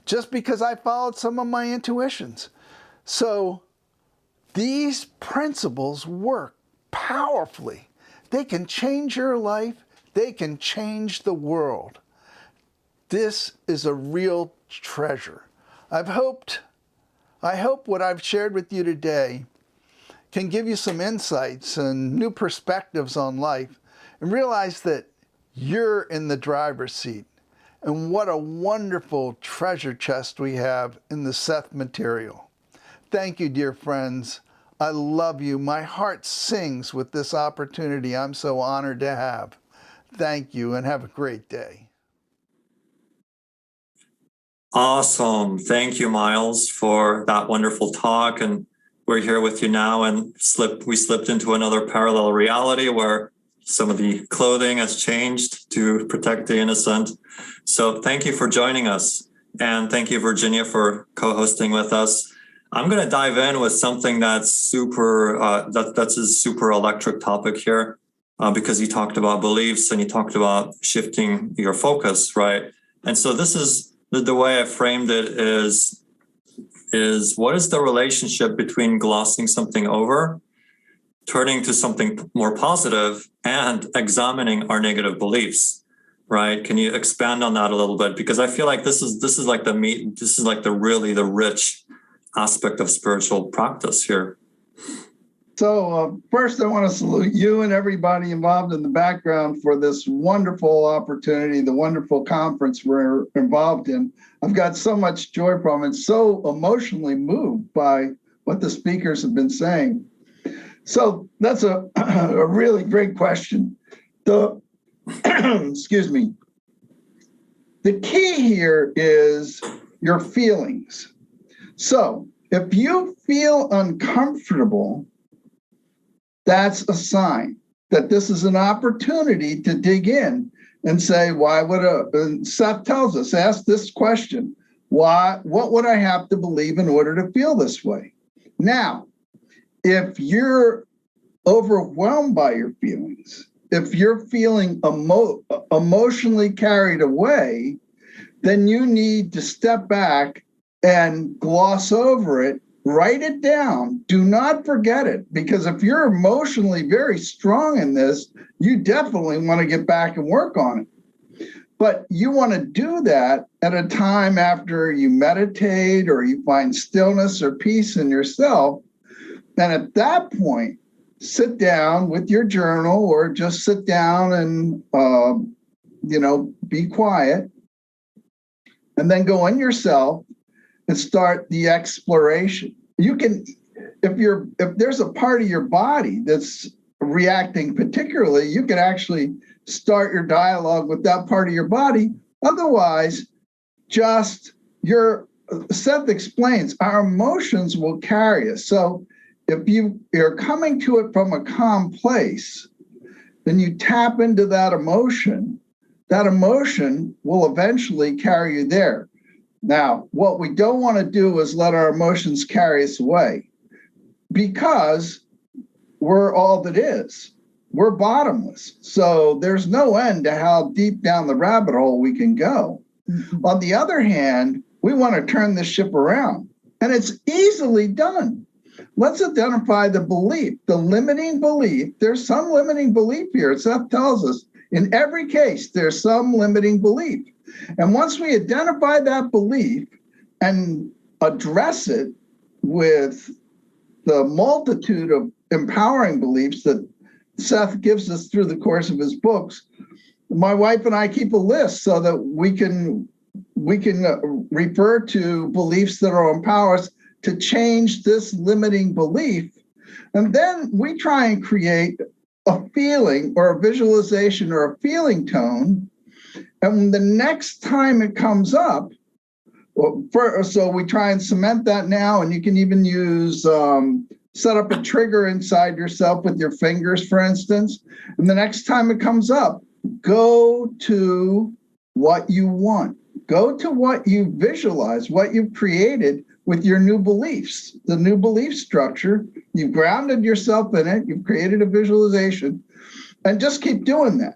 just because I followed some of my intuitions. So these principles work powerfully. They can change your life. They can change the world. This is a real treasure. I hope what I've shared with you today can give you some insights and new perspectives on life, and realize that you're in the driver's seat. And what a wonderful treasure chest we have in the Seth material. Thank you, dear friends. I love you. My heart sings with this opportunity I'm so honored to have. Thank you, and have a great day.
Awesome. Thank you, Miles, for that wonderful talk. And we're here with you now, and we slipped into another parallel reality where some of the clothing has changed to protect the innocent. So thank you for joining us. And thank you, Virginia, for co-hosting with us. I'm going to dive in with something that's that's a super electric topic here, because you talked about beliefs and you talked about shifting your focus, right? And so this is the way I framed it is what is the relationship between glossing something over, turning to something more positive, and examining our negative beliefs, right? Can you expand on that a little bit? Because I feel like this is like the meat, this is like the rich aspect of spiritual practice here.
So first, I want to salute you and everybody involved in the background for this wonderful opportunity, the wonderful conference we're involved in. I've got so much joy from it, so emotionally moved by what the speakers have been saying. So that's a really great question. Excuse me. The key here is your feelings. So if you feel uncomfortable, that's a sign that this is an opportunity to dig in and say, why would Seth tells us, ask this question, what would I have to believe in order to feel this way? Now, if you're overwhelmed by your feelings, if you're feeling emotionally carried away, then you need to step back and gloss over it. Write it down. Do not forget it, because if you're emotionally very strong in this, you definitely want to get back and work on it. But you want to do that at a time after you meditate or you find stillness or peace in yourself. And at that point, sit down with your journal or just sit down and, be quiet, and then go in yourself and start the exploration. You can, if there's a part of your body that's reacting particularly, you can actually start your dialogue with that part of your body. Otherwise, Seth explains, our emotions will carry us. So if you're coming to it from a calm place, then you tap into that emotion will eventually carry you there. Now, what we don't want to do is let our emotions carry us away, because we're all that is. We're bottomless. So there's no end to how deep down the rabbit hole we can go. Mm-hmm. On the other hand, we want to turn this ship around, and it's easily done. Let's identify the belief, the limiting belief. There's some limiting belief here. Seth tells us in every case, there's some limiting belief. And once we identify that belief and address it with the multitude of empowering beliefs that Seth gives us through the course of his books, my wife and I keep a list so that we can refer to beliefs that will empower us to change this limiting belief. And then we try and create a feeling or a visualization or a feeling tone. And the next time it comes up, so we try and cement that now, and you can even use set up a trigger inside yourself with your fingers, for instance. And the next time it comes up, go to what you want. Go to what you visualize, what you've created with your new beliefs, the new belief structure. You've grounded yourself in it. You've created a visualization, and just keep doing that.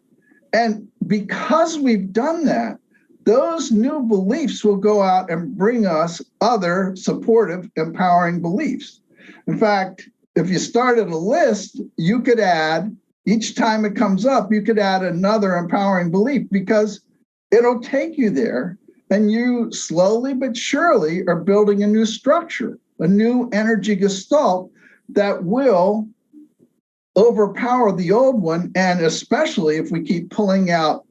And because we've done that, those new beliefs will go out and bring us other supportive, empowering beliefs. In fact, if you started a list, you could add, each time it comes up, you could add another empowering belief, because it'll take you there, and you slowly but surely are building a new structure, a new energy gestalt that will overpower the old one. And especially if we keep pulling out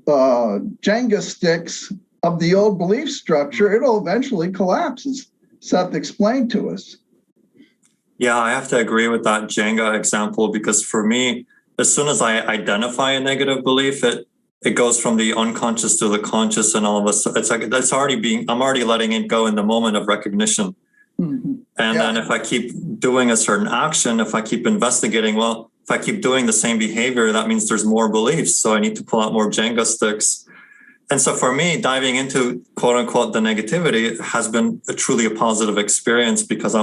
Jenga sticks of the old belief structure, it'll eventually collapse, as Seth explained to us.
Yeah, I have to agree with that Jenga example, because for me, as soon as I identify a negative belief, it goes from the unconscious to the conscious, and all of us, it's like I'm already letting it go in the moment of recognition. Mm-hmm. And then if I keep doing a certain action, if I keep investigating, well, if I keep doing the same behavior, that means there's more beliefs. So I need to pull out more Jenga sticks. And so for me, diving into quote unquote the negativity has been truly a positive experience, because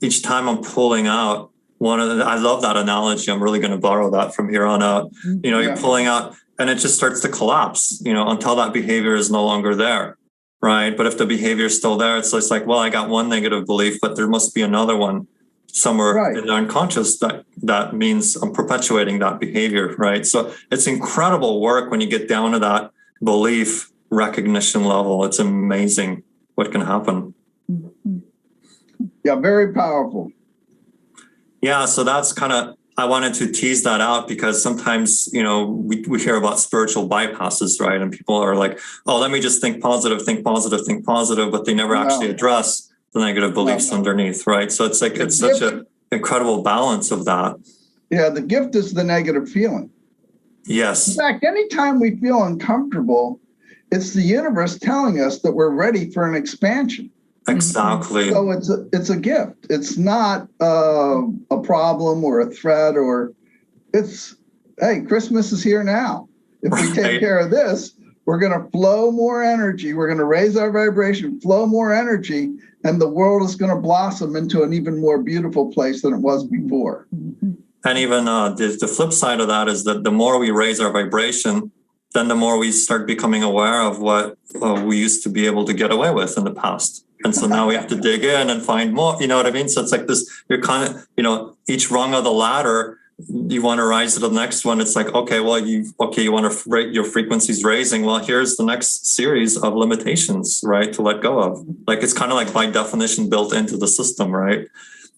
each time I'm pulling out I love that analogy. I'm really going to borrow that from here on out. You're pulling out, and it just starts to collapse, until that behavior is no longer there. Right. But if the behavior is still there, it's just like, well, I got one negative belief, but there must be another one somewhere in the unconscious that means I'm perpetuating that behavior. Right. So it's incredible work when you get down to that belief recognition level. It's amazing what can happen.
Yeah, very powerful.
Yeah. So that's I wanted to tease that out, because sometimes, we hear about spiritual bypasses, right? And people are like, oh, let me just think positive, but they never actually address the negative beliefs underneath, right? So it's like, it's such an incredible balance of that.
Yeah, the gift is the negative feeling.
Yes.
In fact, anytime we feel uncomfortable, it's the universe telling us that we're ready for an expansion.
Exactly.
So it's a gift. It's not a problem or a threat, or it's, hey, Christmas is here now. If we take care of this, we're going to flow more energy. We're going to raise our vibration, flow more energy, and the world is going to blossom into an even more beautiful place than it was before.
And even the flip side of that is that the more we raise our vibration, then the more we start becoming aware of what we used to be able to get away with in the past. And so now we have to dig in and find more, you know what I mean? So it's like this, you're kind of, each rung of the ladder, you want to rise to the next one. It's like, okay, well, you want to rate your frequencies raising. Well, here's the next series of limitations, right? To let go of. Like, it's kind of like by definition built into the system, right?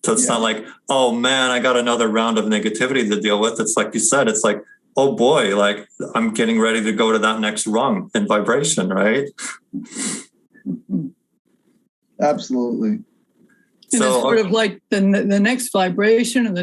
So it's not like, oh man, I got another round of negativity to deal with. It's like you said, it's like, oh boy, like I'm getting ready to go to that next rung in vibration, right?
Absolutely.
And it's sort of like the next vibration and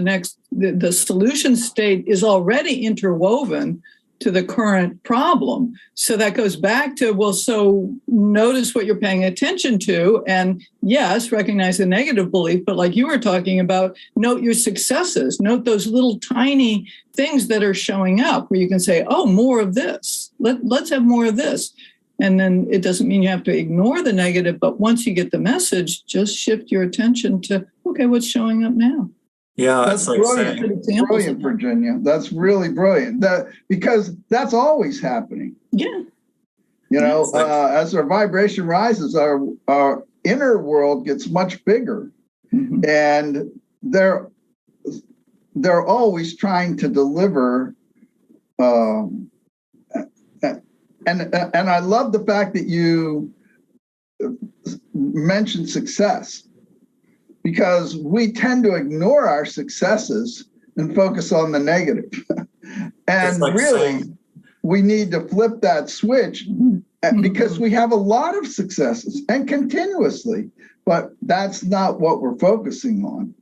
the solution state is already interwoven to the current problem. So that goes back to, well, so notice what you're paying attention to. And yes, recognize the negative belief, but like you were talking about, note your successes, note those little tiny things that are showing up where you can say, oh, more of this. Let's have more of this. And then it doesn't mean you have to ignore the negative, but once you get the message, just shift your attention to, okay, what's showing up now?
Yeah,
that's like brilliant, Virginia. That's really brilliant. Because that's always happening.
Yeah.
As our vibration rises, our inner world gets much bigger, and they're always trying to deliver. And I love the fact that you mentioned success, because we tend to ignore our successes and focus on the negative. And like really, we need to flip that switch because we have a lot of successes and continuously, but that's not what we're focusing on.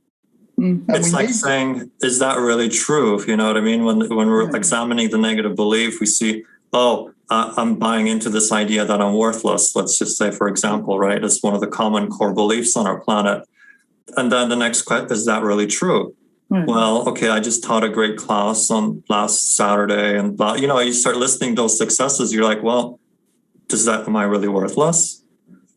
And
it's like saying, is that really true? If you know what I mean? When we're examining the negative belief, we see, I'm buying into this idea that I'm worthless. Let's just say, for example, right? It's one of the common core beliefs on our planet. And then the next question, is that really true? Well, okay, I just taught a great class on last Saturday and blah, you start listing those successes. You're like, well, am I really worthless?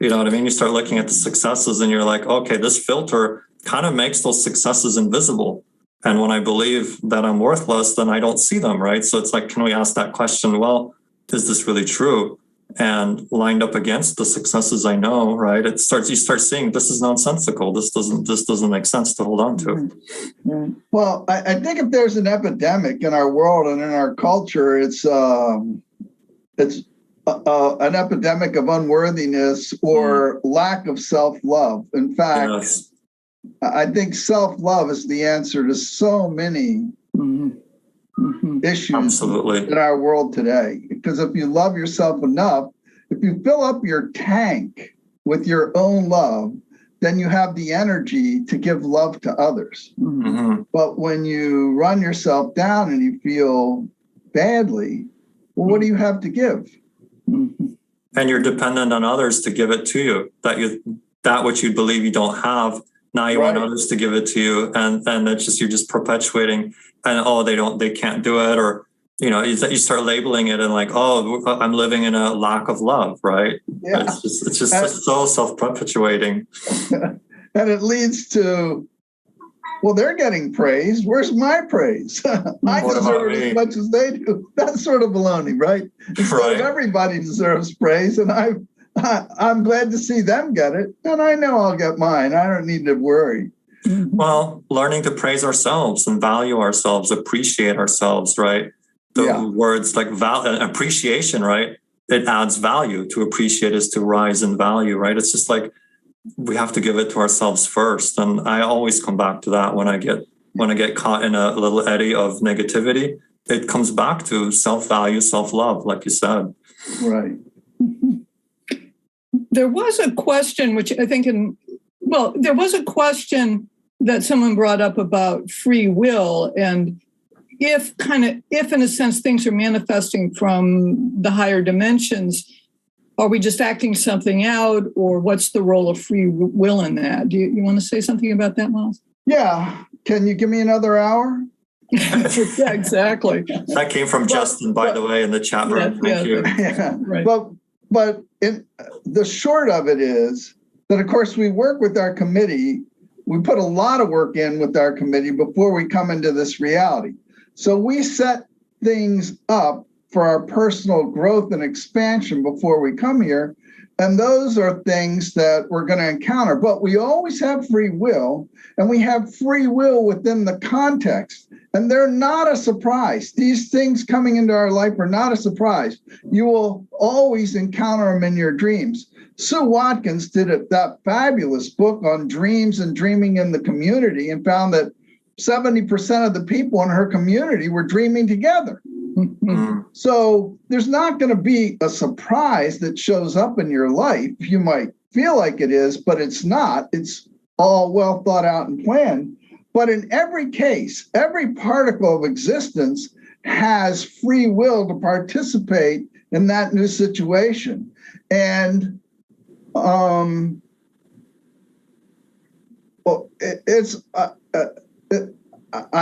You know what I mean? You start looking at the successes and you're like, okay, this filter kind of makes those successes invisible. And when I believe that I'm worthless, then I don't see them, right? So it's like, can we ask that question? Well, is this really true? And lined up against the successes I know, right? You start seeing this is nonsensical. This doesn't make sense to hold on to.
Well, I think if there's an epidemic in our world and in our culture, it's an epidemic of unworthiness or lack of self-love. In fact, I think self-love is the answer to so many issues in our world today. Because if you love yourself enough, if you fill up your tank with your own love, then you have the energy to give love to others. But when you run yourself down and you feel badly, well, what do you have to give?
And you're dependent on others to give it to you. That which you believe you don't have, now you want others to give it to you, and you're just perpetuating. And they can't do it, or you start labeling it and like, I'm living in a lack of love, right? Yeah. It's just so self-perpetuating.
And it leads to, well, they're getting praise. Where's my praise? I deserve it as much as they do. That's sort of baloney, right? Instead of everybody deserves praise, and I'm glad to see them get it, and I know I'll get mine. I don't need to worry.
Well, learning to praise ourselves and value ourselves, appreciate ourselves, right? The words like appreciation, right? It adds value. To appreciate is to rise in value, right? It's just like we have to give it to ourselves first. And I always come back to that when I get caught in a little eddy of negativity. It comes back to self-value, self-love, like you said.
Right.
There was a question, which I think there was a question that someone brought up about free will, and if in a sense things are manifesting from the higher dimensions, are we just acting something out, or what's the role of free will in that? Do you want to say something about that, Miles?
Yeah. Can you give me another hour?
Yeah, exactly.
That came from Justin, by the way, in the chat room. Thank you.
Yeah. Right. But the short of it is that, of course, we work with our committee. We put a lot of work in with our committee before we come into this reality. So we set things up for our personal growth and expansion before we come here. And those are things that we're going to encounter. But we always have free will, and we have free will within the context. And they're not a surprise. These things coming into our life are not a surprise. You will always encounter them in your dreams. Sue Watkins did that fabulous book on dreams and dreaming in the community, and found that 70% of the people in her community were dreaming together. So there's not going to be a surprise that shows up in your life. You might feel like it is, but it's not. It's all well thought out and planned. But in every case, every particle of existence has free will to participate in that new situation. And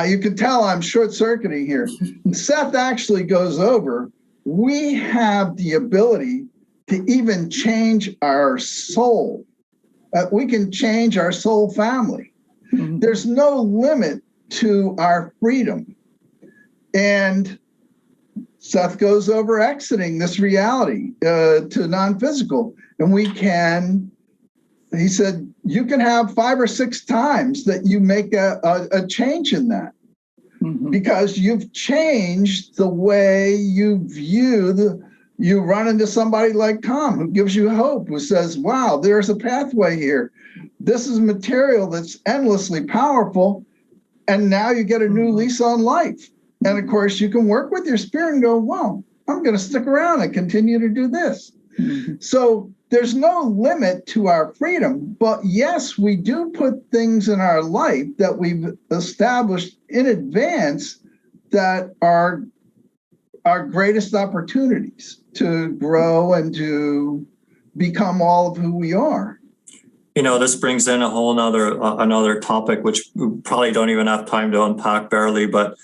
you can tell I'm short-circuiting here. Seth actually goes over, we have the ability to even change our soul. We can change our soul family. There's no limit to our freedom. And Seth goes over exiting this reality to non-physical. And we can, he said, you can have 5 or 6 times that you make a change in that. Because you've changed the way you view you run into somebody like Tom, who gives you hope, who says, wow, there's a pathway here. This is material that's endlessly powerful. And now you get a new lease on life. And of course, you can work with your spirit and go, well, I'm going to stick around and continue to do this. So there's no limit to our freedom. But yes, we do put things in our life that we've established in advance that are our greatest opportunities to grow and to become all of who we are.
This brings in a whole another topic, which we probably don't even have time to unpack barely, but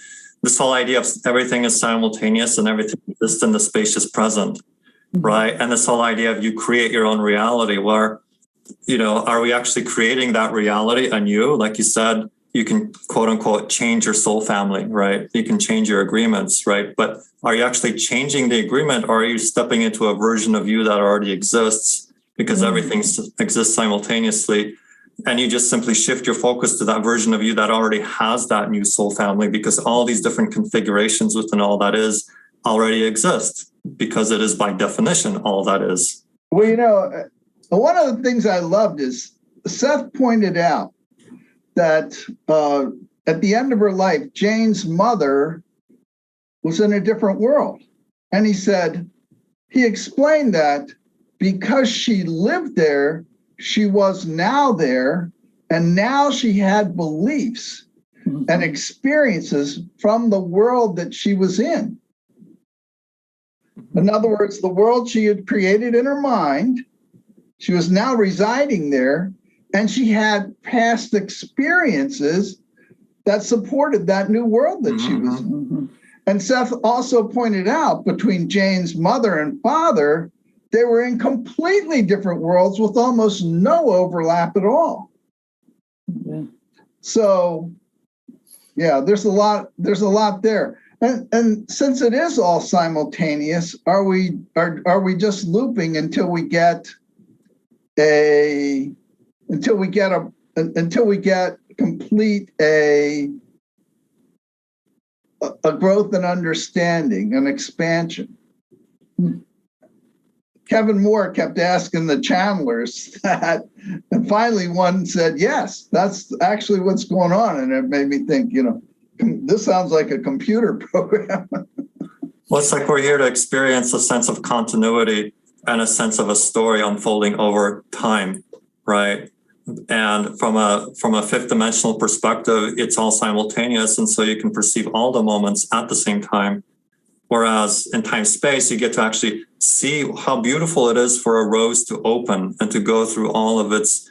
this whole idea of everything is simultaneous and everything exists in the spacious present, right? And this whole idea of you create your own reality, where, are we actually creating that reality anew? Like you said, you can quote unquote change your soul family, right? You can change your agreements, right? But are you actually changing the agreement, or are you stepping into a version of you that already exists? Because everything exists simultaneously, and you just simply shift your focus to that version of you that already has that new soul family, because all these different configurations within all that is already exist, because it is by definition all that is.
Well, one of the things I loved is Seth pointed out that at the end of her life, Jane's mother was in a different world. And he explained that because she lived there, she was now there, and now she had beliefs and experiences from the world that she was in. In other words, the world she had created in her mind, she was now residing there, and she had past experiences that supported that new world that she was in. And Seth also pointed out, between Jane's mother and father, they were in completely different worlds with almost no overlap at all. So, yeah, there's a lot there. And since it is all simultaneous, are we just looping until we complete a growth and understanding, an expansion? Kevin Moore kept asking the channelers that, and finally one said, yes, that's actually what's going on. And it made me think, this sounds like a computer program.
Well, it's like we're here to experience a sense of continuity and a sense of a story unfolding over time, right? And from a fifth dimensional perspective, it's all simultaneous. And so you can perceive all the moments at the same time. Whereas in time space, you get to actually see how beautiful it is for a rose to open and to go through all of its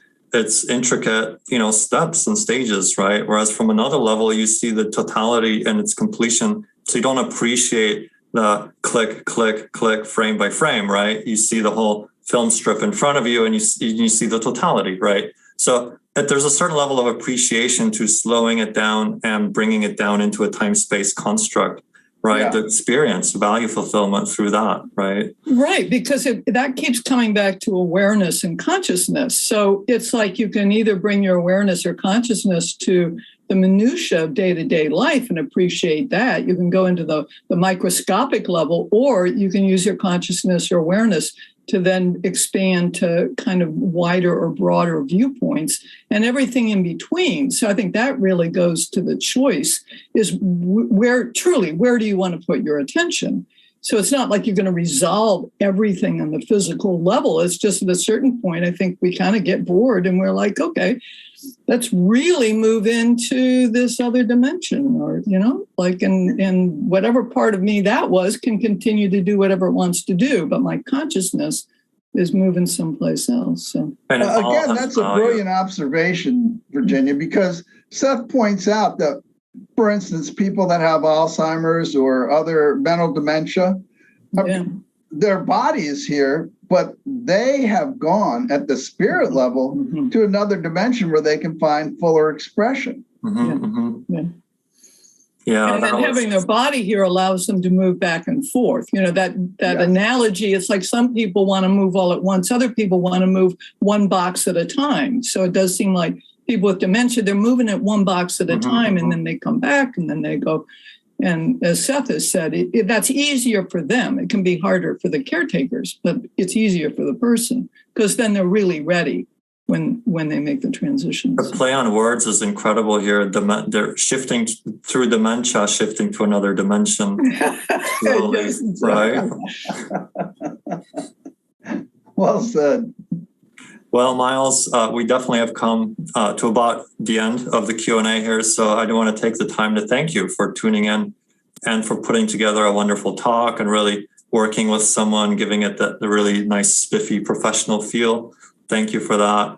intricate, steps and stages, right? Whereas from another level, you see the totality and its completion. So you don't appreciate the click, click, click, frame by frame, right? You see the whole film strip in front of you, and you see the totality, right? So there's a certain level of appreciation to slowing it down and bringing it down into a time-space construct. Right, yeah. The experience, value fulfillment through that, right?
Right, because that keeps coming back to awareness and consciousness. So it's like you can either bring your awareness or consciousness to the minutia of day-to-day life and appreciate that. You can go into the microscopic level, or you can use your consciousness or awareness to then expand to kind of wider or broader viewpoints and everything in between. So I think that really goes to the choice is where do you want to put your attention? So it's not like you're going to resolve everything on the physical level. It's just at a certain point, I think we kind of get bored and we're like, okay, let's really move into this other dimension, or, and whatever part of me that was can continue to do whatever it wants to do. But my consciousness is moving someplace else. So
again, that's a brilliant observation, Virginia, because Seth points out that, for instance, people that have Alzheimer's or other mental dementia, their body is here, but they have gone at the spirit level to another dimension where they can find fuller expression.
Yeah, and then having their body here allows them to move back and forth. That analogy, it's like some people want to move all at once. Other people want to move one box at a time. So it does seem like people with dementia, they're moving at one box at a time, and then they come back and then they go. And as Seth has said, that's easier for them. It can be harder for the caretakers, but it's easier for the person because then they're really ready when they make the transitions.
The play on words is incredible here. They're shifting through dementia, shifting to another dimension. Slowly, right?
Well said.
Well, Miles, we definitely have come to about the end of the Q&A here, so I do want to take the time to thank you for tuning in and for putting together a wonderful talk and really working with someone, giving it the really nice, spiffy, professional feel. Thank you for that.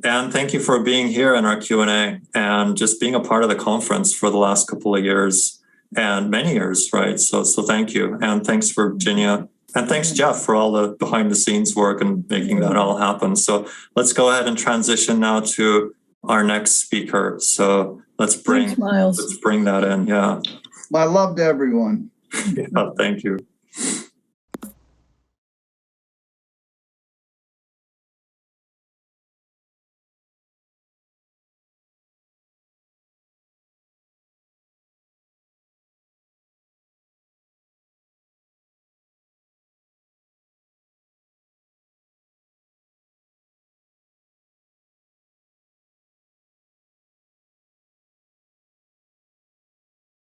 And thank you for being here in our Q&A and just being a part of the conference for the last couple of years and many years, right? So thank you. And thanks, Virginia. And thanks, Jeff, for all the behind the scenes work and making that all happen. So let's go ahead and transition now to our next speaker. So let's bring that in. Yeah.
My love to everyone.
Yeah, thank you.